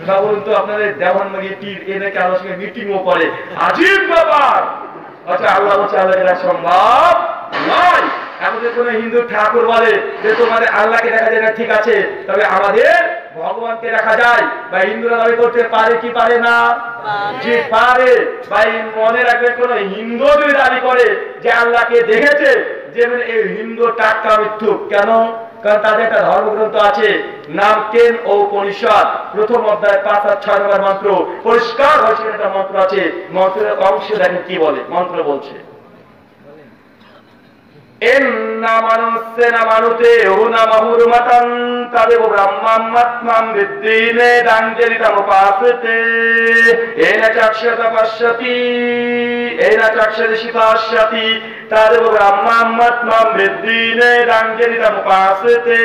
বা বলুন তো আপনাদের দেওয়ানবাগি পীর এদেরকে আল্লাহর সঙ্গে মিটিংও করে, আজীব ব্যাপার। আচ্ছা আল্লাহ বলছে আল্লাহ এটা সম্ভব নয়। আমাদের কোন হিন্দু ঠাকুর বলে যে তোমাদের আল্লাহকে দেখা যায় না, ঠিক আছে, তবে আমাদের ভগবানকে দেখা যায়। বা হিন্দুরা দাবি করতে পারে কি পারে না? যে পারে। ভাই মনে রাখবে, কোন হিন্দু যদি দাবি করে যে আল্লাহকে দেখেছে, যে এই হিন্দু টাটকা মিথ্যুক। কেন? কারণ তাদের একটা ধর্মগ্রন্থ আছে, নাম কেন ও উপনিষদ, প্রথম অধ্যায় 5 আর 6 নম্বর মন্ত্র, পরিষ্কার হয়েছে একটা মন্ত্র আছে। মন্ত্রের অংশ দেখেন কি বলে। মন্ত্র বলছে এন্না মানুসেনা মানুতে ওনা মাহুরমাতান তাদেব ব্রহ্মাম্মাত্মাম বিদ্দিনে দাঞ্জলিতাম উপাসতে এনা চাক্ষতা পশ্যতি এনা চাক্ষতে শিতাস্যতি তাদেব ব্রহ্মাম্মাত্মাম বিদ্দিনে দাঞ্জলিতাম উপাসতে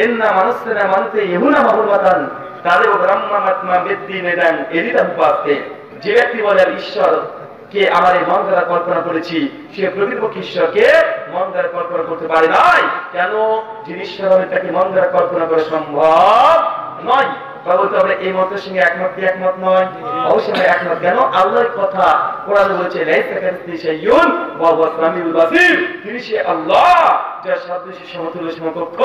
এন্না মানুসেনা মানুতে ওনা মাহুরমাতান তাদেব ব্রহ্মাম্মাত্মাম বিদ্দিনে দাঞ্জলিতাম উপাসতে। যে ব্যক্তি বলে ঈশ্বর কে আমার এই মন দ্বারা কল্পনা করেছি, সে প্রকৃতপক্ষে ঈশ্বরকে মন দ্বারা কল্পনা করতে পারে নাই। কেন? যিনি ঈশ্বর হবেন তাকে মন দ্বারা কল্পনা করা সম্ভব নয়। বা বলতে আমরা এই মতের সঙ্গে একমত কি একমত নয়? অবশ্যই একমত। কেন? আল্লাহর কথা কোরআনে বলেছে লাইসা কামিসলিহি শাইউন ওয়া হুয়া সামিউল বাসীর, তিনি সে আল্লাহ যার সাদৃশ্য সমতুল্য সমকক্ষ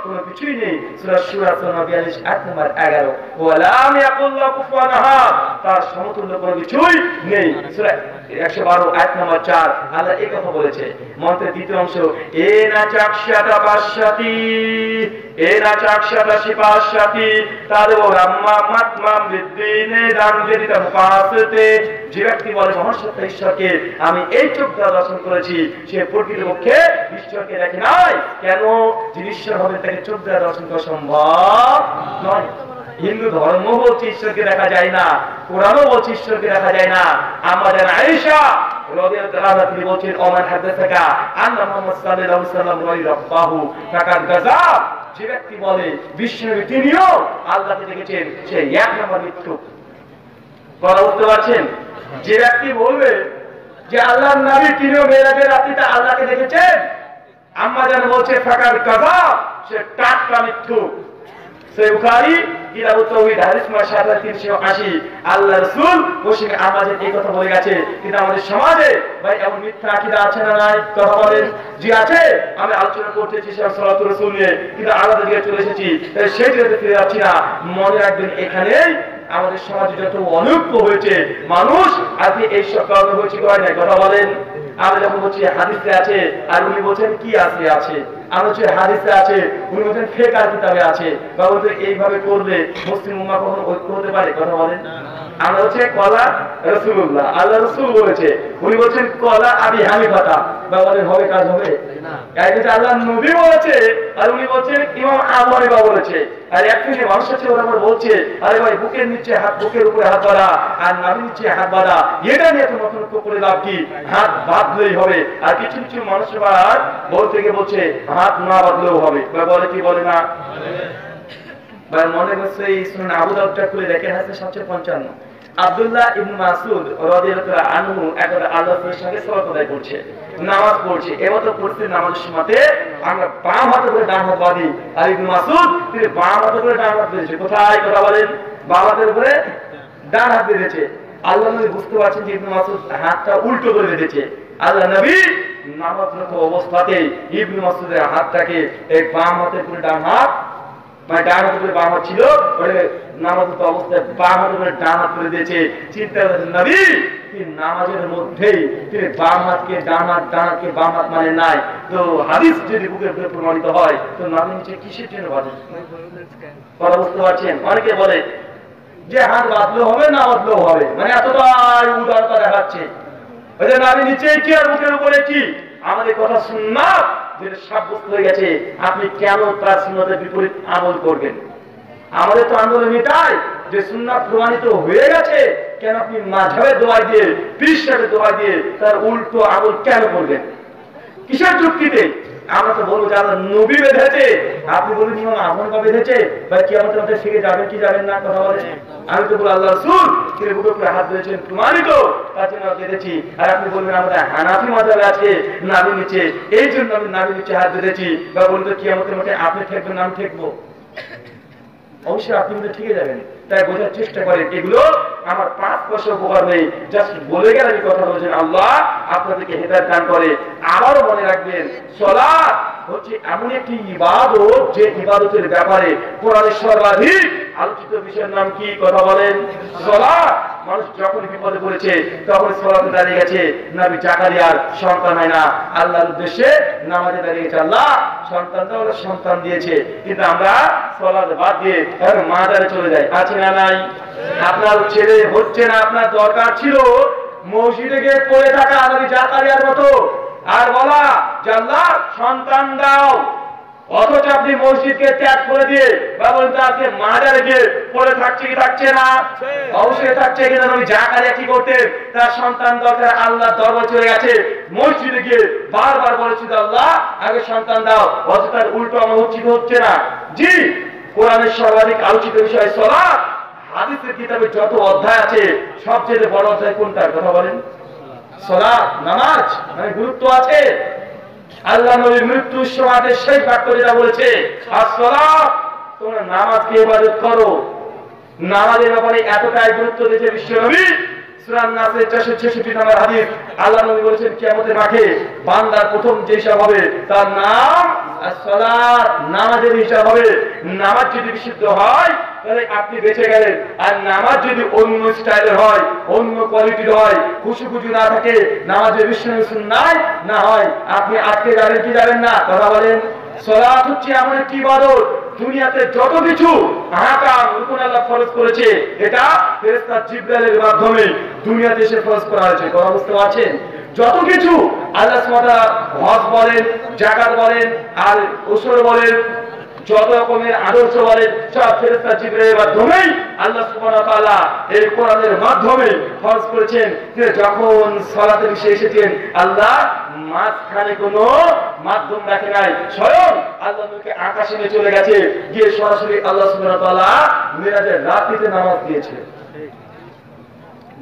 কোনো কিছুই নেই। সূরা শুরা 42 আয়াত নম্বর 11। ওয়া লাম ইয়াকুল লাহু কুফুয়ান আহাদ, তার সমতুল্য কোনো কিছুই নেই। সূরা 112 আয়াত নম্বর 4 আল্লাহ এই কথা বলেছে। মন্ত্রের দ্বিতীয় অংশ এনা চাকশাতা পাশাতি এনা চাকশাতা শিপাশাতি তাদেও রাম্মা মাতমাম বিদ্দিনে দানজেরিতা মুকাসতে, যে ব্যক্তি বলে মহাসত্তা ঈশ্বরকে আমি এই চোখ দ্বারা দর্শন করেছি, সে প্রকৃতপক্ষে ঈশ্বরকে দেখে নাই। কেন? যে ঈশ্বর হবে তাকে চোখ দ্বারা দর্শন করা সম্ভব নয়। হিন্দু ধর্ম বলছে ঈশ্বরকে দেখা যায় না, কোরআনও বলছে ঈশ্বরকে দেখা যায় না। আমাদের আয়েশা রাদিয়াল্লাহু তাআলা তিনি বলছেন ওমান হাদাসাকা আন্না মুহাম্মদ সাল্লাল্লাহু আলাইহি ওয়াসাল্লাম রাই রাব্বাহু ফাকাদ গাযাব, যে ব্যক্তি বলে বিশ্বনবী তিনিও আল্লাহকে দেখেছেন সে এক নম্বর মিথ্যুক। কথা বুঝতে পারছেন? যে ব্যক্তি বলবে যে আল্লাহর নবী তিনিও মেরাজের রাত্রিতে আল্লাহকে দেখেছেন, আম্মা জান বলছে ফাকাদ গাযাব, সে টাটকা মিথ্যুক। সহিহ বুখারী কিতাবুত তাওহীদ হাদিস নম্বর 7380 আল্লাহ রাসূল ওখানে আমাদের এই কথা বলে গেছে। কিন্তু আমাদের সমাজে ভাই এমন মিথ্যা আকীদা আছে না নাই? কথা বলেন। যে আছে, আমি আলোচনা করতেছি সাল্লাল্লাহু রাসূল নিয়ে, কিন্তু আলাদা দিকে চলে এসেছি, সেই দিকে ফিরে যাচ্ছি না। মনে রাখবেন এখানেই আমাদের সমাজে যত অনৈক্য হয়েছে, মানুষ আজকে এই সব কারণে হয়েছে হয় না? কথা বলেন। আমরা যখন বলছি হাদিসে আছে আর উনি বলছেন কি আছে আছে, আমরা হচ্ছে হাদিসে আছে উনি বলছেন ফিকহ কিতাবে আছে, বা বলতে এইভাবে করলে মুসলিম উম্মাহ কখনো ঐক্য হতে পারে? কথা বলেন। আমরা হচ্ছে কলা রাসূলুল্লাহ, আল্লাহ রাসূল বলেছে, উনি বলছেন কলা আবি হানিফা, বা বলেন হবে কাজ হবে না। এই যে আল্লাহ নবী বলেছে আর উনি বলছেন ইমাম আবু হানিফা বলেছে, আর একদিনে মানুষ আছে ওরা বলছে আরে ভাই বুকের নিচে হাত, বুকের উপরে হাত বাঁধা আর নাভির নিচে হাত বাঁধা, এটা নিয়ে তো মতলব করে লাভ কি? হাত বাঁধলেই হবে। আর কিছু কিছু মানুষ আবার বলতে গিয়ে বলছে হাত না বাঁধলেও হবে, বা বলে কি বলে না? মনে করছে এই সুনান আবু দাউদটা খুলে দেখেন হাদিস 755 আব্দুল্লাহ ইবনে মাসউদ রাদিয়াল্লাহু আনহু একবার আল্লাহর সঙ্গে সালাত আদায় করছে, নামাজ পড়ছে। এমত পড়তে নামাজের সময়তে আমরা বাম হাতে করে ডান হাত বাঁধি, আর ইবনে মাসউদ তিনি বাম হাতে করে ডান হাত বেঁধেছে। কোথায়? কথা বলেন। বাম হাতের উপরে ডান হাত বেঁধেছে। আল্লাহ নবী বুঝতে পারছেন যে ইবনে মাসউদ হাতটা উল্টো করে বেঁধেছে। আল্লাহ নবী নামাজরত অবস্থাতে ইবনে মাসউদের হাতটাকে এই বাম হাতের উপরে ডান হাত, মানে ডান হাত উপরে বাম হাত ছিল, ওরে নামাজরত অবস্থায় বাম হাত উপরে ডান হাত করে দিয়েছে। চিন্তা করেন নবী তিনি নামাজের মধ্যেই তিনি বাম হাতকে ডান হাত, ডান হাতকে বাম হাত মানে নাই। তো হাদিস যদি বুকের উপরে প্রমাণিত হয় তো নামাজ নিচে কিসের জন্য বাঁধে? কথা বুঝতে পারছেন? অনেকে বলে যে হাত বাঁধলেও হবে না বাঁধলেও হবে, মানে এতটা উদারতা দেখাচ্ছে। ওই যে নারী নিচে কি আর বুকের উপরে কি? আমাদের কথা সুন্নাত যেটা সাব্যস্ত হয়ে গেছে, আপনি কেন তার সুন্নতের বিপরীত আমল করবেন? আমাদের তো আন্দোলন এটাই যে সুন্নাত প্রমাণিত হয়ে গেছে, কেন আপনি মাযহাবের দোয়া দিয়ে, পীর সাহেবের দোয়া দিয়ে তার উল্টো আমল কেন করবেন? কিসের যুক্তিতে? আমরা তো বলবো যে আল্লাহ নবী বেঁধেছে, আপনি বলুন ইমাম আবু হানিফা বেঁধেছে, বা কিয়ামতের মধ্যে শিখে যাবেন কি যাবেন না? কথা বলেন। আমি তো বলি আল্লাহ রাসূল তিনি বুকের উপরে হাত দিয়েছেন প্রমাণিত, তার জন্য বেঁধেছি। আর আপনি বলবেন আমাদের হানাফি মাযহাবে আছে নাভির নিচে, এই জন্য আমি নাভির নিচে হাত বেঁধেছি, বা বলবেন কিয়ামতের মধ্যে আপনি ঠেকবেন আমি ঠেকবো? অবশ্যই আপনি কিন্তু ঠিকই যাবেন। তাই বোঝার চেষ্টা করেন এগুলো আমার 5 বছর উপকার নেই, জাস্ট বলে গেলে আমি কথা বলছেন। আল্লাহ আপনাদেরকে হেদায়েত দান করে। আবারও মনে রাখবেন সালাত হচ্ছে এমন একটি ইবাদত যে ইবাদতের ব্যাপারে কোরআনের সর্বাধিক আলোচিত বিষয়ের নাম কি? কথা বলেন। সালাত। মানুষ যখন বিপদে পড়েছে তখন সালাতে দাঁড়িয়ে গেছে। নবী জাকারিয়ার সন্তান হয় না, আল্লাহর উদ্দেশ্যে নামাজে দাঁড়িয়ে গেছে। আল্লাহ সন্তান দাও, সন্তান দিয়েছে, কিন্তু আমরা সালাত বাদ দিয়ে মাজারে চলে যাই। আছে না নাই? আপনার ছেলে হচ্ছে না, আপনার দরকার ছিল মসজিদে গিয়ে পড়ে থাকা নবী জাকারিয়ার মতো আর বলা যে আল্লাহ সন্তান দাও, অথচ আপনি মসজিদকে ত্যাগ করে দিয়ে বা বলতে আজকে মাজারে গিয়ে পড়ে থাকছে কি থাকছে না? অবশ্যই থাকছে। কিন্তু নবী জাকারিয়া কি করতেন? তার সন্তান দরকার, আল্লাহ দরবার চলে গেছে, মসজিদে গিয়ে বারবার বলেছিল আল্লাহ আগে সন্তান দাও, অথচ তার উল্টো আমার হচ্ছে না। জি, কোরআনের সর্বাধিক আলোচিত বিষয় সালাত। হাদিসের কিতাবে যত অধ্যায় আছে সবচেয়ে বড় অধ্যায় কোনটা? কথা বলেন। সালাত, নামাজ, মানে গুরুত্ব আছে। আল্লাহ নবীর মৃত্যুর সময় সেই বাক্য যেটা বলেছে, আর সালাত, তোমরা নামাজকে ইবাদত করো। নামাজের ব্যাপারে এতটাই গুরুত্ব দিয়েছে বিশ্বনবী। সূরা নাসের 466 নম্বর হাদিস, আল্লাহ নবী বলেছেন কিয়ামতের মাঠে বান্দার প্রথম যে হিসাব হবে তার নাম as-সালাত, নামাজের হিসাব হবে। নামাজ যদি বিশুদ্ধ হয় তাহলে আপনি বেঁচে গেলেন, আর নামাজ যদি অন্য স্টাইলের হয়, অন্য কোয়ালিটির হয়, খুশু না থাকে, নামাজের বিশ্বনবী সুন্নাহ না হয়, আপনি আটকে যাবেন কি যাবেন না? কথা বলেন। সালাত হচ্ছে এমন একটি ইবাদত, দুনিয়াতে যত কিছু আহকাম রুকুন আল্লাহ ফরজ করেছে এটা ফেরেশতা জিবরাইলের মাধ্যমে দুনিয়াতে এসে ফরজ করা হয়েছে। কথা বুঝতে পারছেন? যত কিছু আল্লাহ সুবহানাহু ওয়া তাআলা হজ বলেন, যাকাত বলেন, আর উসুর বলেন, যত রকমের আদর্শ বলেন, সব ফেরেশতা জিবরাইলের মাধ্যমেই আল্লাহ সুবহানাহু ওয়া তাআলা এই কোরআনের মাধ্যমে ফরজ করেছেন। যখন সালাতে বিষয়ে এসেছেন আল্লাহ মাঝখানে কোনো মাধ্যম রাখে নাই, স্বয়ং আল্লাহ নবীকে আকাশে নিয়ে চলে গেছে, গিয়ে সরাসরি আল্লাহ সুবহানাহু ওয়া তাআলা মিরাজের রাত্রিতে নামাজ দিয়েছে।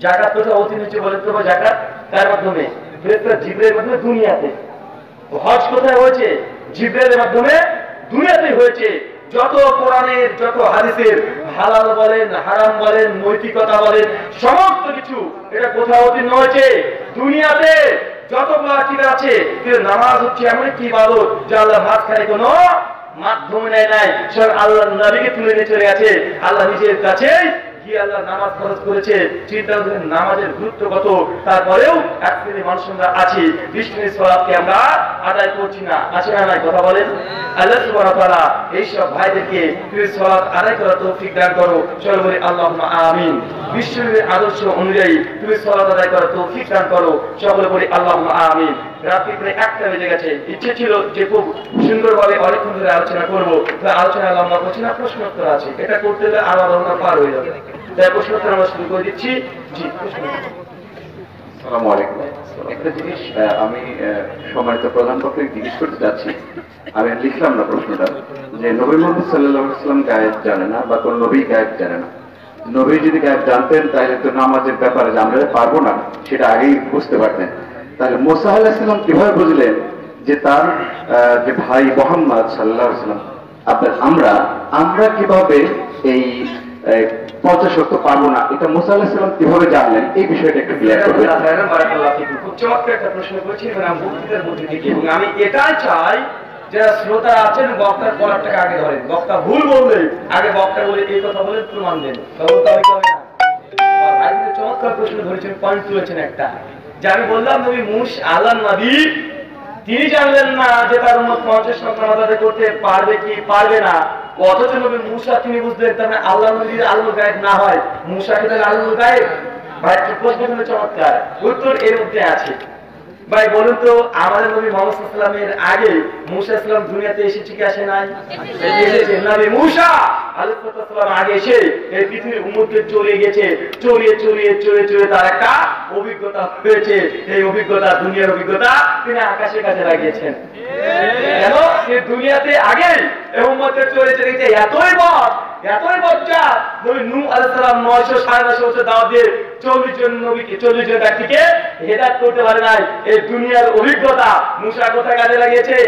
যাকাত কোথায় অধীন হচ্ছে বলেন তো? যাকাত তার মাধ্যমে ফেরেশতা জিবরাইলের মাধ্যমে দুনিয়াতে। হজ কোথায় হয়েছে? জিবরাইলের মাধ্যমে দুনিয়াতে হয়েছে। যত কোরআনের যত হাদিসের হালাল বলেন, হারাম বলেন, নৈতিকতা বলেন, সমস্ত কিছু এটা কোথায় অধীন হয়েছে? দুনিয়াতে। যতগুলো ঠিক আছে, কিন্তু নামাজ হচ্ছে এমন একটি ইবাদত যা আল্লাহ মাঝখানে কোনো মাধ্যম নেয় নাই, সব আল্লাহর নবীকে তুলে নিয়ে চলে গেছে আল্লাহ নিজের কাছে গিয়ে আল্লাহ নামাজ ফরজ করেছে। চিন্তা করেন নামাজের গুরুত্ব কত। তারপরেও এক শ্রেণীর মানুষ আমরা আছি বিষ্ণুর সালাতকে আমরা আদায় করছি না, আছে না নাই? কথা বলেন। আল্লাহ সুবহানাহু ওয়া তাআলা এইসব ভাইদেরকে তুমি সালাত আদায় করার তৌফিক দান করো। চলো বলি আল্লাহুম্মা আমিন। বিষ্ণুর আদর্শ অনুযায়ী তুমি সালাত আদায় করার তৌফিক দান করো। সকলে বলি আল্লাহুম্মা আমিন। রাত্রি প্রায় 1টা বেজে গেছে। ইচ্ছে ছিল যে খুব সুন্দরভাবে অনেকক্ষণ ধরে আলোচনা করবো, আলোচনা লম্বা করছি না, প্রশ্ন উত্তর আছে, এটা করতে হলে আরো লম্বা পার হয়ে যাবে। তাই প্রশ্ন উত্তর আমরা শুরু করে দিচ্ছি। জি, আসসালামু আলাইকুম। একটা জিনিস আমি সম্মানিত প্রধান বক্তাকে জিজ্ঞেস করতে চাচ্ছি, আমি লিখলাম না প্রশ্নটা, যে নবী মুহাম্মদ সাল্লাল্লাহু আলাইহি ওয়াসাল্লাম গায়েব জানে না বা কোন নবী গায়েব জানে না। নবী যদি গায়েব জানতেন তাহলে তো নামাজের ব্যাপারে যে আমরা পারবো না সেটা আগেই বুঝতে পারতেন। তাহলে মুসা আলাইহিস সালাম কিভাবে বুঝলেন যে তার যে ভাই মুহাম্মদ সাল্লাল্লাহু আলাইহি ওয়াসাল্লাম আমরা কিভাবে এই 50 শর্ত পারবো না, এটা মুসা আলাইহিস সালাম কিভাবে জানলেন? এই বিষয়টা একটু ক্লিয়ার করবেন। খুব চমৎকার একটা প্রশ্ন করেছেন বক্তৃতার মধ্যে থেকে, এবং আমি এটাই চাই যারা শ্রোতা আছেন বক্তার কলারটাকে আগে ধরেন। বক্তা ভুল বললে আগে বক্তা বলে এই কথা বলে প্রমাণ দেন। চমৎকার প্রশ্ন ধরেছেন, পয়েন্ট তুলেছেন একটা, যে আমি বললাম নবী আল্লাহর নবী তিনি জানলেন না যে তার উম্মত 50 সংখ্যা আদায় করতে পারবে কি পারবে না, অথচ নবী মুসা তিনি বুঝলেন তার মানে আল্লাহ নবীর আল্লাহ গায়েব না হয়, মুসাকে তাহলে আল্লাহ গায়েব। ভাই প্রশ্ন হলো চমৎকার, উত্তর এর মধ্যে আছে। ভাই বলুন তো, আমাদের নবী মুহাম্মদ সাল্লাল্লাহু আলাইহি ওয়াসাল্লামের আগে মুসা সাল্লাম দুনিয়াতে এসেছে কি আসে নাই? এসেছেন। নবী মুসা আলাইহিস সালাম আগে এসে এই পৃথিবীর উম্মতকে চলে গেছে, চড়িয়ে তার একটা অভিজ্ঞতা হয়েছে। এই অভিজ্ঞতা দুনিয়ার অভিজ্ঞতা তিনি আকাশের কাছে লাগিয়েছেন। কেন? এই দুনিয়াতে আগে এই উম্মতকে চলে গেছে, এতই বজ্জা নবী নূহ আলাইহিস সালাম 900 বছর দাওয়াত দিয়ে 40 জন ব্যক্তিকে হেদায়েত করতে পারে নাই। এই দুনিয়ার অভিজ্ঞতা মুসা কোথায় কাজে লাগিয়েছে?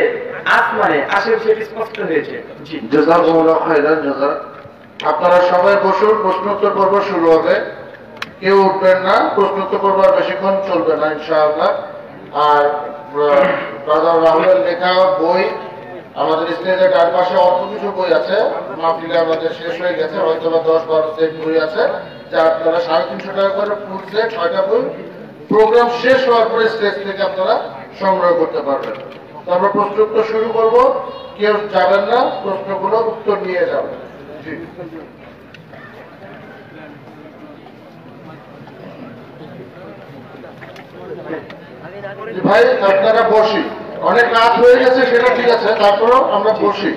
আসমানে, আশেপাশে স্পষ্ট হয়েছে। জি, জাযাকুমুল্লাহু খাইরান জাযা। আপনারা সবাই বসুন, প্রশ্নোত্তর পর্ব শুরু হবে। কেউ উঠবেন না, প্রশ্নোত্তর পর্ব বেশিক্ষণ চলবে না ইনশাআল্লাহ। আর ব্রাদার রাহুলের লেখা বই আমাদের স্টেজের ডান পাশে অল্প কিছু বই আছে, মাহফিলে আমাদের শেষ হয়ে গেছে, হয়তো বা 10-12 সেট বই আছে, যা আপনারা 350 টাকা করে ফুল সেট 6টা বই প্রোগ্রাম শেষ হওয়ার পরে স্টেজ থেকে আপনারা সংগ্রহ করতে পারবেন। তো আমরা প্রশ্ন উত্তর শুরু করব, কেউ যাবেন না, প্রশ্নগুলো উত্তর নিয়ে যাবেন। জি ভাই, আপনারা বসি, অনেক রাত হয়ে গেছে সেটা ঠিক আছে, তারপরেও আমরা বসি।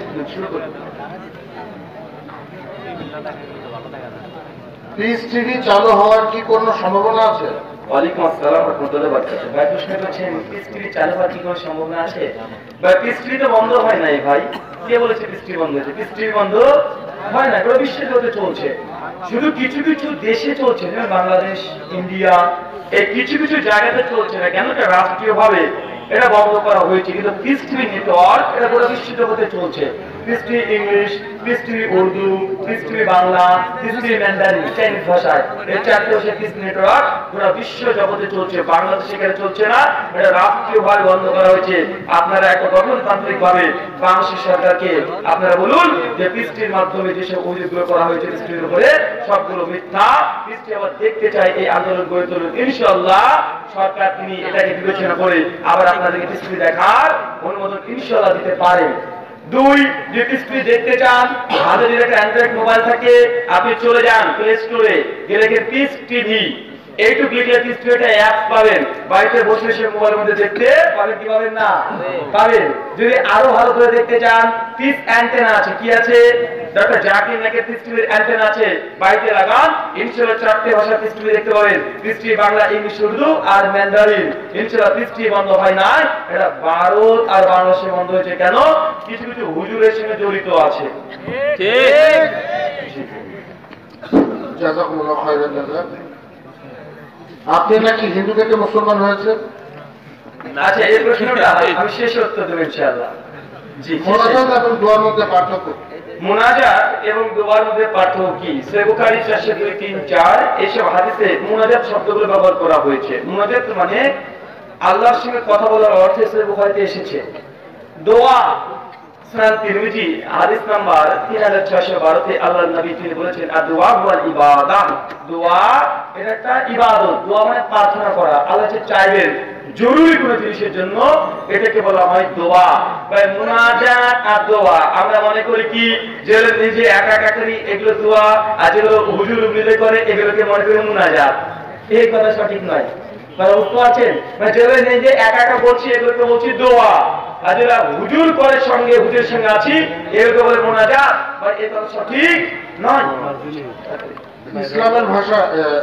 পিস টিভি চালু হওয়ার কি কোনো সম্ভাবনা আছে? ওয়ালাইকুম আসসালাম ওয়া রাহমাতুল্লাহি ওয়া বারাকাতুহু। ভাই প্রশ্ন করছেন পিস টিভি চালু হওয়ার কি কোনো সম্ভাবনা আছে? ভাই পিস টিভি তো বন্ধ হয় নাই। ভাই কে বলেছে পিস টিভি বন্ধ হয়েছে? পিস টিভি বন্ধ হয় না, পুরো বিশ্বের মধ্যে চলছে। শুধু কিছু কিছু দেশে চলছে, যেমন বাংলাদেশ, ইন্ডিয়া, এই কিছু কিছু জায়গাতে চলছে না। কেন? এটা রাষ্ট্রীয় ভাবে এটা বন্ধ করা হয়েছে, কিন্তু পিস টিভি নেটওয়ার্ক এটা পুরো বিশ্বের মধ্যে চলছে। Piece TV English, piece TV Urdu, piece TV Bangla, piece TV Mandarin Chinese ভাষায় এই 4টে হচ্ছে পিস নেটওয়ার্ক পুরো বিশ্ব জগতে চলছে, বাংলাদেশে এখানে চলছে না, এটা রাষ্ট্রীয়ভাবে বন্ধ করা হয়েছে। আপনারা একটা গঠনতান্ত্রিক ভাবে বাংলাদেশ সরকারকে আপনারা বলুন যে পিস টিভির মাধ্যমে যেসব অভিযোগগুলো করা হয়েছে পিস টিভির উপরে সবগুলো মিথ্যা। পিস টিভি আবার দেখতে চাই এই আন্দোলন গড়ে তুলুন, ইনশাআল্লাহ সরকার তিনি এটাকে বিবেচনা করে আবার আপনাদেরকে পিস টিভি দেখার অনুমোদন ইনশাআল্লাহ দিতে পারেন। 2, যে পিস টিভি দেখতে চান, হাতে যদি একটা অ্যান্ড্রয়েড মোবাইল থাকে আপনি চলে যান প্লে স্টোরে, গিয়ে লিখেন পিস টিভি, এইটুকু লিখলে পিস টিভি একটা অ্যাপ পাবেন, বাড়িতে বসে সে মোবাইলের মধ্যে দেখতে পাবেন কি পাবেন না পাবেন। যদি আরো ভালো করে দেখতে চান পিস অ্যান্টেনা আছে, কি আছে ডক্টর জাকির নাকের পিস টিভির অ্যান্টেনা আছে, বাড়িতে লাগান, ইনশাআল্লাহ 4টে ভাষা পিস টিভি দেখতে পাবেন, peace TV Bangla, English, Urdu আর ম্যান্ডারিন। ইনশাআল্লাহ পিস টিভি বন্ধ হয় না, এটা ভারত আর বাংলাদেশে বন্ধ হয়েছে কেন? কিছু কিছু হুজুরের সঙ্গে জড়িত আছে। ঠিক, জাযাকুমুল্লাহু খাইরান জাযা। আপনি নাকি হিন্দু থেকে মুসলমান হয়েছে? আচ্ছা, এই প্রশ্নটা আমি শেষে উত্তর দেব ইনশাআল্লাহ। জি, মুনাজাত এবং দোয়ার মধ্যে পার্থক্য? মুনাজাত এবং দোয়ার মধ্যে পার্থক্য কি? সহিহ বুখারী 402-3-4 এইসব হাদিসে মুনাজাত শব্দগুলো ব্যবহার করা হয়েছে। মুনাজাত মানে আল্লাহর সঙ্গে কথা বলার অর্থে সহিহ বুখারীতে এসেছে। দোয়া সুনান তিরমিজি হাদিস নাম্বার 3612 আল্লাহর নবী তিনি বলেছেন আদ-দুআ ওয়াল ইবাদাহ, দোয়া এটা একটা ইবাদত। দোয়া মানে প্রার্থনা করা, আল্লাহ যে চাইবেন জরুরি কোনো জিনিসের জন্য এটাকে বলা হয় দোয়া। ভাই মুনাজাত আর দোয়া আমরা মনে করি কি যেগুলো নিজে একা একা করি এগুলো দোয়া, আর যেগুলো হুজুর মিলে করে এগুলোকে মনে করি মুনাজাত। এই কথা সঠিক নয়, কারণ উত্তর আছেন যেগুলো নিজে একা একা করছি এগুলোকে বলছি দোয়া, আর যেটা হুজুর করে সঙ্গে হুজুরের সঙ্গে আছি এগুলোকে বলে মুনাজাত। ভাই এই কথা সঠিক নয়। ইসলামের ভাষা,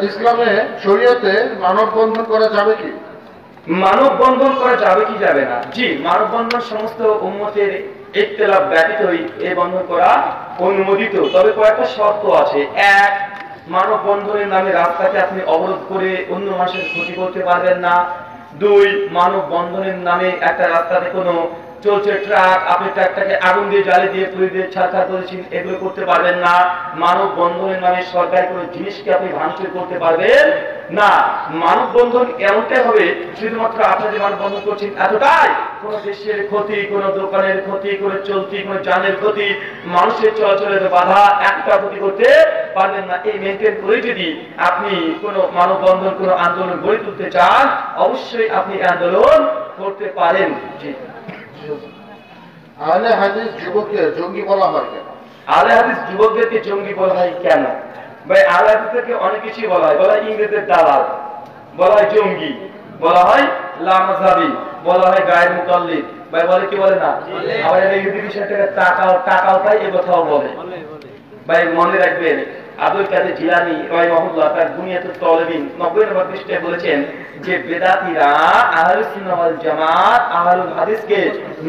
ইসলামে শরীয়তে মানববন্ধন করা যাবে কি? মানববন্ধন করা যাবে কি যাবে না? জি, মানববন্ধন সমস্ত উম্মতের ইখতিলাফ ব্যতীতই এই বন্ধন করা অনুমোদিত, তবে কয়েকটা শর্ত আছে। 1, মানববন্ধনের নামে রাস্তাকে আপনি অবরোধ করে অন্য মানুষের ক্ষতি করতে পারবেন না। 2, মানববন্ধনের নামে একটা রাস্তাতে কোনো চলছে ট্রাক, আপনি ট্রাকটাকে আগুন দিয়ে জ্বালে দিয়ে পুড়িয়ে দিয়ে ছাড়খাড় করেছেন, এগুলো করতে পারবেন না। মানববন্ধনের নামে সরকারি কোনো জিনিসকে আপনি ভাঙচুর করতে পারবেন না। মানববন্ধন এমনটাই হবে শুধুমাত্র আপনারা যে মানববন্ধন করছেন এতটাই, কোন দেশের ক্ষতি, কোন দোকানের ক্ষতি, কোন চলতি কোন যানের ক্ষতি, মানুষের চলাচলের বাধা একটা ক্ষতি করতে পারবেন না। এই মেনটেন করে যদি আপনি কোন মানববন্ধন কোন আন্দোলন গড়ে তুলতে চান অবশ্যই আপনি আন্দোলন করতে পারেন। জি, আহলে হাদিস যুবকদের জঙ্গি বলা হয় কেন? আহলে হাদিস যুবকদেরকে জঙ্গি বলা হয় কেন? ভাই আহলে হাদিসকে অনেক কিছুই বলা হয়, বলা হয় ইংরেজের দালাল, বলা হয় জঙ্গি, বলা হয় লামাযহাবি, বলা হয় গায়ের মুকাল্লিদ, ভাই বলে কি বলে না? আবার এই বিষয়টাকে টাকাও পাই এ কথাও বলে। ভাই মনে রাখবেন আব্দুল কাদের জিলানী রাহিমাহুল্লাহ তার বুনিয়াতুত তালিবিন 90 নম্বর পৃষ্ঠায় বলেছেন যে বেদাতীরা আহলুস সুন্নাহ ওয়াল জামাত আহলুল হাদিসকে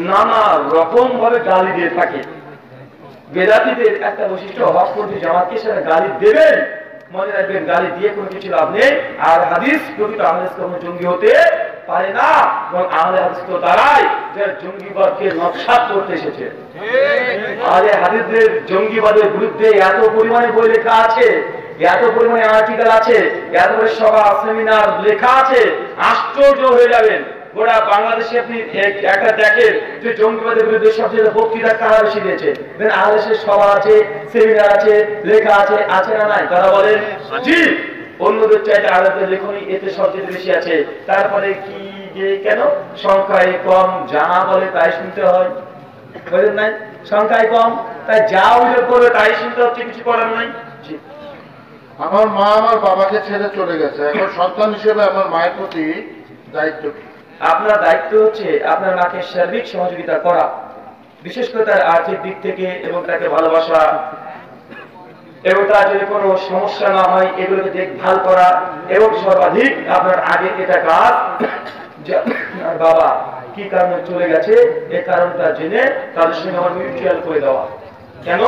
নানা রকম ভাবে গালি দিয়ে থাকে। বেদাতীদের একটা বৈশিষ্ট্য হকপন্থী জামাতকে সেটা গালি দেবেন, মনে রাখবেন গালি দিয়ে কোনো কিছু লাভ নেই। আর হাদিস প্রকৃত আহলে হাদিস কোনো জঙ্গি হতে পারে না, এবং আহলে হাদিস তো তারাই যারা জঙ্গিবাদকে নকশাত করতে এসেছে। আহলে হাদিসদের জঙ্গিবাদের বিরুদ্ধে এত পরিমাণে বই লেখা আছে, এত পরিমাণে আর্টিকেল আছে, এত বড় সভা সেমিনার লেখা আছে, আশ্চর্য হয়ে যাবেন। গোটা বাংলাদেশে আপনি একটা দেখেন যে জঙ্গিবাদের বিরুদ্ধে সবচেয়ে বক্তৃতা কারা বেশি দিয়েছে, আহলে হাদিসের সভা আছে, সেমিনার আছে, লেখা আছে, আছে না নাই? তারা বলেন জি, অন্যদের চাইতে আলাদা লেখনী এতে সবচেয়ে বেশি আছে। তারপরে কি যে কেন সংখ্যায় কম, যা বলে তাই শুনতে হয়, বলেন নাই? সংখ্যায় কম, তাই যা অভিযোগ করবে তাই শুনতে হচ্ছে, কিছু করার নাই। আমার মা আমার বাবাকে ছেড়ে চলে গেছে, এখন সন্তান হিসেবে আমার মায়ের প্রতি দায়িত্ব কি? আপনার দায়িত্ব হচ্ছে আপনার মাকে সার্বিক সহযোগিতা করা, বিশেষ করে তার আর্থিক দিক থেকে, এবং তাকে ভালোবাসা, এবং তার যদি কোনো সমস্যা না হয় এগুলোকে দেখভাল করা, এবং সর্বাধিক আপনার আগে এটা কাজ বাবা কি কারণে চলে গেছে এই কারণটা জেনে তাদের সঙ্গে আমার মিউচুয়াল করে দেওয়া। কেন?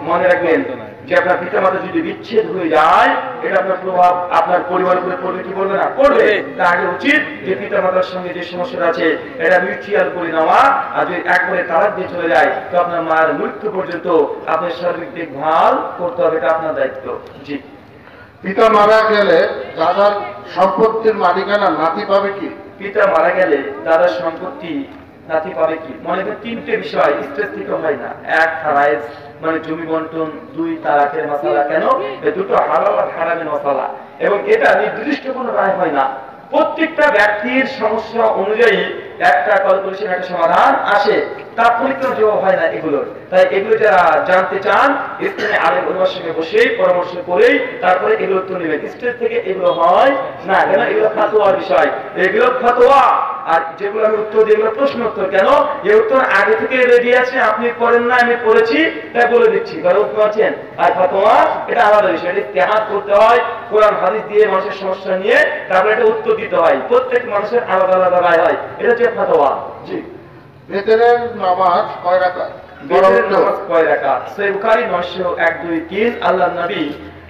মনে রাখবেন যে আপনার পিতা মাতা যদি বিচ্ছেদ হয়ে যায়, এটা আপনার প্রভাব আপনার পরিবারের উপরে পড়বে কি পড়বে না? পড়বে। তা আগে উচিত যে পিতা মাতার সঙ্গে যে সমস্যাটা আছে এটা মিউচুয়াল করে নেওয়া, আর যদি একবারে তালাক দিয়ে চলে যায় তো আপনার মায়ের মৃত্যু পর্যন্ত আপনার সার্বিক দেখভাল করতে হবে, এটা আপনার দায়িত্ব। জি। পিতা মারা গেলে দাদার সম্পত্তির মালিকানা নাতি পাবে কি? পিতা মারা গেলে দাদার সম্পত্তি নাতি পাবে কি? মনে করেন তিনটে বিষয় স্টেজ থেকে হয় না। এক হারাইজ মানে জমি বন্টন, দুই তালাকের মশালা। কেন? এই দুটো হালাল আর হারামের মশালা, এবং এটা নির্দিষ্ট কোনো রায় হয় না। প্রত্যেকটা ব্যক্তির সমস্যা অনুযায়ী একটা কলকলিশন একটা সমাধান আসে, তাৎক্ষণিক কোনো জবাব হয় না এগুলোর। তাই এগুলো যারা জানতে চান স্থানে আলেম ওলামার সঙ্গে বসে পরামর্শ করেই তারপরে এগুলো উত্তর নেবেন। স্টেজ থেকে এগুলো হয় না, কেন? এগুলো ফাতোয়ার বিষয়, এগুলো ফাতোয়া। আর যেগুলো আমি উত্তর দিই এগুলো প্রশ্ন উত্তর। কেন? এই উত্তর আগে থেকে রেডি আছে, আপনি করেন না, আমি করেছি, তাই বলে দিচ্ছি, কারণ উত্তর আছেন। আর ফাতোয়া এটা আলাদা বিষয়, এটা ইতিহাদ করতে হয়, কোরআন হাদিস দিয়ে মানুষের সমস্যা নিয়ে তারপরে এটা উত্তর দিতে হয়। প্রত্যেক মানুষের আলাদা আলাদা রায় হয়, এটা হচ্ছে ফাতোয়া। জি। বেতনের নামাজ কয় রাকাত? বেতনের নামাজ কয় রাকাত? সহিহ বুখারী 901-2-3 আল্লাহর নবী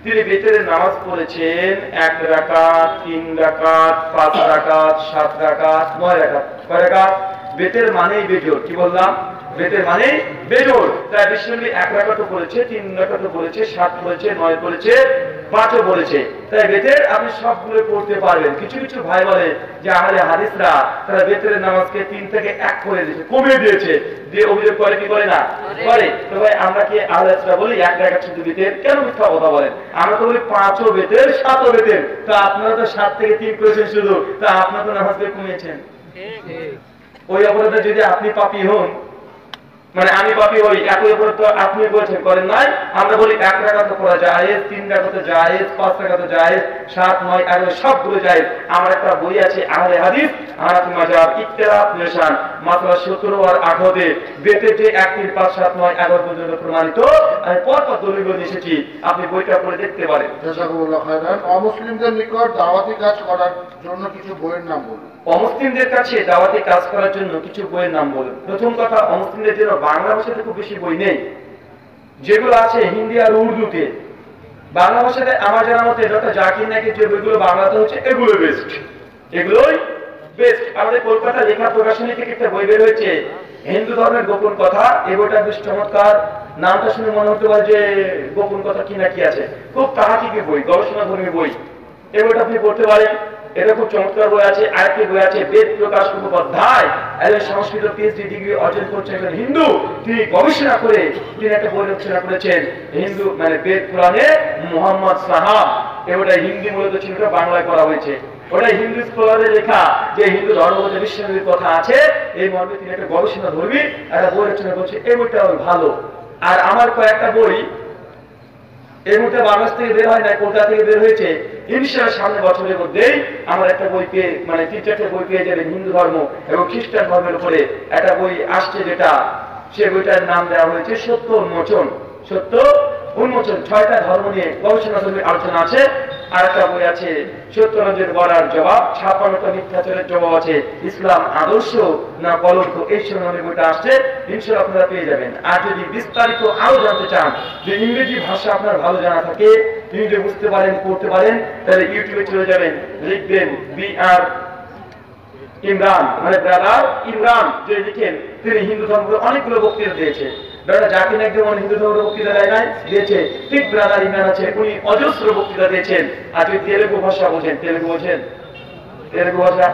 তিনি বেতনের নামাজ পড়েছেন 1 রাকাত, 3 রাকাত, 5 রাকাত, 7 রাকাত, 9 রাকাত। কয় রাকাত? বেতের মানেই বেজোড়। কি বললাম? বেতের মানেই বেজোড়। তাই বিশ্বনবী 1 রাকাতও পড়েছে, 3 রাকাতও পড়েছে, 7 পড়েছে, 9 পড়েছে, 5ও পড়েছে। তাই বেতের আপনি সবগুলো পড়তে পারবেন। কিছু কিছু ভাই বলে যে আহলে হাদিসরা তারা বেতের নামাজকে 3 থেকে 1 করে দিয়েছে, কমিয়ে দিয়েছে, দিয়ে অভিযোগ করে কি করে না? করে। তো ভাই আমরা কি আহলে হাদিসরা বলি 1 রাকাত শুধু বেতের? কেন মিথ্যা কথা বলেন? আমরা তো বলি 5ও বেতের, 7ও বেতের। তো আপনারা তো 7 থেকে 3 করেছেন শুধু, তা আপনারা তো নামাজকে কমিয়েছেন। ওই অপরাধে যদি আপনি পাপী হন, মানে আমি পাপী হই, একই অপরাধ তো আপনি বলছেন করেন নাই। আমরা বলি 1 রাকাত পড়া জায়েজ, 3 রাকাত জায়েজ, 5 রাকাত জায়েজ, 7, 9, 11 সবগুলো জায়েজ। আমার একটা বই আছে আহলে হাদিস হানাফি মাযহাব ইখতিলাফ নিশান মাসলা 17 আর 18 বেতে যে 1, 3, 5, 7, 9, 11 পর্যন্ত প্রমাণিত, আমি পরপর দলিল দিয়েছি, আপনি বইটা পড়ে দেখতে পারেন। জাযাকুমুল্লাহ খায়রান। অমুসলিমদের নিকট দাওয়াতি কাজ করার জন্য কিছু বইয়ের নাম বলুন। অমুসলিমদের কাছে দাওয়াতি কাজ করার জন্য কিছু বইয়ের নাম বলুন। প্রথম কথা, অমুসলিমদের জন্য বাংলা ভাষাতে খুব বেশি বই নেই, যেগুলো আছে হিন্দি আর উর্দুতে। বাংলা ভাষাতে আমার জানার মতে ডক্টর জাকির নায়কের যে বইগুলো বাংলাতে হচ্ছে এগুলো বেস্ট, এগুলোই বেস্ট। আমাদের কলকাতা লেখা প্রকাশনী থেকে একটা বই বের হয়েছে হিন্দু ধর্মের গোপন কথা, এই বইটা বেশ চমৎকার। নামটা শুনে মনে হতে পারে যে গোপন কথা কি না কি আছে, খুব তাহাকিকে বই, গবেষণা ধর্মী বই। এই বইটা আপনি পড়তে পারেন, এটা খুব চমৎকার বই আছে। আরেকটি বই আছে বেদ প্রকাশ মুখোপাধ্যায়, একজন সংস্কৃত পিএইচডি ডিগ্রি অর্জন করছেন, একজন হিন্দু, তিনি গবেষণা করে তিনি একটা বই রচনা করেছেন হিন্দু মানে বেদ পুরাণে মোহাম্মদ সাহাব। এটা হিন্দি মূলত ছিল, বাংলায় করা হয়েছে। ওটা হিন্দু স্কলারের লেখা, যে হিন্দু ধর্মগত বিশ্বনবীর কথা আছে এই মর্মে তিনি একটা গবেষণা ধর্মী একটা বই রচনা করছে। এই বইটা ভালো। আর আমার কয়েকটা বই এই মুহূর্তে বাংলাদেশ থেকে বের হয় না, কলকাতা থেকে বের হয়েছে। ইনশাআল্লাহ সামনে বছরের মধ্যেই আমার একটা বই পেয়ে মানে 3-4টে বই পেয়ে যাবেন হিন্দু ধর্ম এবং খ্রিস্টান ধর্মের উপরে একটা বই আসছে, যেটা সে বইটার নাম দেওয়া হয়েছে সত্য উন্মোচন। সত্য উন্মোচন 6টা ধর্ম নিয়ে গবেষণা ধর্মীর আলোচনা আছে। আর একটা বই আছে সত্যরঞ্জন বরার জবাব, 56টা মিথ্যাচারের জবাব আছে, ইসলাম আদর্শ না কলঙ্ক, এই শিরোনামে বইটা আসছে। ইনশাআল্লাহ আপনারা পেয়ে যাবেন। আর যদি বিস্তারিত আরো জানতে চান, যে ইংরেজি ভাষা আপনার ভালো জানা থাকে, ইংরেজি বুঝতে পারেন, পড়তে পারেন, তাহলে ইউটিউবে চলে যাবেন, লিখবেন BR ইমরান, মানে ব্রাদার ইমরান যে লিখেন, তিনি হিন্দু ধর্মের অনেকগুলো বক্তৃতা দিয়েছে। ব্রাদার জাকির নায়ক যেমন হিন্দু ধর্মের বক্তৃতা দেয় নাই দিয়েছে, ঠিক ব্রাদার ইমরান আছে, উনি অজস্র বক্তৃতা দিয়েছেন। আর যদি তেলেগু ভাষা বোঝেন, তেলেগু বোঝেন, তেলেগু ভাষা,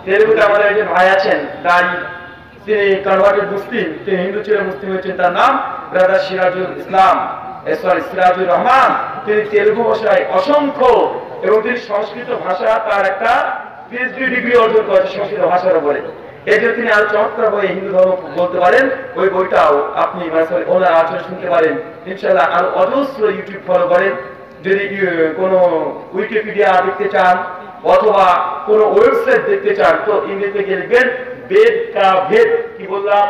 তেলেগুতে আমাদের একজন ভাই আছেন দাঁড়ি, তিনি কনভার্টেড মুসলিম, তিনি হিন্দু ছিলেন মুসলিম হয়েছেন, তার নাম ব্রাদার সিরাজুল ইসলাম, সিরাজুর রহমান। তিনি তেলেগু ভাষায় অসংখ্য, এবং তিনি সংস্কৃত ভাষা তার একটা পিএইচডি ডিগ্রি অর্জন করেছে সংস্কৃত ভাষার উপরে। এই জন্য তিনি আরো চমৎকার বই হিন্দু ধর্ম বলতে পারেন। ওই বইটাও আপনি ওনার আলোচনা শুনতে পারেন। ইনশাআল্লাহ আরো অজস্র ইউটিউব ফলো করেন। যদি কোনো উইকিপিডিয়া দেখতে চান অথবা কোনো ওয়েবসাইট দেখতে চান, তো ইংরেজিতে গিয়ে লিখবেন বেদ কা ভেদ। কি বললাম?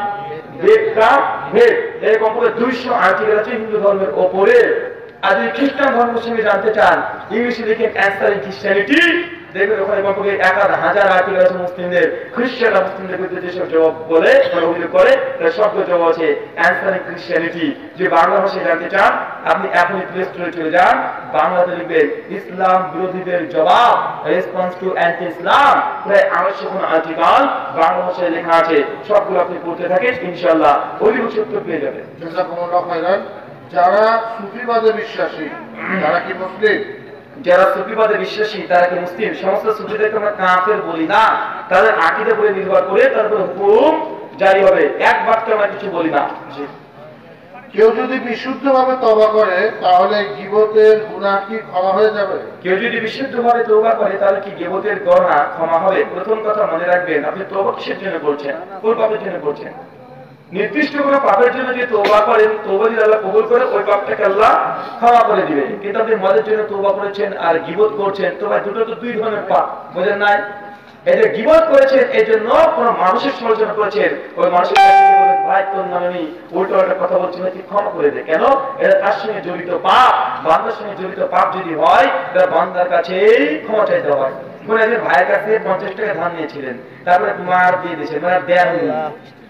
বেদ কা ভেদ। এরকম করে 200 আর্টিকেল আছে হিন্দু ধর্মের ওপরে। আর যদি খ্রিস্টান ধর্মের সঙ্গে জানতে চান, ইংলিশে লিখেন অ্যান্সার ইন খ্রিস্টানিটি, দেখবেন ওখানে কমপক্ষে 1000 আর্টিকেল আছে মুসলিমদের, খ্রিস্টানরা মুসলিমদের বিরুদ্ধে যেসব জবাব বলে অভিযোগ করে তার সবগুলো জবাব আছে অ্যান্সারিং ক্রিশ্চিয়ানিটি। যে বাংলা ভাষায় জানতে চান আপনি এখনই প্লে স্টোরে চলে যান, বাংলাতে লিখবেন ইসলাম বিরোধীদের জবাব, রেসপন্স টু অ্যান্টি ইসলাম, প্রায় 250 আর্টিকেল বাংলা ভাষায় লেখা আছে। সবগুলো আপনি পড়তে থাকেন, ইনশাআল্লাহ অধিকাংশ উত্তর পেয়ে যাবেন। জাযাকুমুল্লাহ খাইরান। যারা সুফিবাদে বিশ্বাসী তারা কি মুসলিম? যারা সুফিবাদে বিশ্বাসী তারা কি মুসলিম? সমস্ত সুফিদেরকে আমরা কাফের বলি না, তাদের আকীদা উপরে নির্ভর করে তারপর হুকুম জারি হবে, এক বাক্যে আমরা কিছু বলি না। কেউ যদি বিশুদ্ধভাবে তওবা করে তাহলে গীবতের গুনাহ কি ক্ষমা হয়ে যাবে? কেউ যদি বিশুদ্ধভাবে তওবা করে তাহলে কি গীবতের গুনাহ ক্ষমা হবে? প্রথম কথা মনে রাখবেন, আপনি তওবা কিসের জন্য করছেন, কোন পাপের জন্য করছেন? নির্দিষ্ট কোনো পাপের জন্য যে তওবা করেন, তওবা যদি আল্লাহ কবুল করে ওই পাপটাকে আল্লাহ ক্ষমা করে দিবে। কিন্তু আপনি মদের জন্য তওবা করেছেন আর গীবত করছেন, তো ভাই দুটো তো দুই ধরনের পাপ, বুঝেন নাই? এই যে গীবত করেছেন এই জন্য কোন মানুষের সমালোচনা করেছেন, ওই মানুষের কাছে বলেন ভাই তোর নামে আমি উল্টো একটা কথা বলছি না, তুই ক্ষমা করে দে। কেন? এটা তার সঙ্গে জড়িত পাপ, বান্দার সঙ্গে জড়িত পাপ যদি হয় তাহলে বান্দার কাছেই ক্ষমা চাইতে হয়। কোন একজন ভাইয়ের কাছে 50 টাকা ধার নিয়েছিলেন, তারপরে মার দিয়ে দিয়েছেন, মানে দেন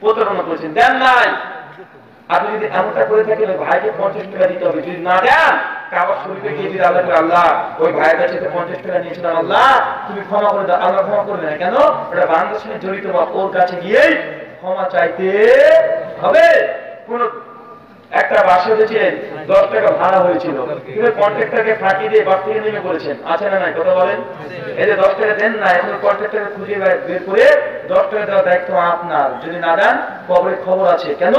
প্রতারণা করেছেন, দেন নাই। আপনি যদি এমনটা করে থাকেন ওই ভাইকে 50 টাকা দিতে হবে, যদি না দেন কাবা শরীফে গিয়ে যদি আল্লাহ আল্লাহ ওই ভাইয়ের কাছে 50 টাকা নিয়েছিলাম, আল্লাহ তুমি ক্ষমা করে দাও, আল্লাহ ক্ষমা করবে না। কেন? ওটা বান্দার সঙ্গে জড়িত পাপ, ওর কাছে গিয়েই ক্ষমা চাইতে হবে। কোন একটা বাসা দিয়েছেন 10 টাকা ভাড়া হয়েছিল, কিন্তু কন্ট্রাক্টরকে ফাঁকি দিয়ে বাস থেকে নেমে করেছেন, আছে না নাই? কথা বলেন। এই যে 10 টাকা দেন না, এখন কন্ট্রাক্টরকে খুঁজে বের করে 10 টাকা দেওয়ার দায়িত্ব আপনার, যদি না দেন কবরে খবর আছে। কেন?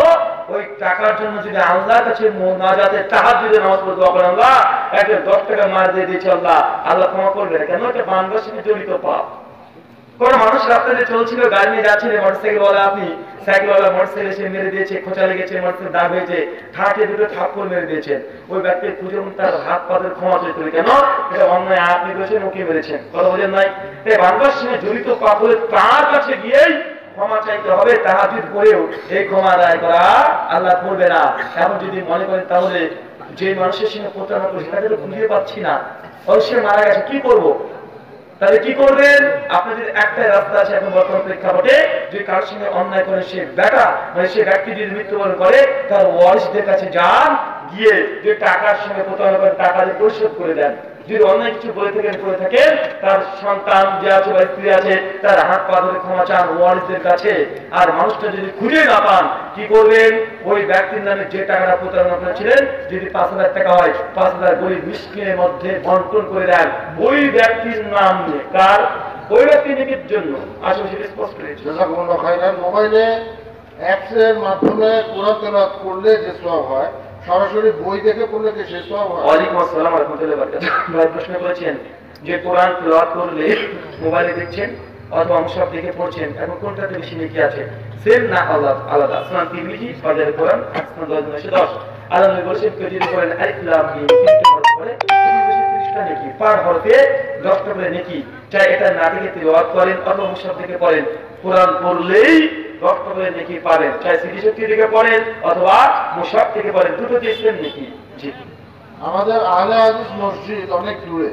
ওই টাকার জন্য যদি আল্লাহর কাছে না যাতে তাহাজ্জুদে নামাজ পড়তে পারেন, আল্লাহ একটা 10 টাকা মার দিয়ে দিয়েছে, আল্লাহ আল্লাহ ক্ষমা করবে না। কেন? এটা বান্দার সঙ্গে জড়িত পাপ। কোন মানুষ রাস্তাতে চলছিল, গাড়ি নিয়ে যাচ্ছিল, মোটরসাইকেল ওয়ালা আপনি সাইকেলওয়ালা মোটরসাইকেল এসে মেরে দিয়েছে, খোঁচা লেগেছে, মোটরসাইকেল দাগ হয়েছে, ঠাটে দুটো থাপ্পড় মেরে দিয়েছেন, ওই ব্যক্তির খুঁজে তার হাত পাতের ক্ষমা চাইতে হবে। কেন? এটা অন্যায়, আপনি করেছেন, ওকে মেরেছেন। কথা বোঝেন নাই? এই বান্দার সঙ্গে জড়িত পাপ হলে তার কাছে গিয়েই ক্ষমা চাইতে হবে। তাহাজ্জুদ করেও এই ক্ষমা আদায় করা আল্লাহ করবে না। এখন যদি মনে করেন তাহলে যে মানুষের সঙ্গে প্রতারণা করছে তাকে তো খুঁজে পাচ্ছি না, অবশ্যই মারা গেছে, কি করবো? তাহলে কি করবেন? আপনার যদি একটাই রাস্তা আছে এখন বর্তমান প্রেক্ষাপটে, যদি কারোর সঙ্গে অন্যায় করে সে বেটা মানে সে ব্যক্তি যদি মৃত্যুবরণ করে তার ওয়ারিসদের কাছে যান, গিয়ে যে টাকার সঙ্গে প্রতারণা করে টাকা দিয়ে পরিশোধ করে দেন। যদি অন্যায় কিছু করে থাকেন তার সন্তান যে আছে বা স্ত্রী আছে তার হাত পা ধরে ক্ষমা চান ওয়ারিসদের কাছে। আর মানুষটা যদি খুঁজে না পান কি করবেন? ওই ব্যক্তির নামে যে টাকাটা প্রতারণা করেছিলেন যদি 5000 টাকা হয় 5000 গরিব মিসকিনের মধ্যে বন্টন করে দেন ওই ব্যক্তির নাম নিয়ে। কার? ওই ব্যক্তির নেকির জন্য। আসলে সেটা স্পষ্ট হয়েছে। জাযাকুমুল্লাহ খাইরান। মোবাইলে অ্যাপসের মাধ্যমে কোরআন তেলাওয়াত করলে যে সওয়াব হয়, সরাসরি বই দেখে পড়লে কি সে সওয়াব হয়? ওয়ালাইকুম আসসালাম ওয়া রাহমাতুল্লাহি ওয়া বারাকাতুহু। ভাই প্রশ্ন করেছেন যে কোরআন তেলাওয়াত করলে মোবাইলে দেখছেন অথবা মুশাফ দেখে পড়ছেন, এখন কোনটাতে বেশি নেকি আছে? সেম না আলাদা? সুনান তিরমিজি ফাজিল কোরআন 810 আল্লাহ নবী বলেছেন কেউ যদি পড়েন আলিফ লাম মিম 3টা হরফ পড়ে 30টা নেকি, পার হরফে 10টা করে নেকি। চাই এটা না দেখে তেলাওয়াত করেন অথবা মুশাফ দেখে পড়েন, কোরআন পড়লেই 10টা করে নেকি পাবেন। চাই সিডি শক্তি থেকে পড়েন অথবা মুশাফ থেকে পড়েন, দুটোতে সেম নেকি। জি। আমাদের আহলে হাদিস মসজিদ অনেক দূরে,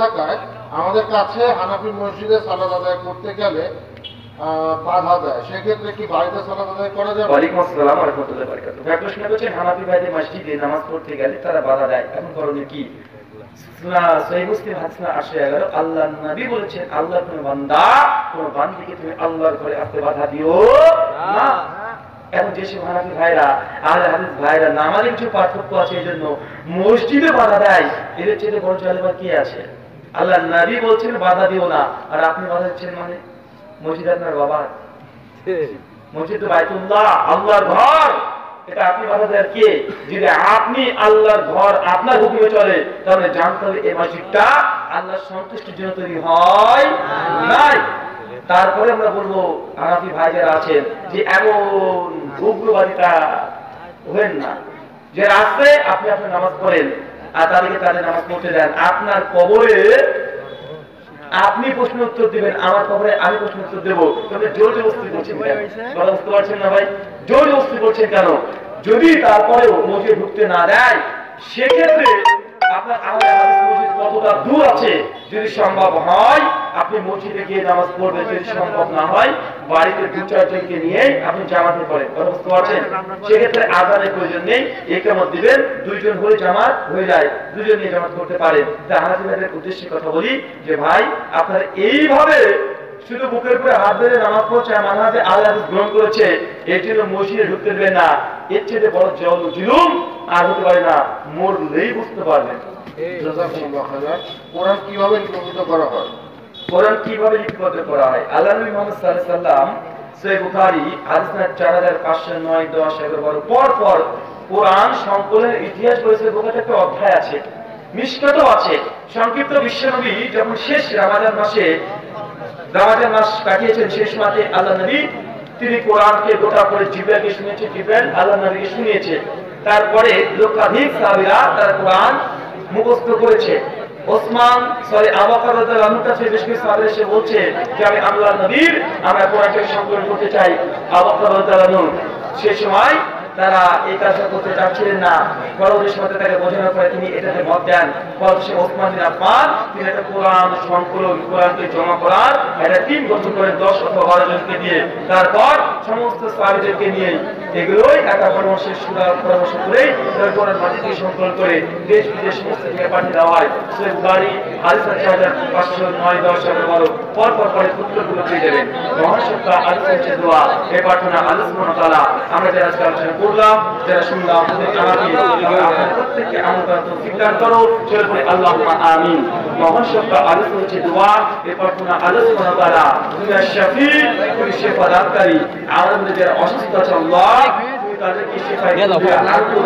থাকায় আমাদের কাছে হানাফি মসজিদে সালাত আদায় করতে গেলে বাধা দেয়, সেক্ষেত্রে কি বাড়িতে সালাত আদায় করা যাবে? ওয়ালাইকুম আসসালাম ওয়া রাহমাতুল্লাহি ওয়া বারাকাতুহু। ভাই প্রশ্ন করেছেন হানাফি ভাইদের মসজিদে নামাজ পড়তে গেলে তারা বাধা দেয়, এখন করণীয় কি? সহিহ মুসলিম হাদিস 811 আল্লাহর নবী বলেছেন আল্লাহর কোন বান্দাকে তুমি আল্লাহর ঘরে আসতে বাধা দিও না। এখন যেসব হানাফি ভাইরা আহলে হাদিস ভাইরা নামাজে কিছু পার্থক্য আছে এই জন্য মসজিদে বাধা দেয়, এদের চেয়ে বড় জালেম কি আছে? আল্লাহর নবী বলছেন বাধা দিও না, আর আপনি বাধা দিচ্ছেন। মানে মসজিদ আপনার বাবা, মসজিদ তো বাইতুল্লাহ, আল্লাহর ঘর, এটা আপনি বাধা দেওয়ার কে? যদি আপনি আল্লাহর ঘর আপনার হুকুমে চলে তাহলে জানতে হবে এই মসজিদটা আল্লাহর সন্তুষ্টির জন্য তৈরি হয় নাই। তারপরে আমরা বলবো হানাফি ভাই যারা আছেন যে এমন উগ্রবাদীটা হবেন না, যে রাস্তায় আপনি আপনার নামাজ পড়েন আর তাদেরকে তাদের নামাজ পড়তে দেন, আপনার কবরে আপনি প্রশ্ন উত্তর দিবেন, আমার কবরে আমি প্রশ্ন উত্তর দেবো। তবে জোর জবরদস্তি করছেন কেন? কথা বুঝতে পারছেন না ভাই? জোর জবরদস্তি করছেন কেন? যদি তারপরেও মসজিদে ঢুকতে না দেয় সেক্ষেত্রে আপনার আহলে হাদিস মসজিদ কতটা দূর আছে, যদি সম্ভব হয় আপনি মসজিদে গিয়ে নামাজ পড়বেন, যদি সম্ভব না হয় বাড়িতে 2-4 জনকে নিয়ে আপনি জামাতে পড়েন। কথা বুঝতে পারছেন? সেক্ষেত্রে আযানের প্রয়োজন নেই, ইকামত দিবেন, 2 জন হলে জামাত হয়ে যায়, 2 জন নিয়ে জামাত করতে পারেন। তাই হানাফি ভাইদের উদ্দেশ্যে কথা বলি যে ভাই আপনারা এইভাবে শুধু বুকের উপরে হাত ধরে নামাজ পড়ছে, মানহাজে আহলে হাদিস গ্রহণ করেছে, এর জন্য মসজিদে ঢুকতে দেবে না, এর চেয়ে বড় জুলুম আর হতে পারে না, মরলেই বুঝতে পারবেন। কোরআন কিভাবে লিপিবদ্ধ করা হয়? কোরআন কিভাবে লিপিবদ্ধ করা হয়? আল্লাহ নবী মুহাম্মদ সাল্লাল্লাহু আলাইহি সাল্লাম সহিহ বুখারী হাদিস নম্বর 4509, 10, 11, 12 পর পর কোরআন সংকলনের ইতিহাস বলেছে। বুখারীতে একটা অধ্যায় আছে, মিশকাতও আছে। সংক্ষিপ্ত বিশ্বনবী যখন শেষ রমাদান মাস কাটিয়েছেন, শেষ মাসে আল্লাহ নবী তিনি কোরআনকে গোটা করে জিবরাইলকে শুনিয়েছে, জিবরাইল আল্লাহ নবীকে শুনিয়েছে। তারপরে লক্ষাধিক সাহাবীরা তারা কোরআন মুখস্থ করেছে। আবু বকর রাদিয়াল্লাহু আনহু কাছে বেশ কিছু সাহাবী এসে বলছে যে আমি আল্লাহর নবীর আমরা কোরআনকে সংকলন করতে চাই। আবু বকর রাদিয়াল্লাহু আনহু সেই সময় তারা এই কাজটা করতে চাচ্ছিলেন না, পরবর্তী সময় তাকে বোঝানোর পরে তিনি এটাতে মত দেন। পরবর্তী ওসমান বিন আফফান তিনি একটা কোরআন সংকলন, কোরআনকে জমা করার একটা টিম গঠন করেন 10 অথবা 12 জনকে দিয়ে। তারপর সমস্ত সাহাবীদেরকে নিয়ে এগুলোই একটা পরামর্শ করে কোরআন মাটিকে সংকলন করে দেশ বিদেশ সমস্ত জায়গায় পাঠিয়ে দেওয়া হয়। সহিহ বুখারী হাদিস 4509, 10, 11, 12 পর পর পরে উত্তরগুলো পেয়ে যাবেন। মহাসত্তা আলোচনা দোয়া এই প্রার্থনা আল্লাহ সুবহানাহু ওয়া তাআলা আমরা যারা আলোচনা করলাম, যারা শুনলাম, আপনাদের প্রত্যেককে আমন্ত্রণ তৌফিক দান করো। চলে পড়ে আল্লাহুম্মা আমিন। মহাসত্তা আলোচনা দোয়া এই প্রার্থনা আল্লাহ সুবহানাহু ওয়া তাআলা দুনিয়ার শাফি, তুমি শেফা দানকারী, আমাদের যারা অসুস্থ আছে আল্লাহ তাদেরকে শেফা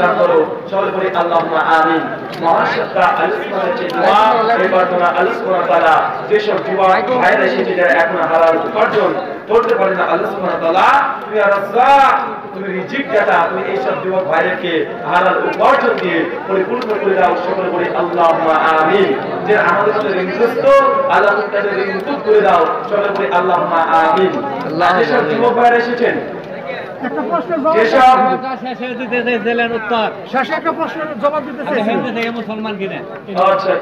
দান করো। চলে পড়ে আল্লাহুম্মা আমিন। মহাসত্তা আলোচনা দোয়া এই প্রার্থনা আল্লাহ সুবহানাহু ওয়া তাআলা যেসব যুবক ভাইরা এসেছে যারা এখন হালাল উপার্জন করতে পারে না, আল্লাহ সুবহানাহু ওয়া তাআলা তুমি আর রাজ্জাক, তুমি রিজিক দাতা, তুমি এইসব যুবক ভাইদেরকে হালাল উপার্জন দিয়ে পরিপূর্ণ করে দাও। সকলে বলি আল্লাহুম্মা আমিন। যে আমাদের মধ্যে ঋণগ্রস্ত আল্লাহ তুমি তাদের ঋণ মুক্ত করে দাও। সকলে বলি আল্লাহুম্মা আমিন। যেসব যুবক ভাইরা এসেছেন একটা প্রশ্নের শেষে একটা প্রশ্নের জবাব দিতে চাই। মুসলমান কিনা? আচ্ছা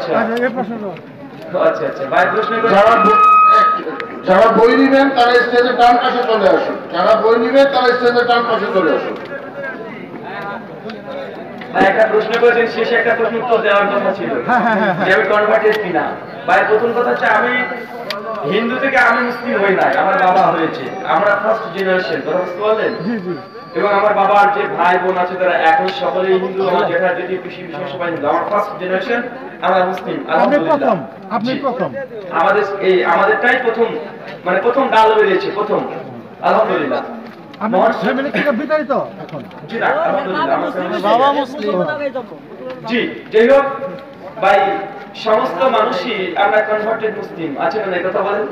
এই প্রশ্ন আচ্ছা ভাই প্রশ্ন যারা বই নিবেন তারা স্টেজের ডান পাশে চলে আসুন। যারা বই নিবেন তারা স্টেজের ডান পাশে চলে আসুন। একটা প্রশ্ন করেছেন, শেষে একটা প্রশ্ন উত্তর দেওয়ার কথা ছিল যে আমি কনভার্টেড কিনা। ভাই প্রথম কথা হচ্ছে আমি হিন্দু থেকে আমি মুসলিম হই নাই, আমার বাবা হয়েছে। আমরা ফার্স্ট জেনারেশন, কথা বুঝতে পারলেন? এবং আমার বাবার যে ভাই বোন আছে তারা এখন সকলেই হিন্দু। আমার জেঠা জেঠি পিসি পিসি সবাই হিন্দু। আমার ফার্স্ট জেনারেশন, আমরা মুসলিম আলহামদুলিল্লাহ। আপনি প্রথম আমাদেরটাই প্রথম, মানে প্রথম ডাল বেরিয়েছে প্রথম, আলহামদুলিল্লাহ। বিতাড়িত এখন জি না, আলহামদুলিল্লাহ বাবা মুসলিম। জি যাই হোক ভাই, সমস্ত মানুষই আমরা কনভার্টেড মুসলিম আছে না, এই কথা বলেন?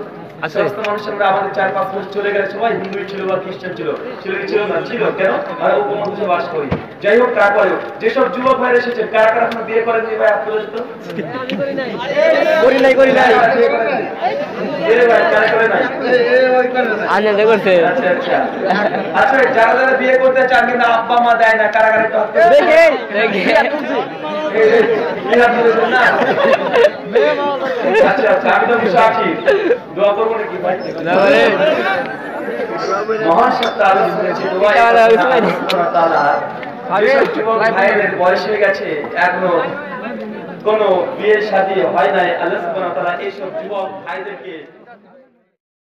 সমস্ত মানুষ আমরা আমাদের 4-5 বছর চলে গেলে সবাই হিন্দু ছিল বা খ্রিস্টান ছিল, ছিল না ছিল কেন? আমরা উপমহাদেশে বাস করি। যাই হোক তারপরেও যেসব যুবক ভাইরা এসেছেন কারা কারা আপনার বিয়ে করেননি ভাই? হাত তুলে দিত। করি নাই ভাই, কারা করে নাই? আচ্ছা যারা যারা বিয়ে করতে চান কিন্তু আব্বা মা দেয় না, কারা কারা একটু হাত তুলে না? আচ্ছা আমি তো মুসাফির, দোয়া করবো নাকি ভাই? মহান সত্তা ভাইয়ের বয়স হয়ে গেছে, এখনো কোন বিয়ে শাদী হয় নাই, আল্লাহ সুবহানাহু ওয়া তাআলা এইসব যুবক ভাইদেরকে